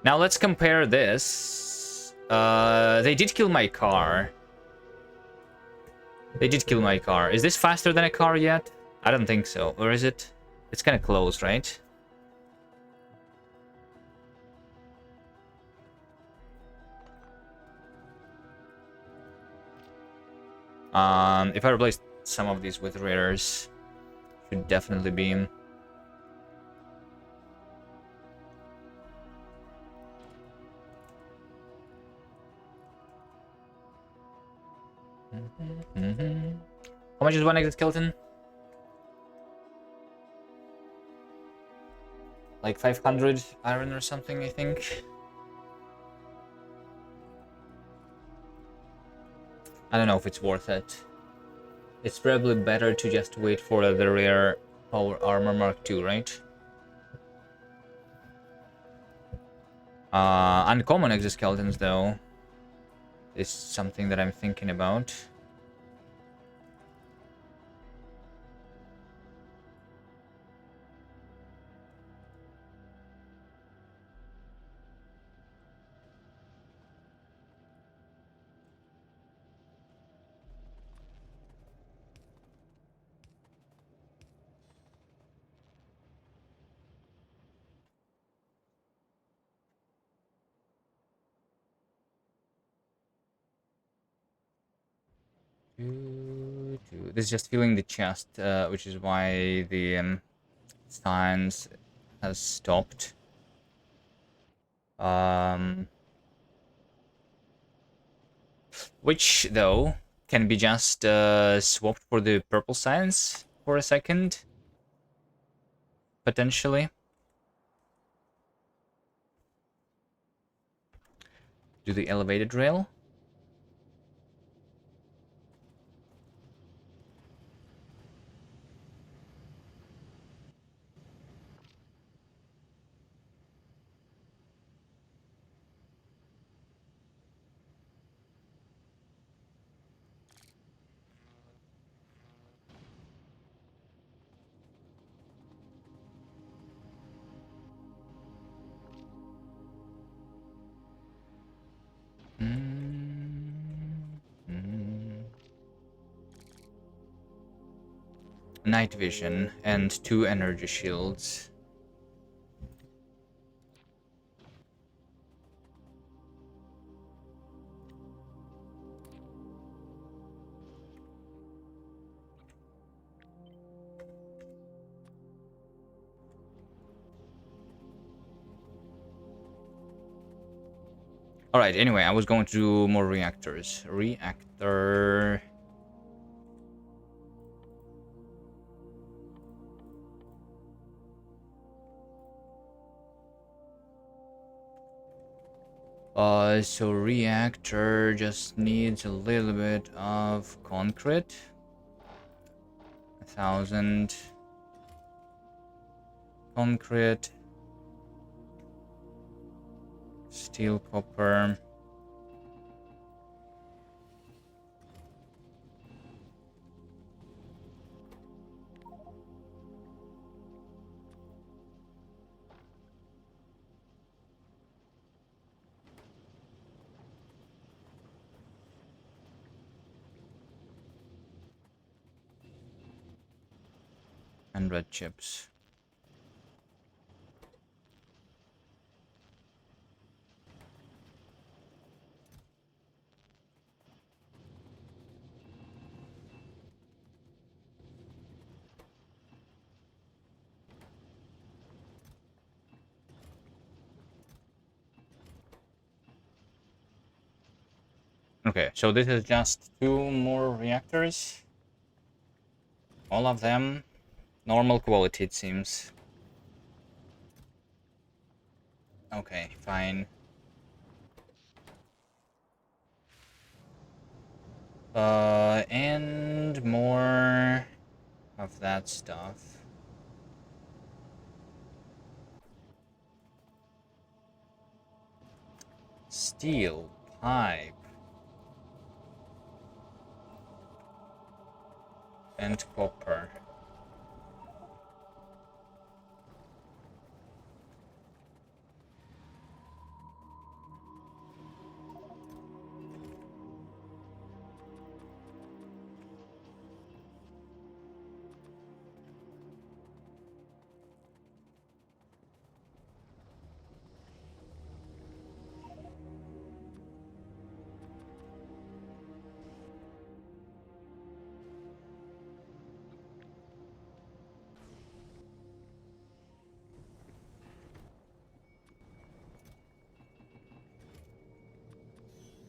Now let's compare this. They did kill my car. They did kill my car. Is this faster than a car yet? I don't think so. Or is it? It's kind of close, right? If I replace some of these with raiders, should definitely be. How much is one exoskeleton? Like 500 iron or something, I think. I don't know if it's worth it. It's probably better to just wait for the rare power armor Mark II, right? Uncommon exoskeletons, though, is something that I'm thinking about. This is just feeling the chest, which is why the science has stopped. Which, though, can be just swapped for the purple science for a second. Potentially. Do the elevated rail. Night vision and 2 energy shields. Alright, anyway, I was going to do more reactors. Reactor. So reactor just needs a little bit of concrete. 1,000 concrete. Steel, copper. And red chips. Okay, so this is just 2 more reactors. All of them normal quality, it seems. Okay, fine. And more of that stuff. Steel pipe and copper.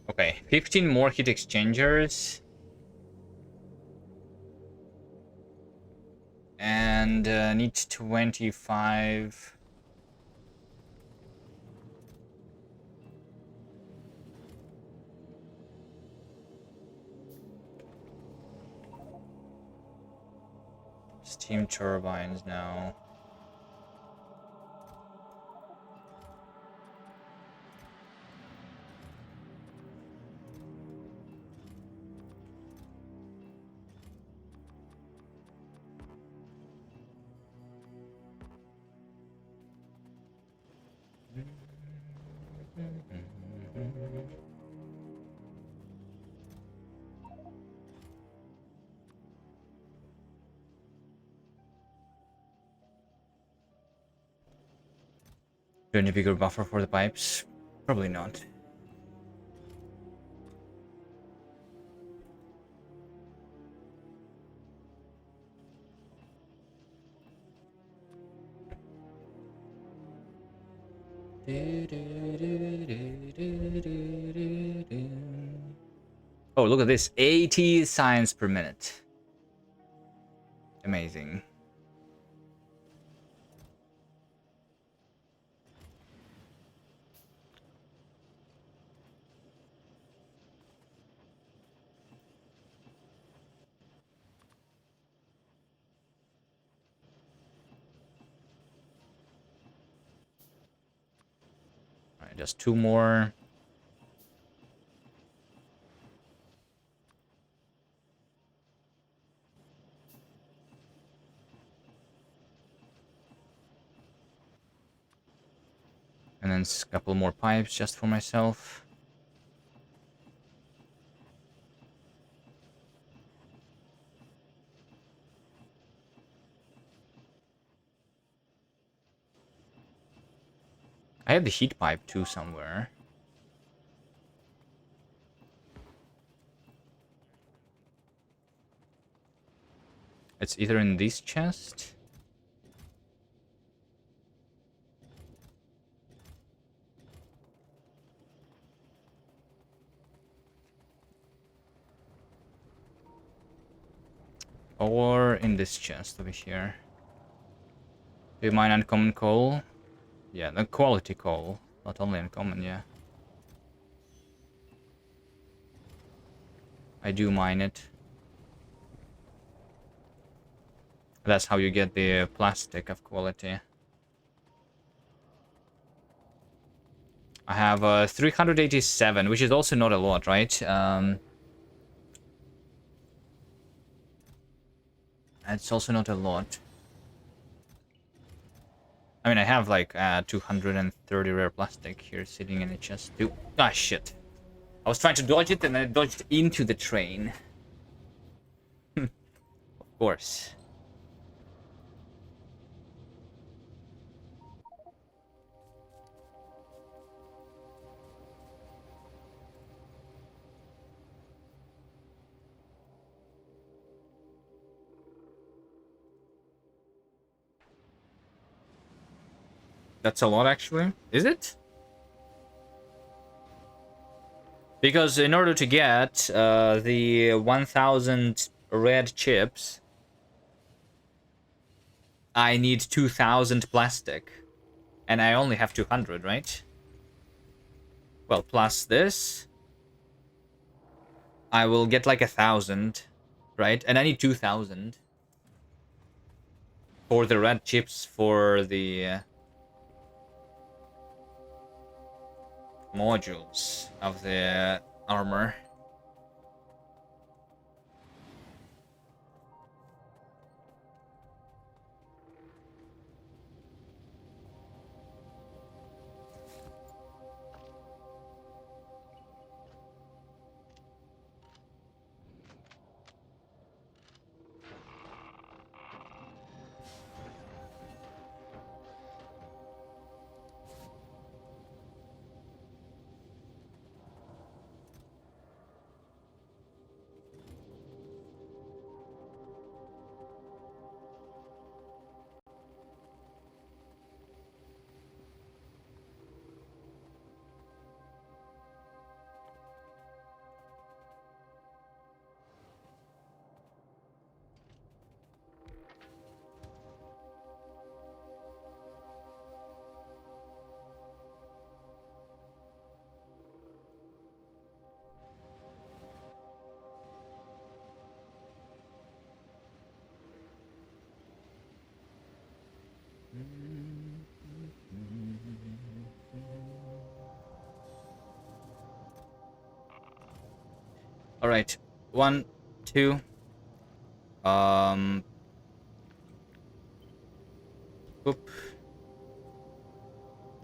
Okay, 15 more heat exchangers. And need 25. Steam turbines now. Do you need a bigger buffer for the pipes? Probably not. Oh, look at this. 80 science per minute. Amazing. Alright, just 2 more. And then a couple more pipes just for myself. I have the heat pipe too somewhere. It's either in this chest. Or in this chest over here. Do you mine uncommon coal? Yeah, the quality coal. Not only uncommon, yeah. I do mine it. That's how you get the plastic of quality. I have 387, which is also not a lot, right? It's also not a lot. I mean, I have like 230 rare plastic here sitting in a chest too. Ah, shit. I was trying to dodge it and I dodged into the train. Of course. That's a lot, actually. Is it? Because in order to get the 1000 red chips, I need 2000 plastic. And I only have 200, right? Well, plus this, I will get like 1,000, right? And I need 2,000 for the red chips for the modules of the armor. All right, 1, 2. Boop,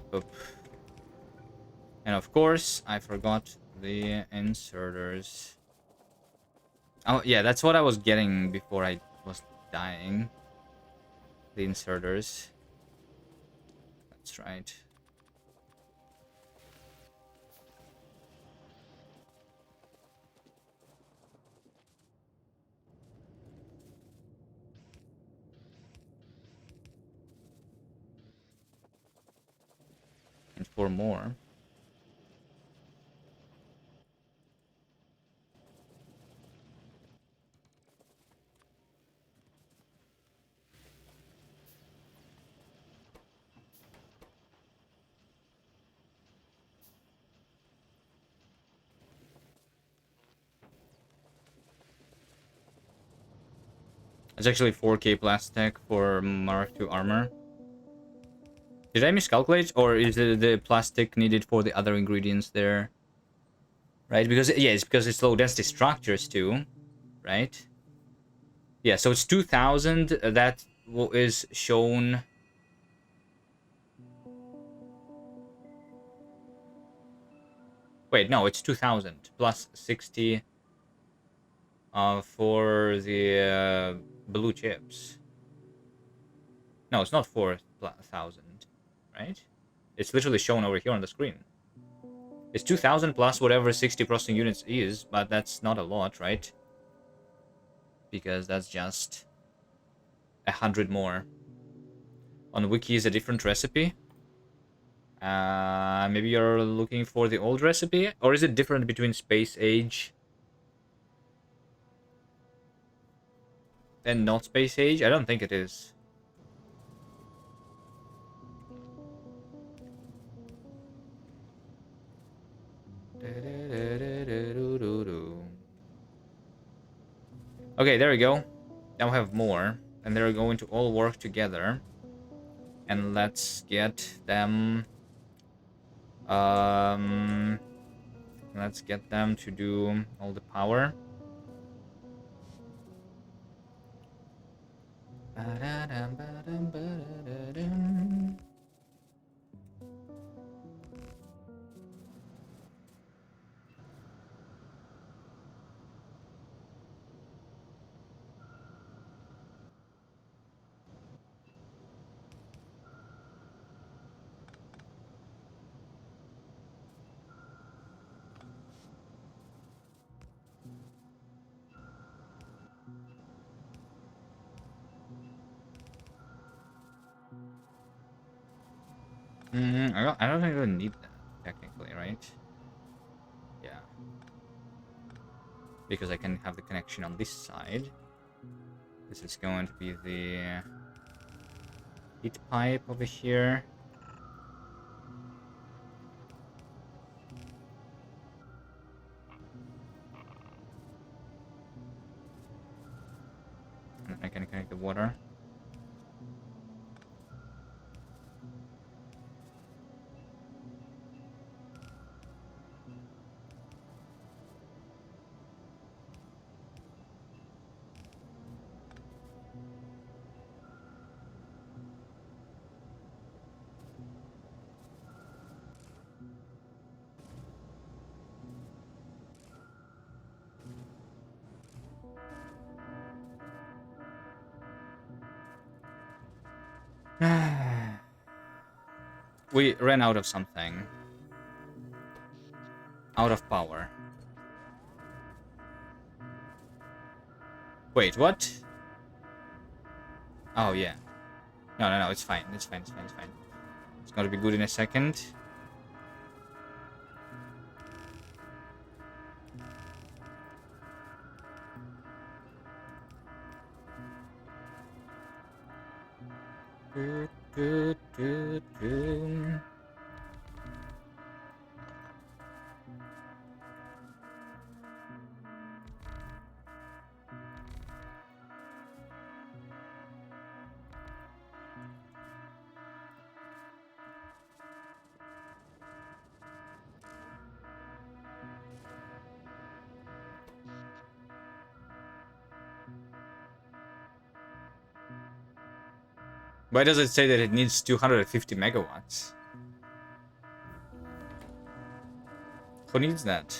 boop. And of course, I forgot the inserters. Oh yeah, that's what I was getting before I was dying. The inserters. That's right. And 4 more. It's actually 4K plastic for Mark II armor. Did I miscalculate, or is it the plastic needed for the other ingredients there? Right, because yeah, it's because it's low density structures too, right? Yeah, so it's 2,000 that is shown. Wait, no, it's 2,000 plus 60 for the blue chips. No, it's not 4,000, right? It's literally shown over here on the screen. It's 2,000 plus whatever 60 processing units is, but that's not a lot, right? Because that's just 100 more. On Wiki is a different recipe. Maybe you're looking for the old recipe? Or is it different between Space Age and not Space Age? I don't think it is. Okay, there we go. Now we have more. And they're going to all work together. And let's get them... let's get them to do all the power. I don't think I need that, technically, right? Yeah. Because I can have the connection on this side. This is going to be the heat pipe over here. I can connect the water. We ran out of something. Out of power. Wait, what? Oh, yeah. No, it's fine. It's fine, it's fine, it's fine. It's gonna be good in a second. Why does it say that it needs 250 megawatts? Who needs that?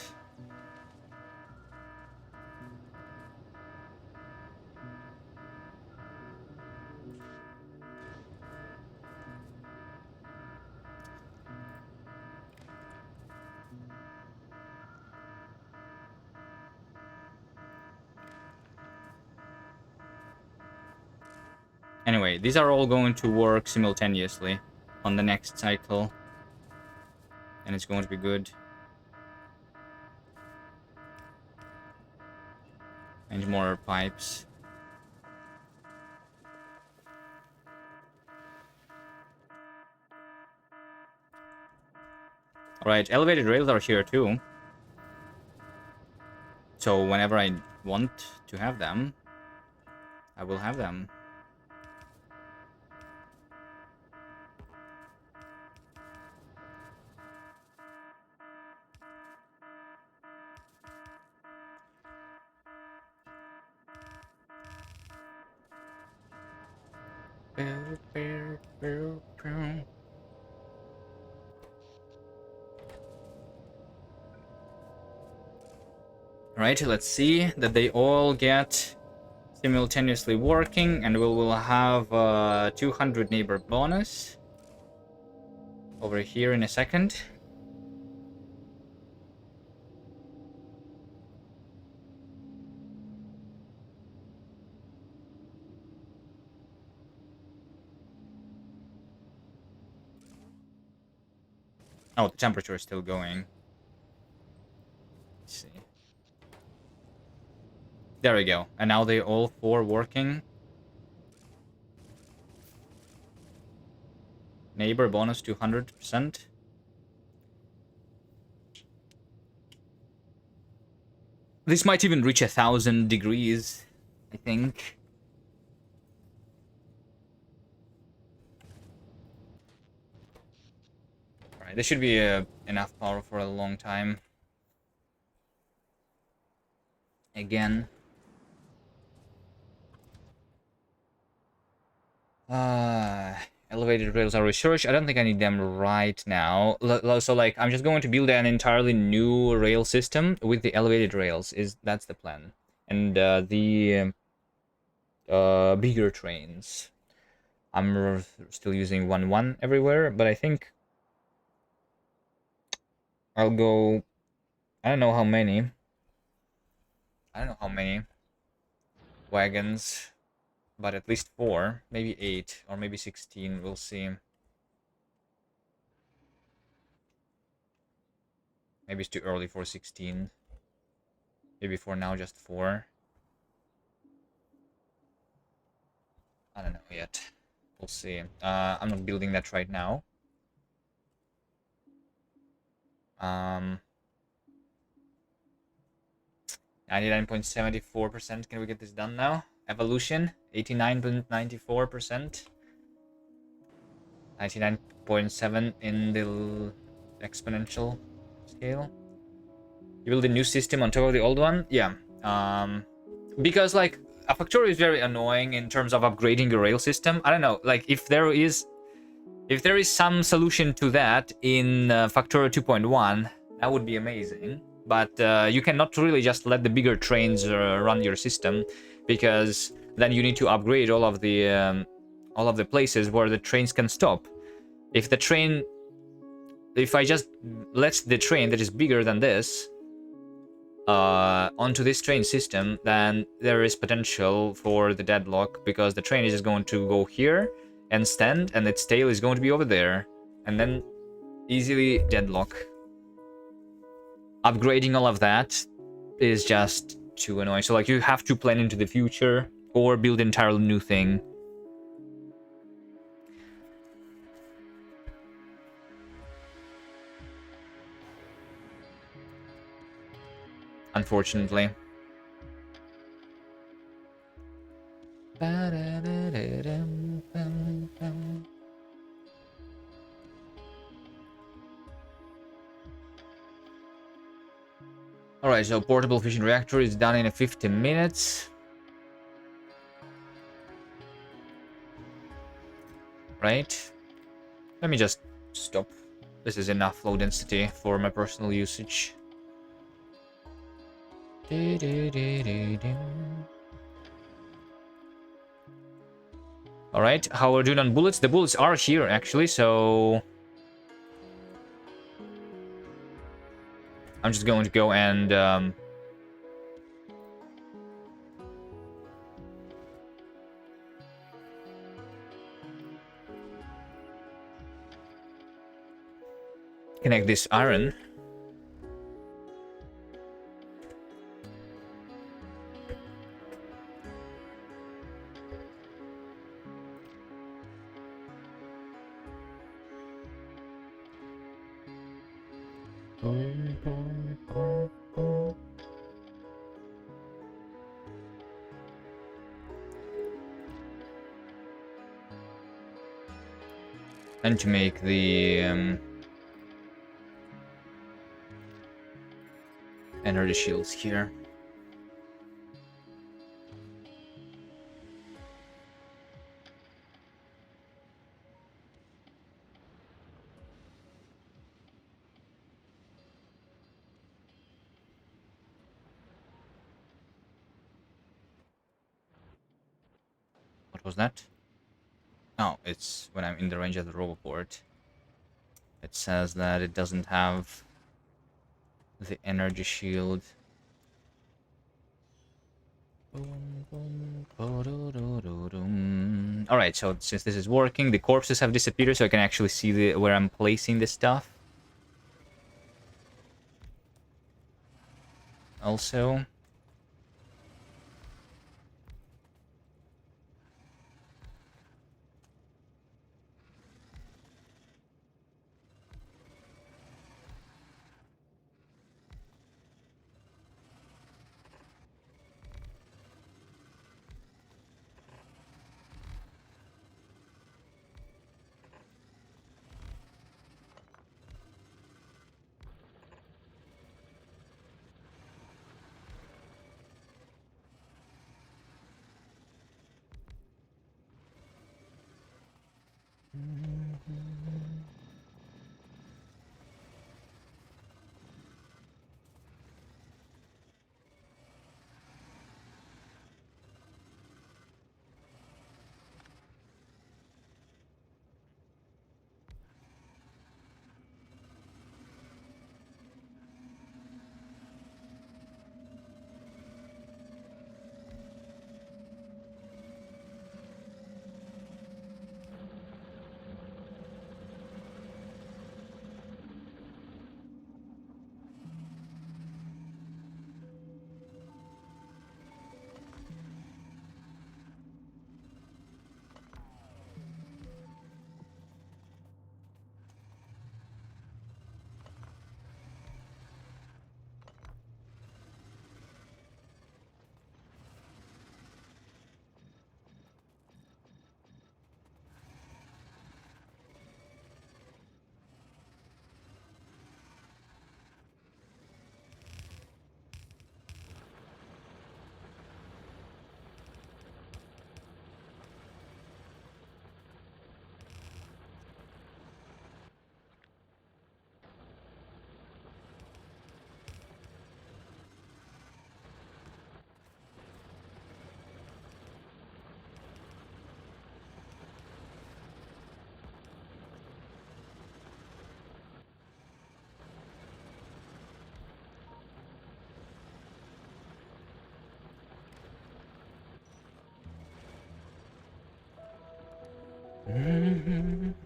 Anyway, these are all going to work simultaneously on the next cycle. And it's going to be good. And more pipes. Alright, elevated rails are here too. So whenever I want to have them, I will have them. Right, let's see that they all get simultaneously working, and we will have 200 neighbor bonus over here in a second. Oh, the temperature is still going. Let's see. There we go. And now they all four working. Neighbor bonus 200%. This might even reach 1,000 degrees, I think. Alright, this should be enough power for a long time. Again. Elevated rails are researched. I don't think I need them right now. So, like, I'm just going to build an entirely new rail system with the elevated rails. That's the plan. And the bigger trains. I'm still using 1-1 everywhere, but I think I'll go... I don't know how many. I don't know how many wagons, but at least 4, maybe 8, or maybe 16. We'll see. Maybe it's too early for 16. Maybe for now, just 4. I don't know yet. We'll see. I'm not building that right now. 99.74%. Can we get this done now? Evolution, 89.94%. 99.7 in the exponential scale. You build a new system on top of the old one? Yeah. Because like a Factorio is very annoying in terms of upgrading your rail system. I don't know, like if there is some solution to that in Factorio 2.1, that would be amazing. But you cannot really just let the bigger trains run your system, because then you need to upgrade all of the places where the trains can stop. If I just let the train that is bigger than this onto this train system, then there is potential for the deadlock, because the train is just going to go here and stand, and its tail is going to be over there, and then easily deadlock. Upgrading all of that is just too annoying. So like you have to plan into the future or build an entirely new thing. Unfortunately. Alright, so portable fusion reactor is done in 15 minutes. Right? Let me just stop. This is enough low density for my personal usage. Alright, how are we doing on bullets? The bullets are here, actually, so... I'm just going to go and... connect this iron. And to make the energy shields here. What was that? Oh, it's when I'm in the range of the roboport. It says that it doesn't have the energy shield. Alright, so since this is working, the corpses have disappeared, so I can actually see where I'm placing this stuff. Also...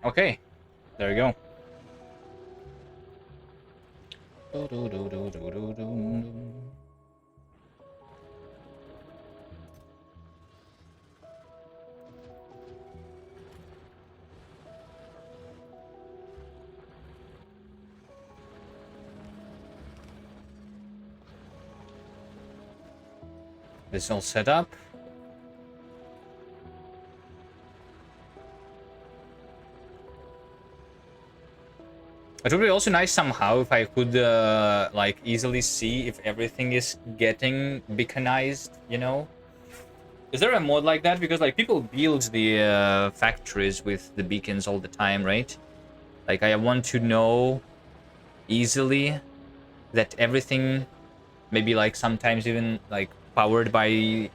Okay, there we go. This all set up. It would be also nice somehow if I could like easily see if everything is getting beaconized, you know? Is there a mod like that? Because like people build the factories with the beacons all the time, right? Like I want to know easily that everything, maybe like sometimes even like powered by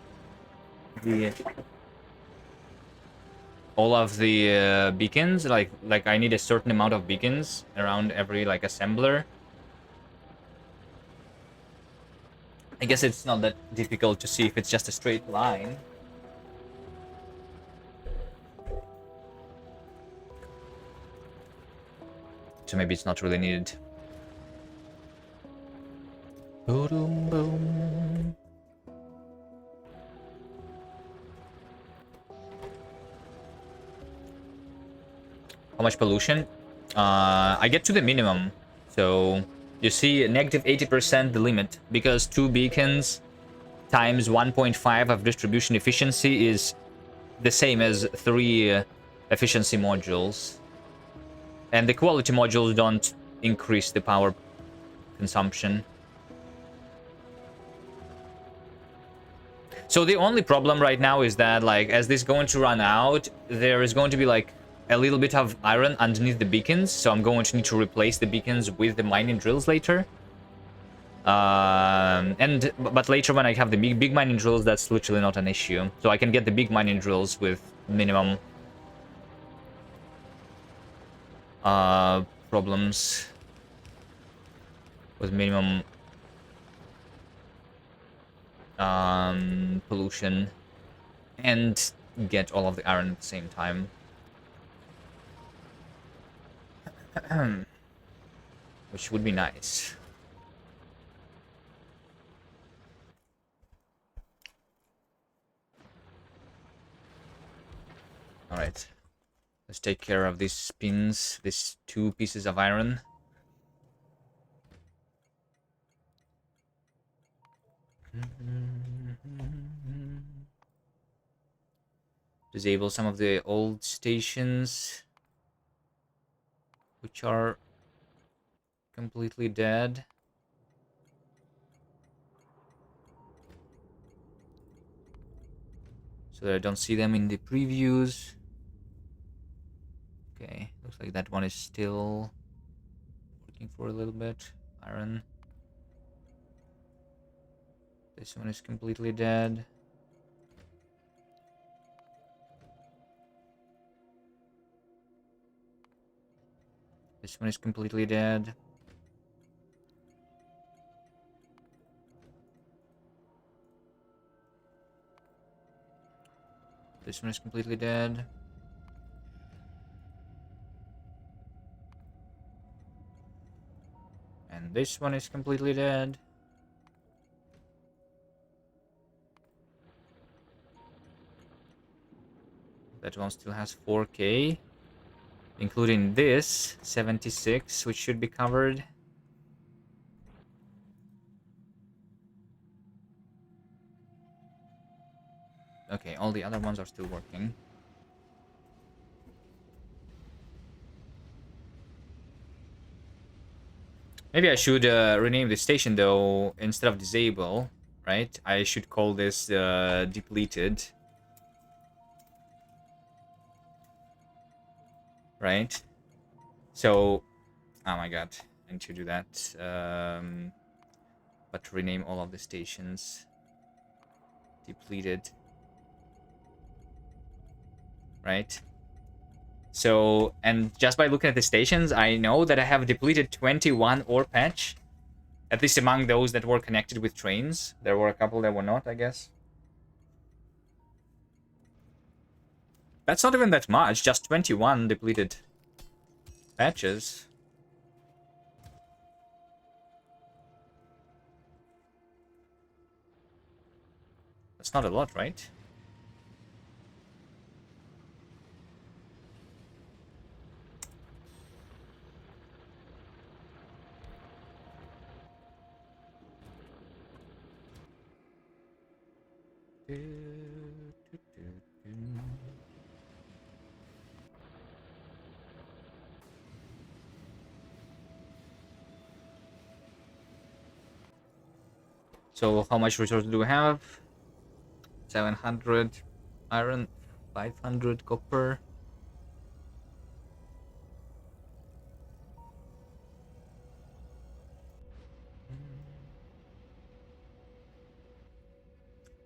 the all of the beacons. Like I need a certain amount of beacons around every like assembler. I guess it's not that difficult to see if it's just a straight line. So maybe it's not really needed. Boom, boom. How much pollution? I get to the minimum. So you see negative 80% the limit, because 2 beacons times 1.5 of distribution efficiency is the same as 3 efficiency modules. And the quality modules don't increase the power consumption. So the only problem right now is that, like, as this is going to run out, there is going to be, like, a little bit of iron underneath the beacons. So I'm going to need to replace the beacons with the mining drills later. But later when I have the big mining drills, that's literally not an issue. So I can get the big mining drills with minimum problems. With minimum pollution. And get all of the iron at the same time. Which would be nice. Alright. Let's take care of these spins, these 2 pieces of iron. Disable some of the old stations, which are completely dead. So that I don't see them in the previews. Okay, looks like that one is still working for a little bit. Iron. This one is completely dead. This one is completely dead. This one is completely dead. And this one is completely dead. That one still has 4K. Including this, 76, which should be covered. Okay, all the other ones are still working. Maybe I should rename the station, though, instead of disable, right? I should call this depleted. Right? So, oh my god, I need to do that. But rename all of the stations. Depleted. Right? So, and just by looking at the stations, I know that I have depleted 21 ore patch. At least among those that were connected with trains. There were a couple that were not, I guess. That's not even that much, just 21 depleted patches. That's not a lot, right? So how much resources do we have? 700 iron, 500 copper.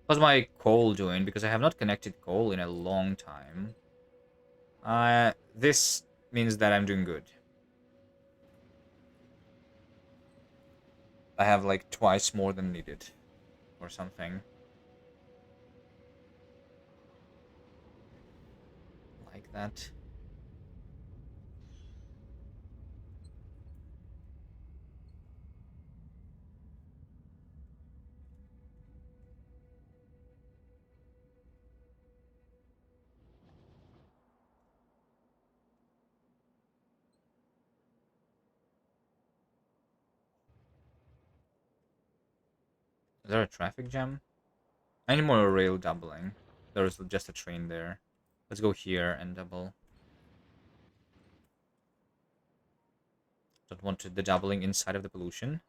How's my coal doing? Because I have not connected coal in a long time. This means that I'm doing good. I have like twice more than needed or something. Like that. Is there a traffic jam? I need more rail doubling. There's just a train there. Let's go here and double. Don't want the doubling inside of the pollution.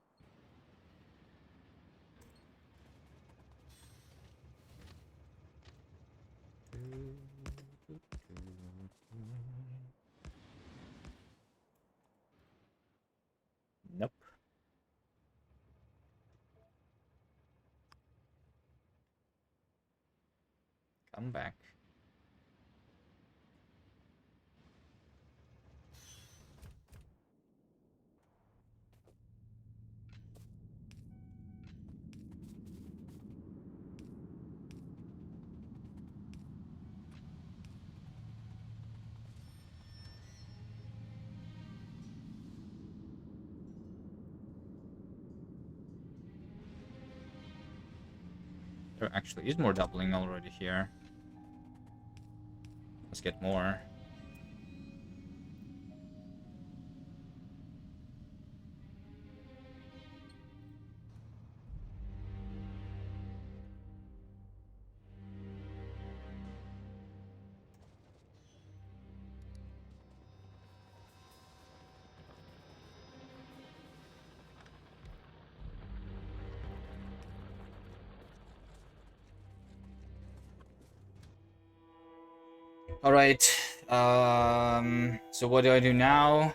Nope. Come back. There actually is more doubling already here. Let's get more. All right. So what do I do now?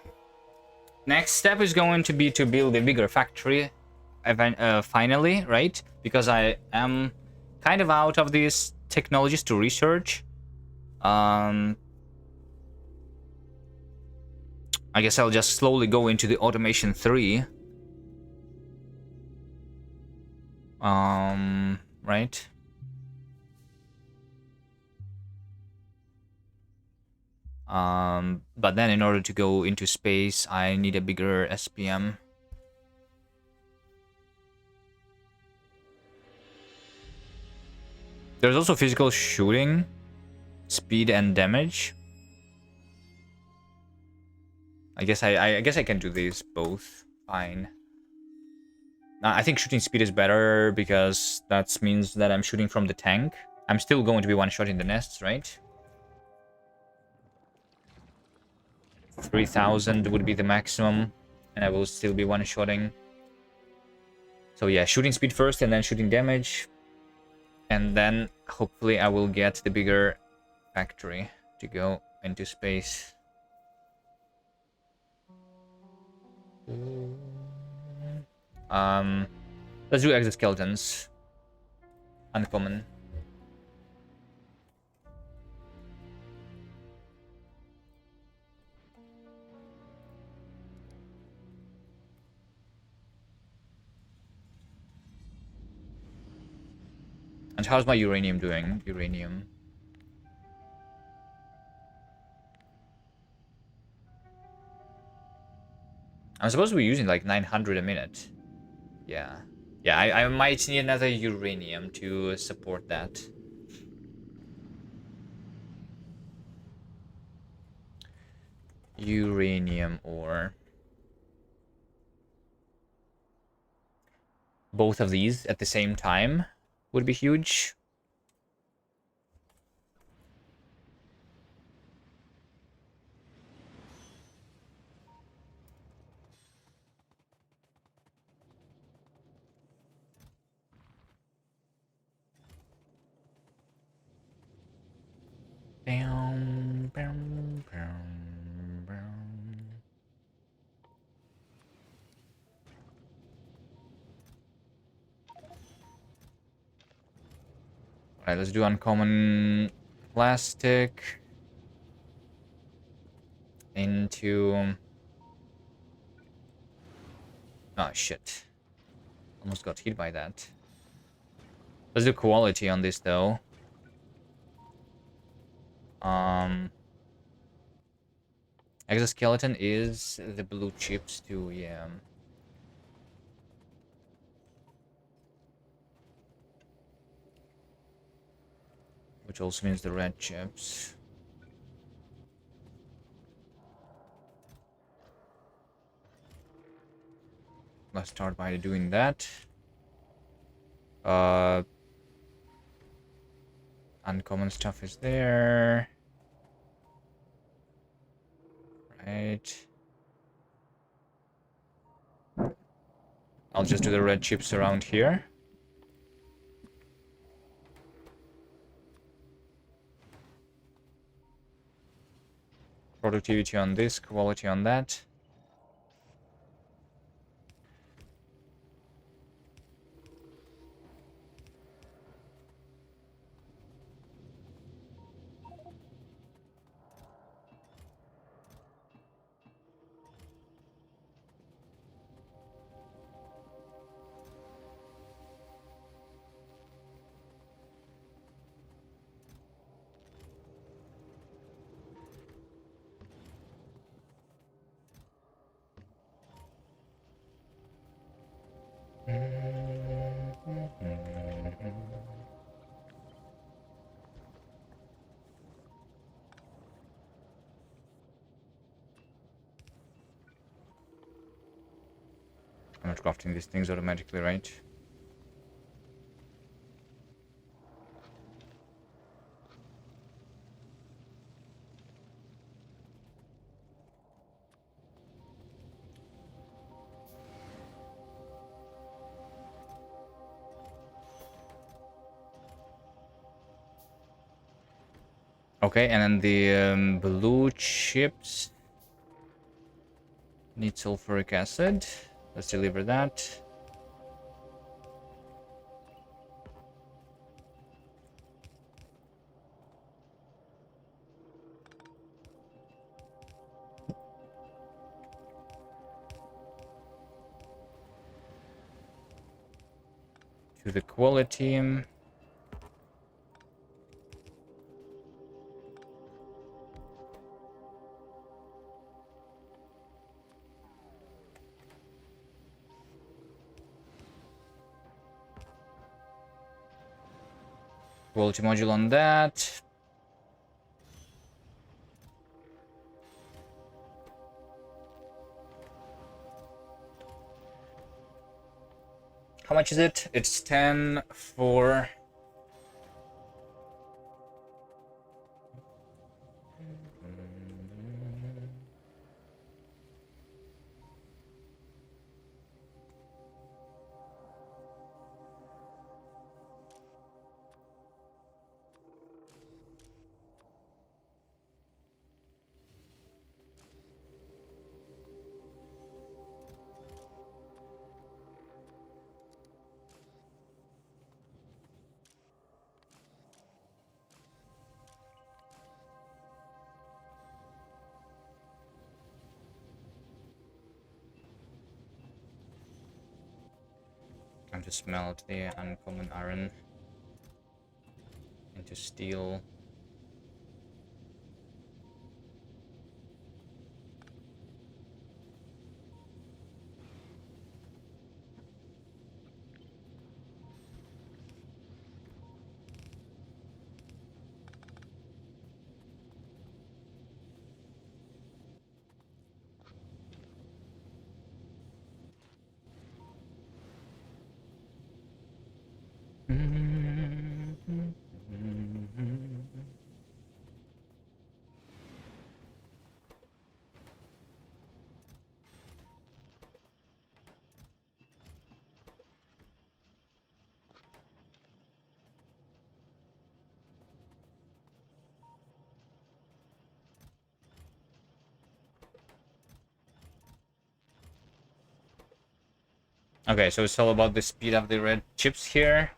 Next step is going to be to build a bigger factory, finally, right? Because I am kind of out of these technologies to research. I guess I'll just slowly go into the automation 3. Right? But then in order to go into space, I need a bigger SPM. There's also physical shooting, speed and damage. I guess I can do these both fine. I think shooting speed is better because that means that I'm shooting from the tank. I'm still going to be one shot in the nests, right? 3000 would be the maximum, and I will still be one-shotting. So yeah, shooting speed first and then shooting damage. And then hopefully I will get the bigger factory to go into space. Let's do exoskeletons. Uncommon. And how's my uranium doing? Uranium. I'm supposed to be using like 900 a minute. Yeah. Yeah, I might need another uranium to support that. Uranium ore. Both of these at the same time would be huge. Bam, bam, bam, bam. Alright, let's do uncommon plastic into... Oh, shit. Almost got hit by that. Let's do quality on this, though. Exoskeleton is the blue chips, too, yeah. Which also means the red chips. Let's start by doing that. Uncommon stuff is there. Right. I'll just do the red chips around here. Productivity on this, quality on that. I'm not crafting these things automatically, right? Okay, and then the blue chips need sulfuric acid. Let's deliver that. To the quality. Quality module on that. How much is it? It's 10 for... Time to smelt the uncommon iron into steel. Okay, so it's all about the speed of the red chips here.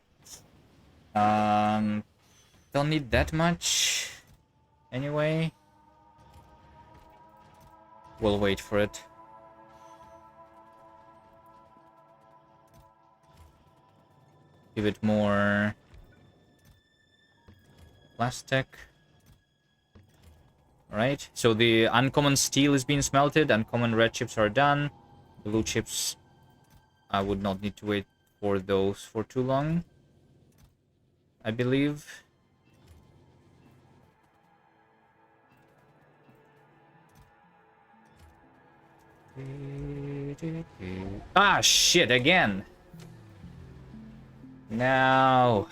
Don't need that much. Anyway. We'll wait for it. Give it more plastic. Alright, so the uncommon steel is being smelted. Uncommon red chips are done. Blue chips, I would not need to wait for those for too long, I believe. Ah, shit, again. No.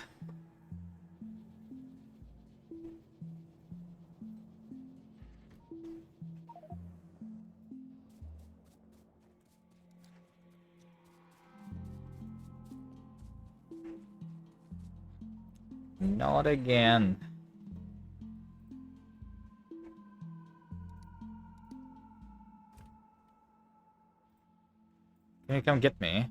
Not again. Can you come get me?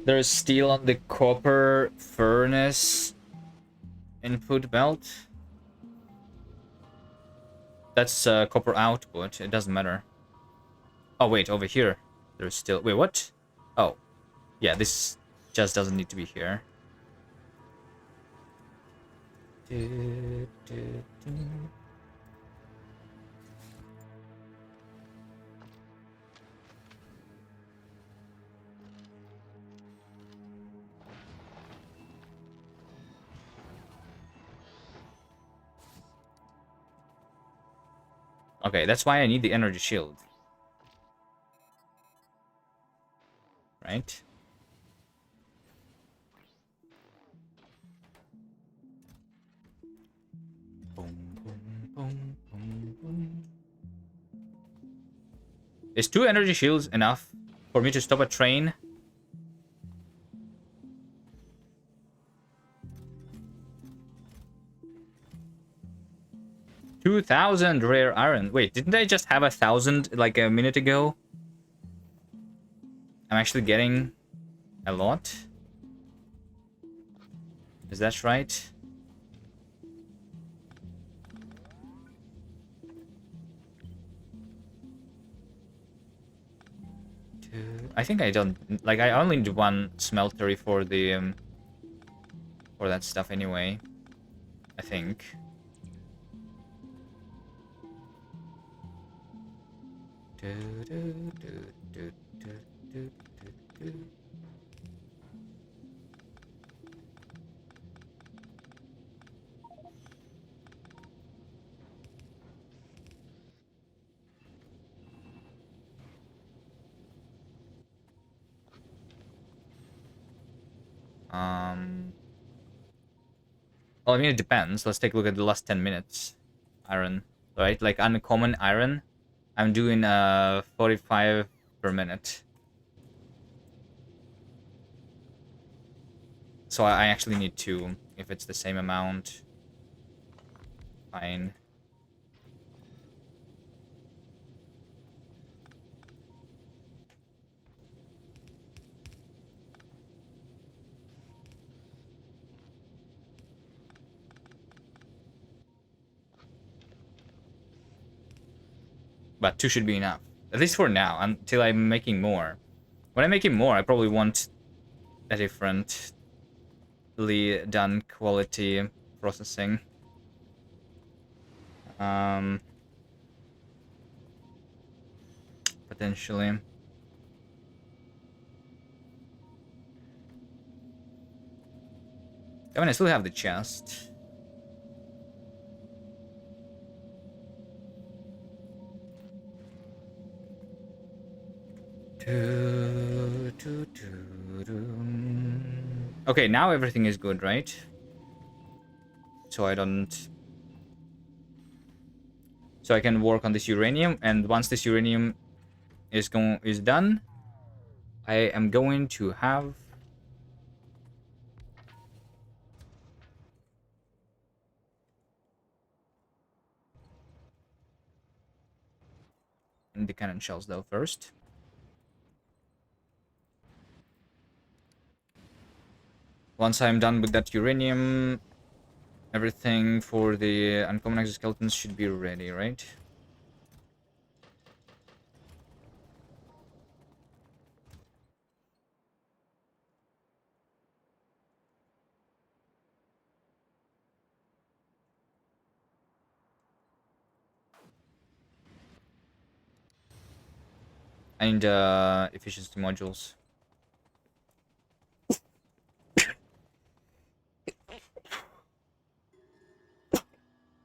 There's steel on the copper furnace input belt. That's copper output. It doesn't matter. Oh, wait, over here. There's still... Wait, what? Oh. Yeah, this just doesn't need to be here. Okay, that's why I need the energy shield. Right? Boom, boom, boom, boom, boom. Is 2 energy shields enough for me to stop a train? $2,000 rare iron. Wait, didn't I just have 1,000 like a minute ago? I'm actually getting a lot. Is that right? I think I don't like. I only need 1 smeltery for the for that stuff anyway. I think. Well, I mean, it depends. Let's take a look at the last 10 minutes. Iron, right? Like uncommon iron. I'm doing 45 per minute. So I actually need 2 if it's the same amount. Fine. But 2 should be enough. At least for now, until I'm making more. When I'm making more, I probably want a differently done quality processing. Potentially. I mean, I still have the chest. Okay, now everything is good, right? So I don't... So I can work on this uranium, and once this uranium is done, I am going to have... the cannon shells though first. Once I'm done with that uranium, everything for the uncommon exoskeletons should be ready, right? And efficiency modules.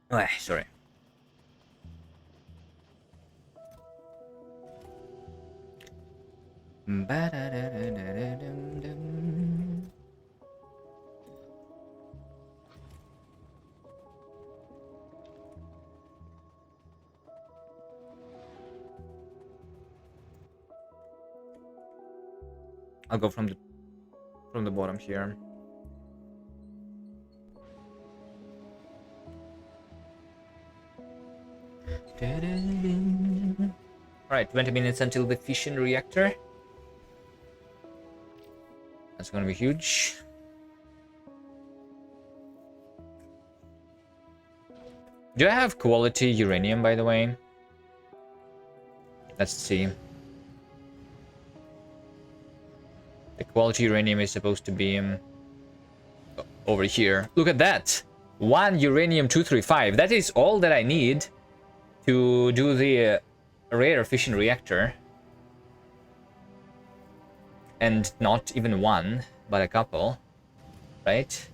Oh, sorry. I'll go from the bottom here. Alright, 20 minutes until the fission reactor. That's gonna be huge. Do I have quality uranium, by the way? Let's see. The quality uranium is supposed to be over here. Look at that! 1 uranium-235. That is all that I need to do the rare fission reactor. And not even one, but a couple. Right?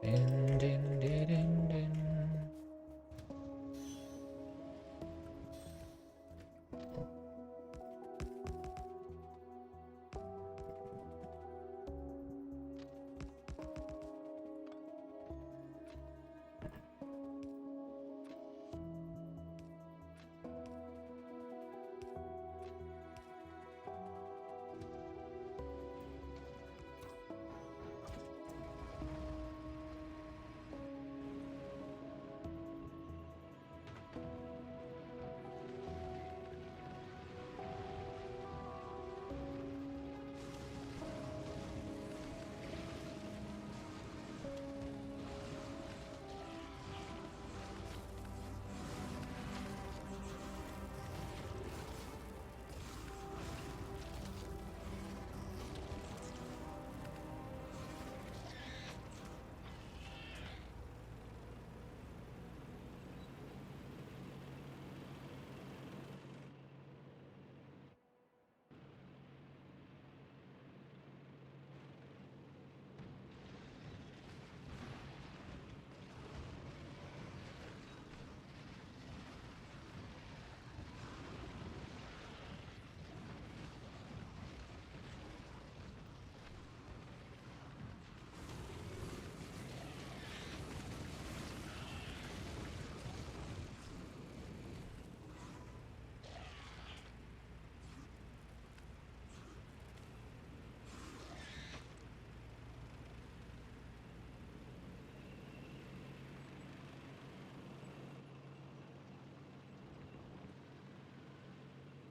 Din, din, din, din, din.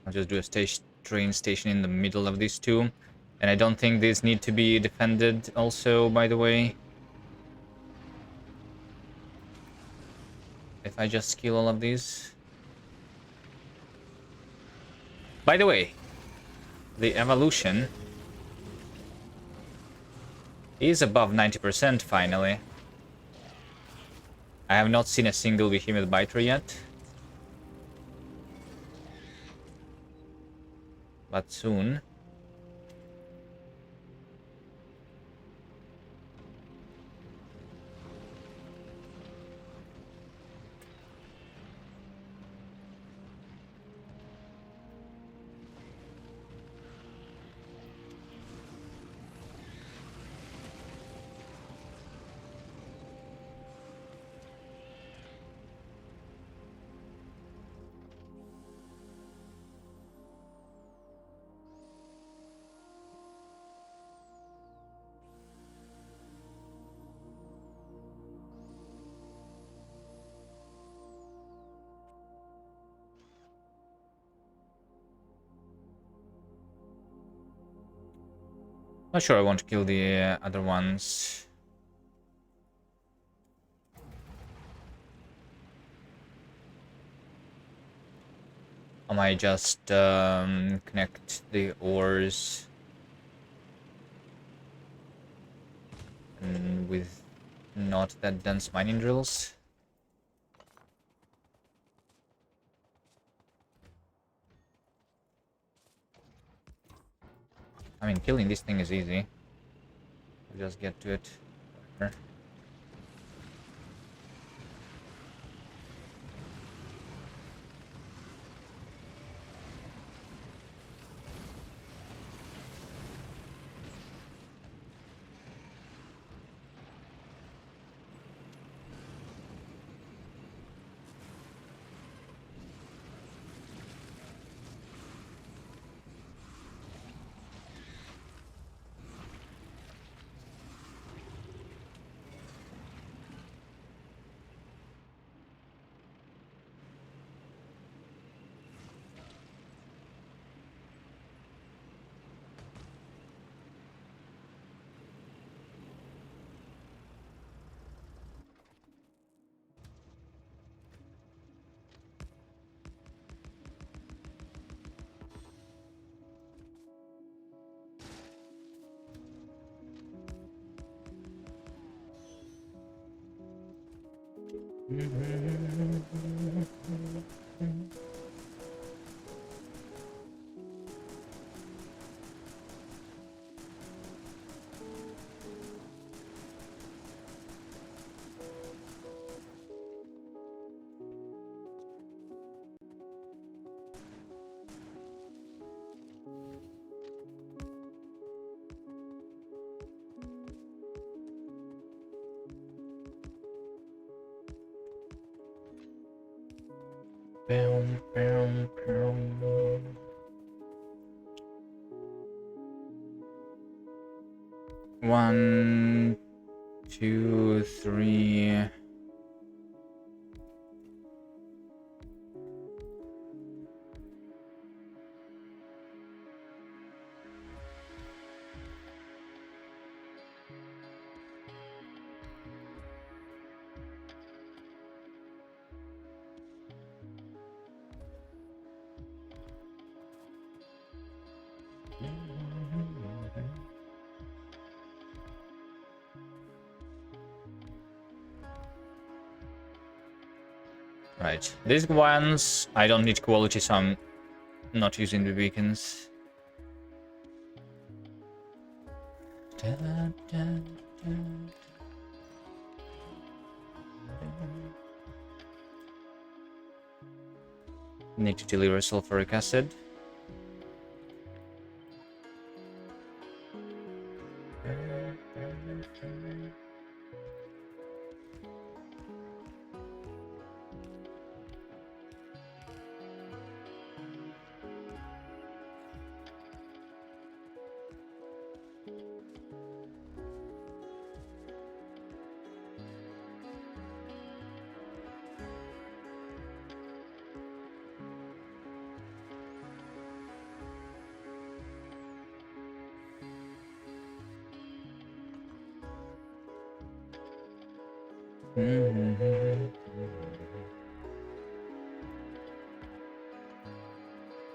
I'll just do a train station in the middle of these two. And I don't think these need to be defended also, by the way. If I just kill all of these. By the way, the evolution is above 90% finally. I have not seen a single behemoth biter yet. But soon. Not sure I want to kill the other ones. I might just connect the ores with not that dense mining drills. I mean, killing this thing is easy. We just get to it. Whatever. Boom, boom, boom. 1, 2, 3. Right. These ones, I don't need quality, so I'm not using the beacons. Need to deliver sulfuric acid.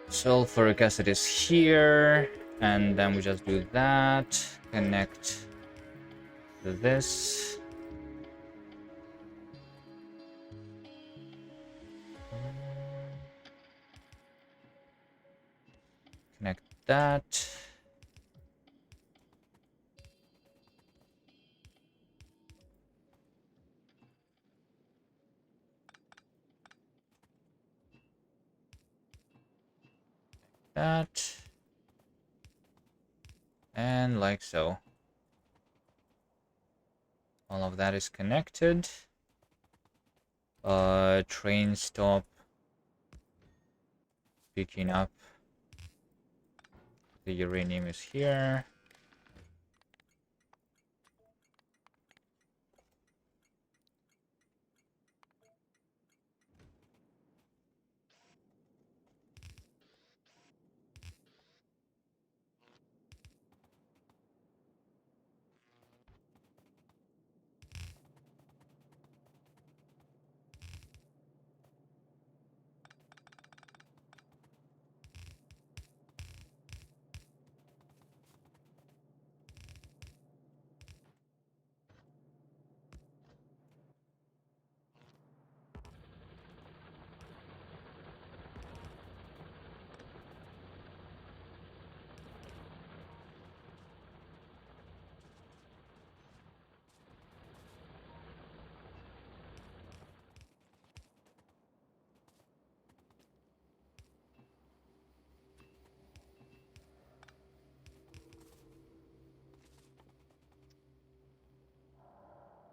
Sulfuric acid is here, and then we just do that. Connect to this. Connect that. That. And like so. All of that is connected. Train stop. Picking up. The uranium is here.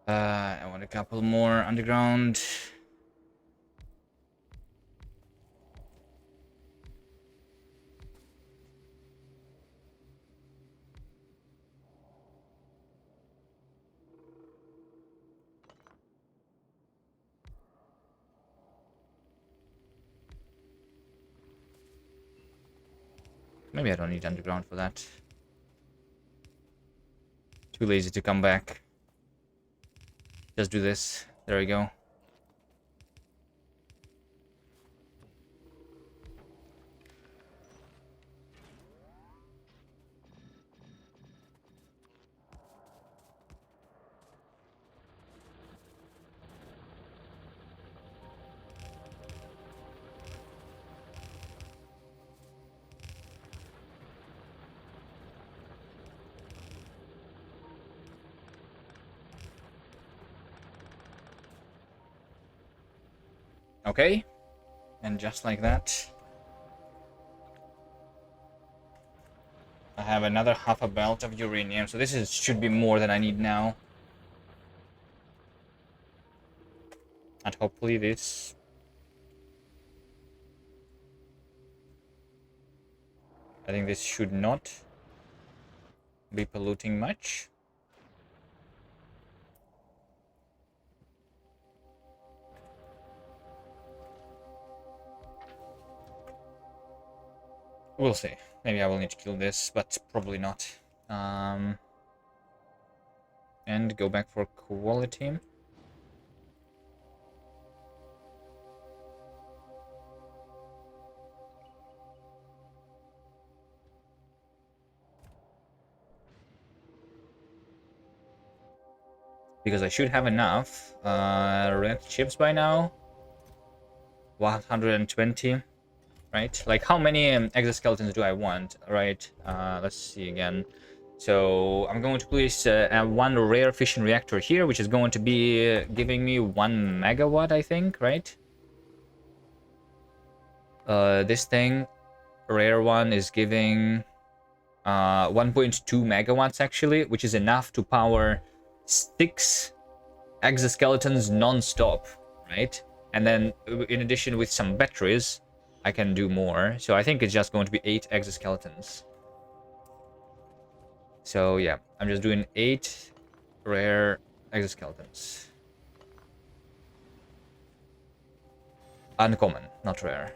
I want a couple more underground. Maybe I don't need underground for that. Too lazy to come back. Just do this. There we go. Okay. And just like that, I have another half a belt of uranium. So this should be more than I need now. And hopefully this... I think this should not be polluting much. We'll see. Maybe I will need to kill this, but probably not. And go back for quality. Because I should have enough red chips by now. 120, right? Like, how many exoskeletons do I want, right? Let's see again. So I'm going to place one rare fission reactor here, which is going to be giving me 1 megawatt, I think, right? This thing, rare one, is giving 1.2 megawatts actually, which is enough to power 6 exoskeletons non-stop, right? And then in addition with some batteries, I can do more. So I think it's just going to be 8 exoskeletons. So yeah, I'm just doing 8 rare exoskeletons. Uncommon, not rare.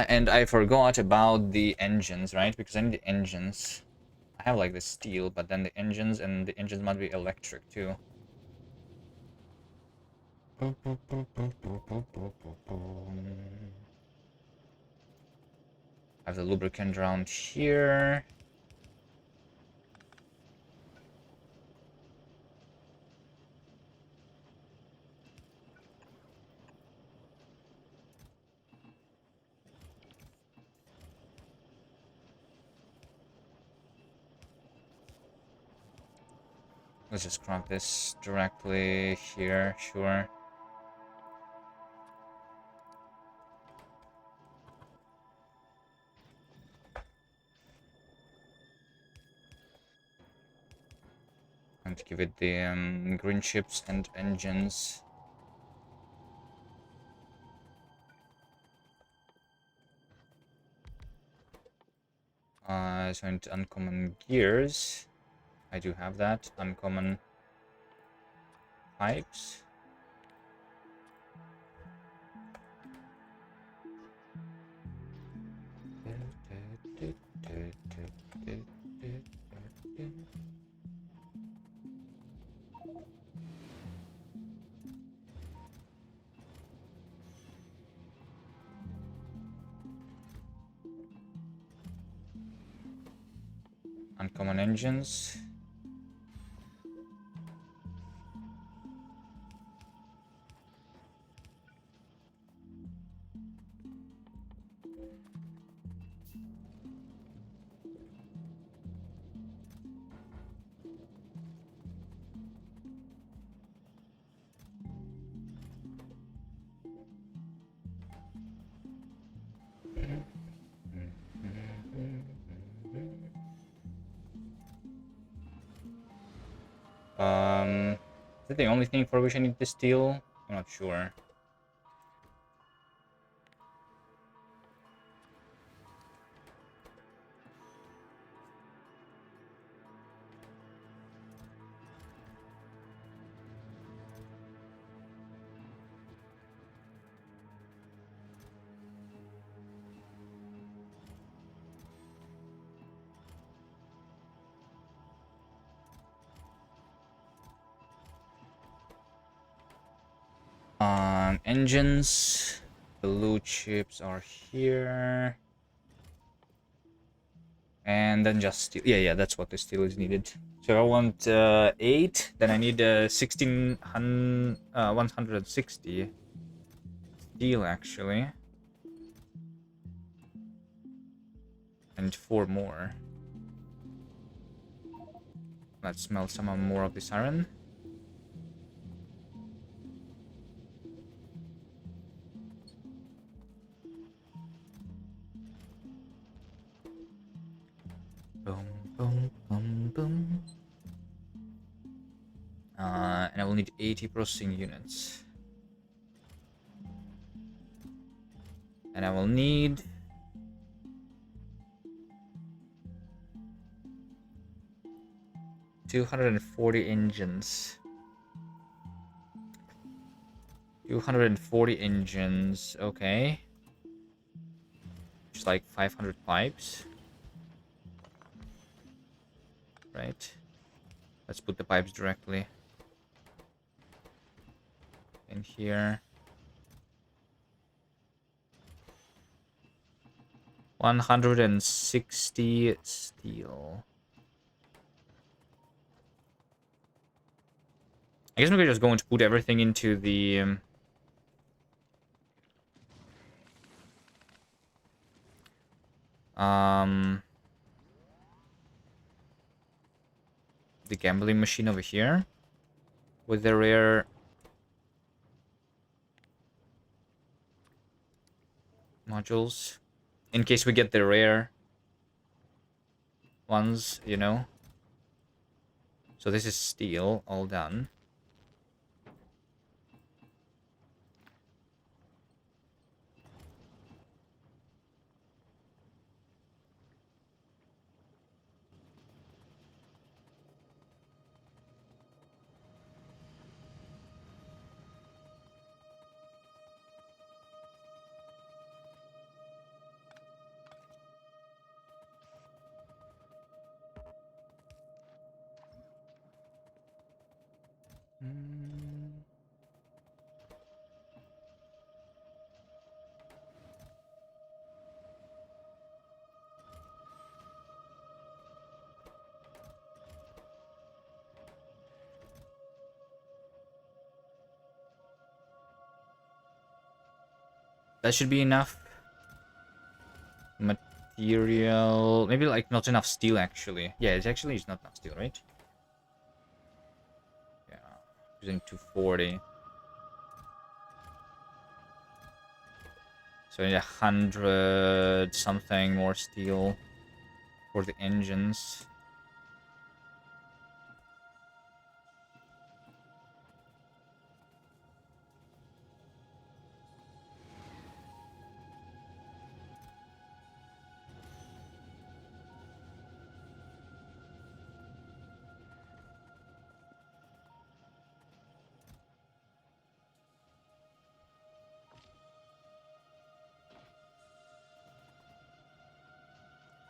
And I forgot about the engines, right? Because I need the engines. I have like the steel, but then the engines, and the engines might be electric too. I have the lubricant around here. Let's just grab this directly here, sure. And give it the green chips and engines. So into uncommon gears. I do have that. Uncommon pipes. Uncommon engines. Is that the only thing for which I need the steel? I'm not sure. Engines. Blue chips are here. And then just steel. Yeah, that's what the steel is needed. So I want 8, then I need 160 steel actually. And 4 more. Let's smelt some more of this iron. Boom, boom, boom, boom. And I will need 80 processing units. And I will need 240 engines. 240 engines, okay. Just like 500 pipes. Right. Let's put the pipes directly in here. 160 steel. I guess we're just going to put everything into the gambling machine over here with the rare modules in case we get the rare ones, you know. So this is steel, all done. That should be enough. Material, maybe like not enough steel actually. Yeah, it's not enough steel, right? Yeah, using 240. So I need 100 something more steel for the engines.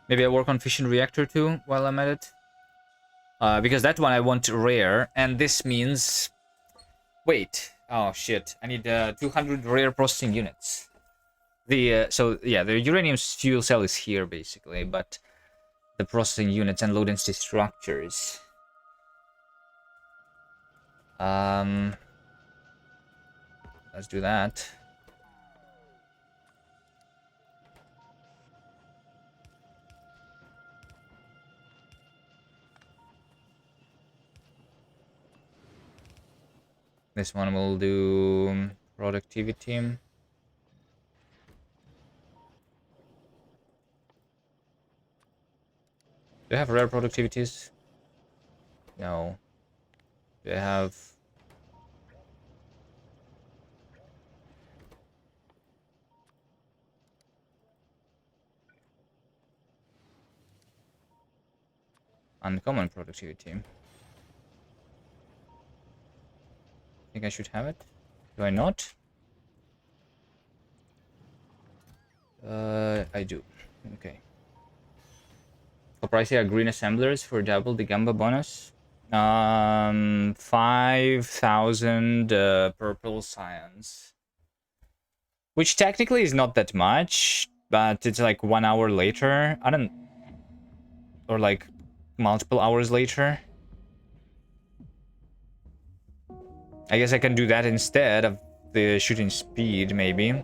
Maybe I work on fission reactor too while I'm at it. Because that one I want rare, and this means... Wait. Oh, shit. I need 200 rare processing units. So, yeah, the uranium fuel cell is here, basically, but the processing units and low density structures. Let's do that. This one will do productivity. Do they have rare productivities? No. Do they have... uncommon productivity? I think I should have it. Do I not? I do. Okay. For pricey green assemblers for double the Gamba bonus. 5,000 purple science. Which technically is not that much, but it's like 1 hour later. I don't... or like multiple hours later. I guess I can do that instead of the shooting speed, maybe.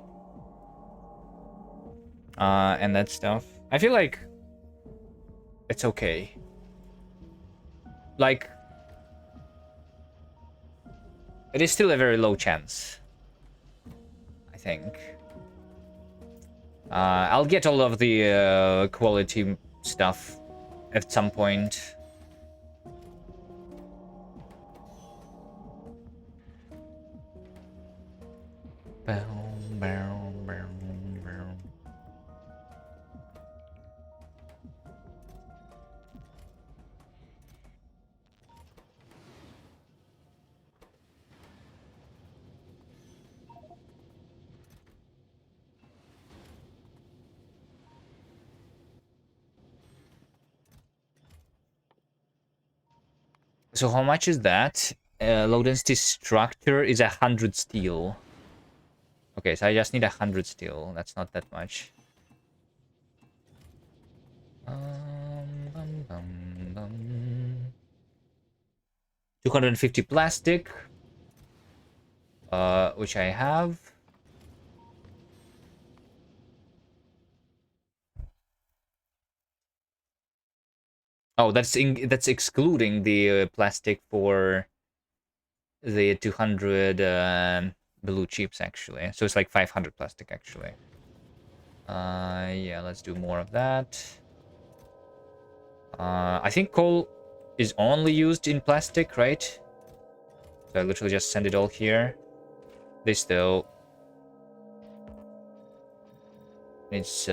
And that stuff. I feel like it's okay. Like, it is still a very low chance, I think. I'll get all of the quality stuff at some point. So how much is that? Low density structure is 100 steel. Okay, so I just need 100 steel. That's not that much. 250 plastic, which I have. Oh, that's excluding the plastic for the 200 blue chips, actually. So it's like 500 plastic, actually. Yeah, let's do more of that. I think coal is only used in plastic, right? So I literally just send it all here. This, though, needs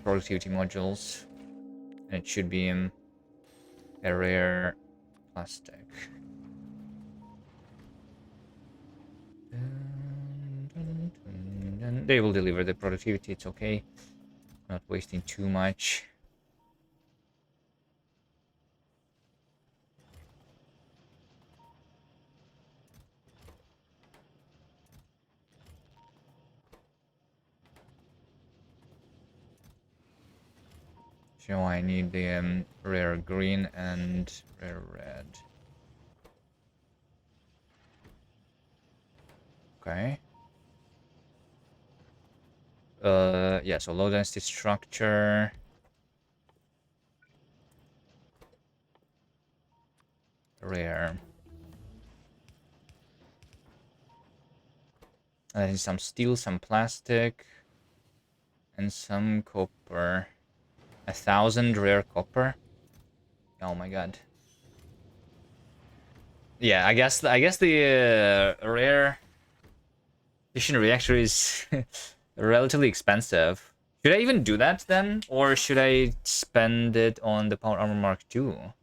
productivity modules. And it should be a rare plastic. They will deliver the productivity, it's okay. Not wasting too much. So I need the rare green and rare red. Okay. Yeah, so low density structure. Rare. And some steel, some plastic, and some copper. 1,000 rare copper. Oh my god. Yeah, I guess the rare fission reactor is relatively expensive. Should I even do that then, or should I spend it on the Power Armor Mark II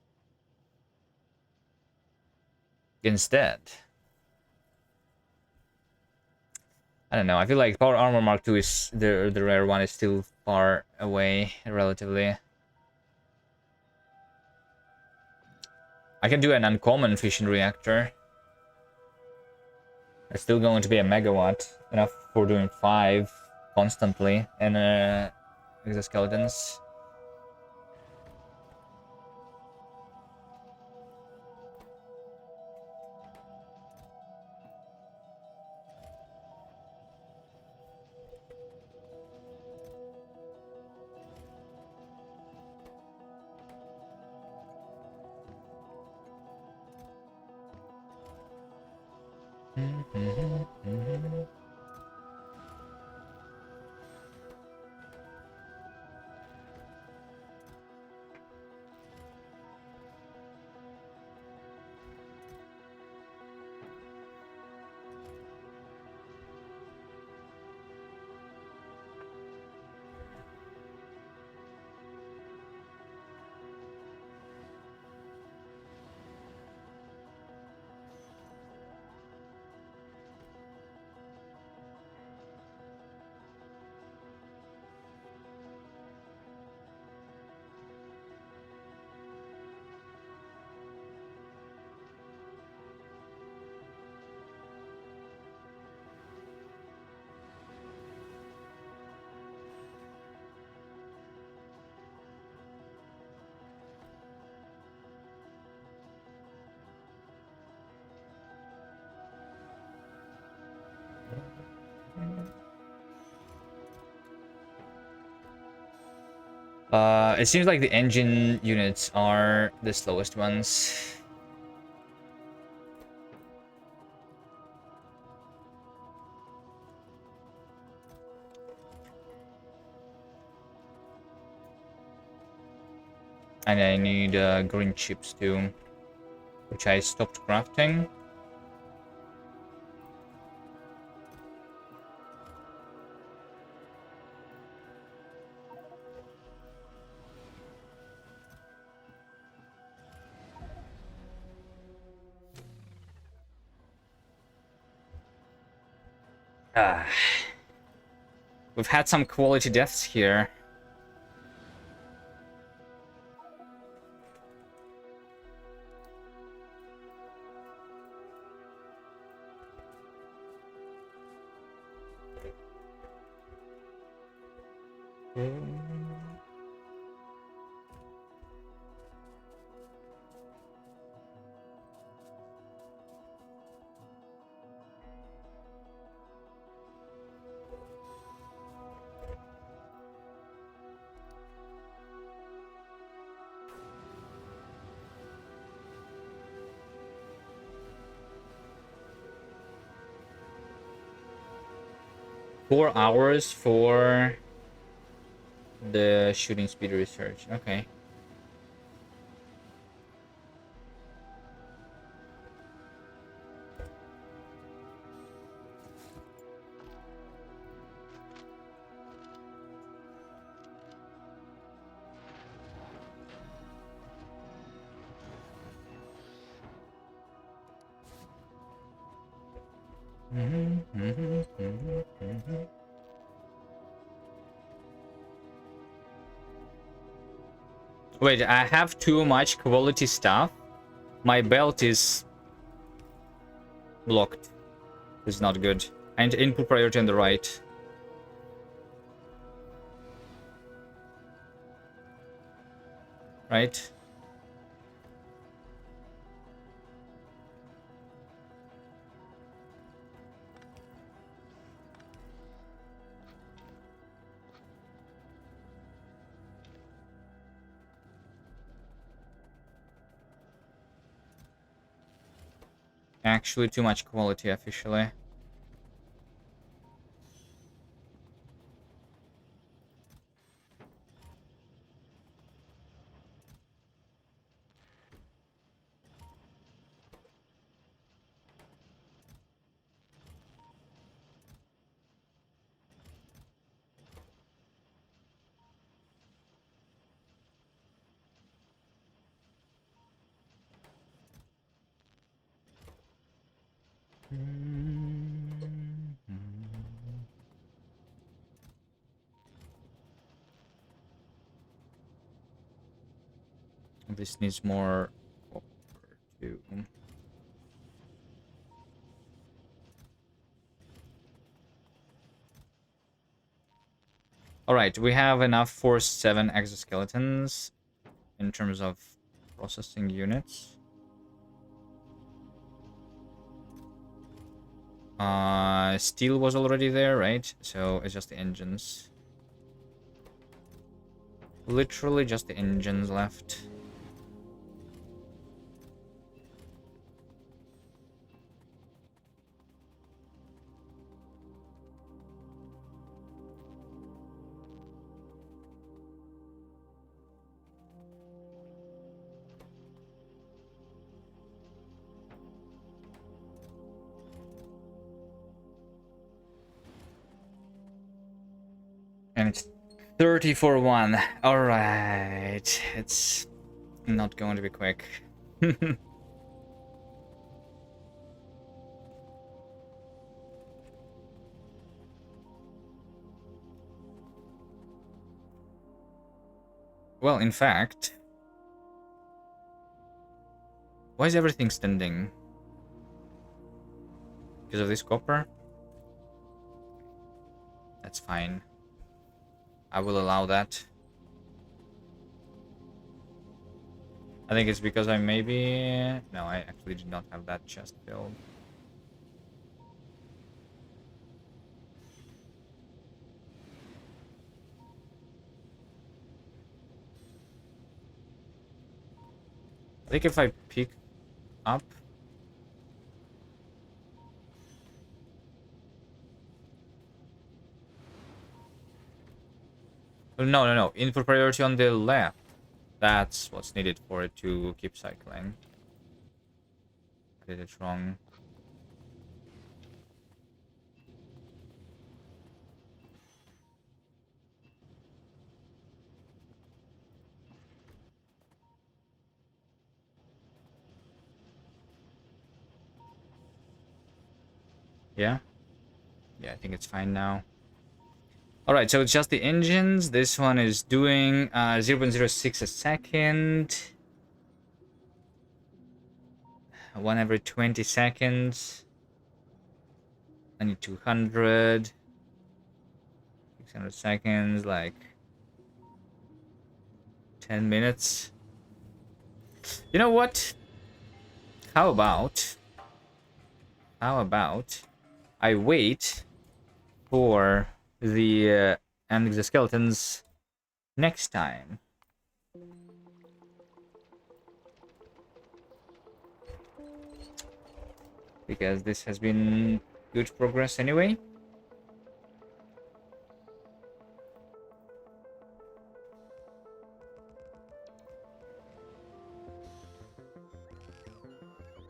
instead? I don't know. I feel like Power Armor Mark II is the rare one is still far away relatively. I can do an uncommon fission reactor. It's still going to be a megawatt, enough for doing 5 constantly, and exoskeletons. Mm-hmm. 4. It seems like the engine units are the slowest ones. And I need green chips too, which I stopped crafting. We've had some quality deaths here. Four hours for the shooting speed research. Okay. Wait, I have too much quality stuff. My belt is blocked. It's not good. And input priority on the right. Right? Actually, too much quality officially. This needs more copper too. Alright, we have enough for 7 exoskeletons in terms of processing units. Steel was already there, right? So it's just the engines. Literally just the engines left. And it's 30 for 1. Alright. It's not going to be quick. Well, in fact... Why is everything standing? Because of this copper? That's fine. I will allow that. I think it's because I maybe... No, I actually did not have that chest filled. I think if I pick up... No. Input priority on the left. That's what's needed for it to keep cycling. I did it wrong. Yeah? Yeah, I think it's fine now. Alright, so it's just the engines. This one is doing 0.06 a second. 1 every 20 seconds. I need 200. 600 seconds, like 10 minutes. You know what? How about I wait for the exoskeletons next time. Because this has been good progress anyway.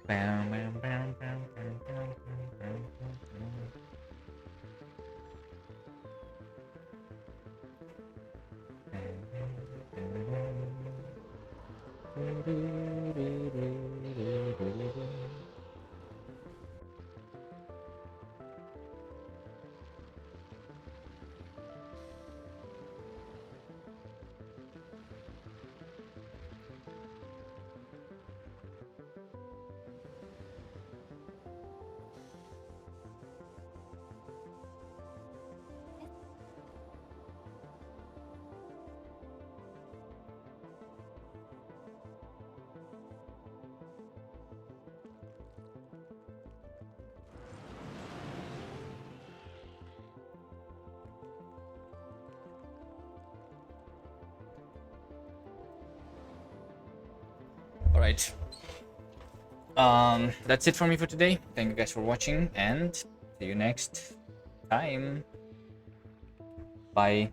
Bam, bam, bam, bam, bam, bam, bam, Alright. That's it for me for today. Thank you guys for watching and see you next time. Bye.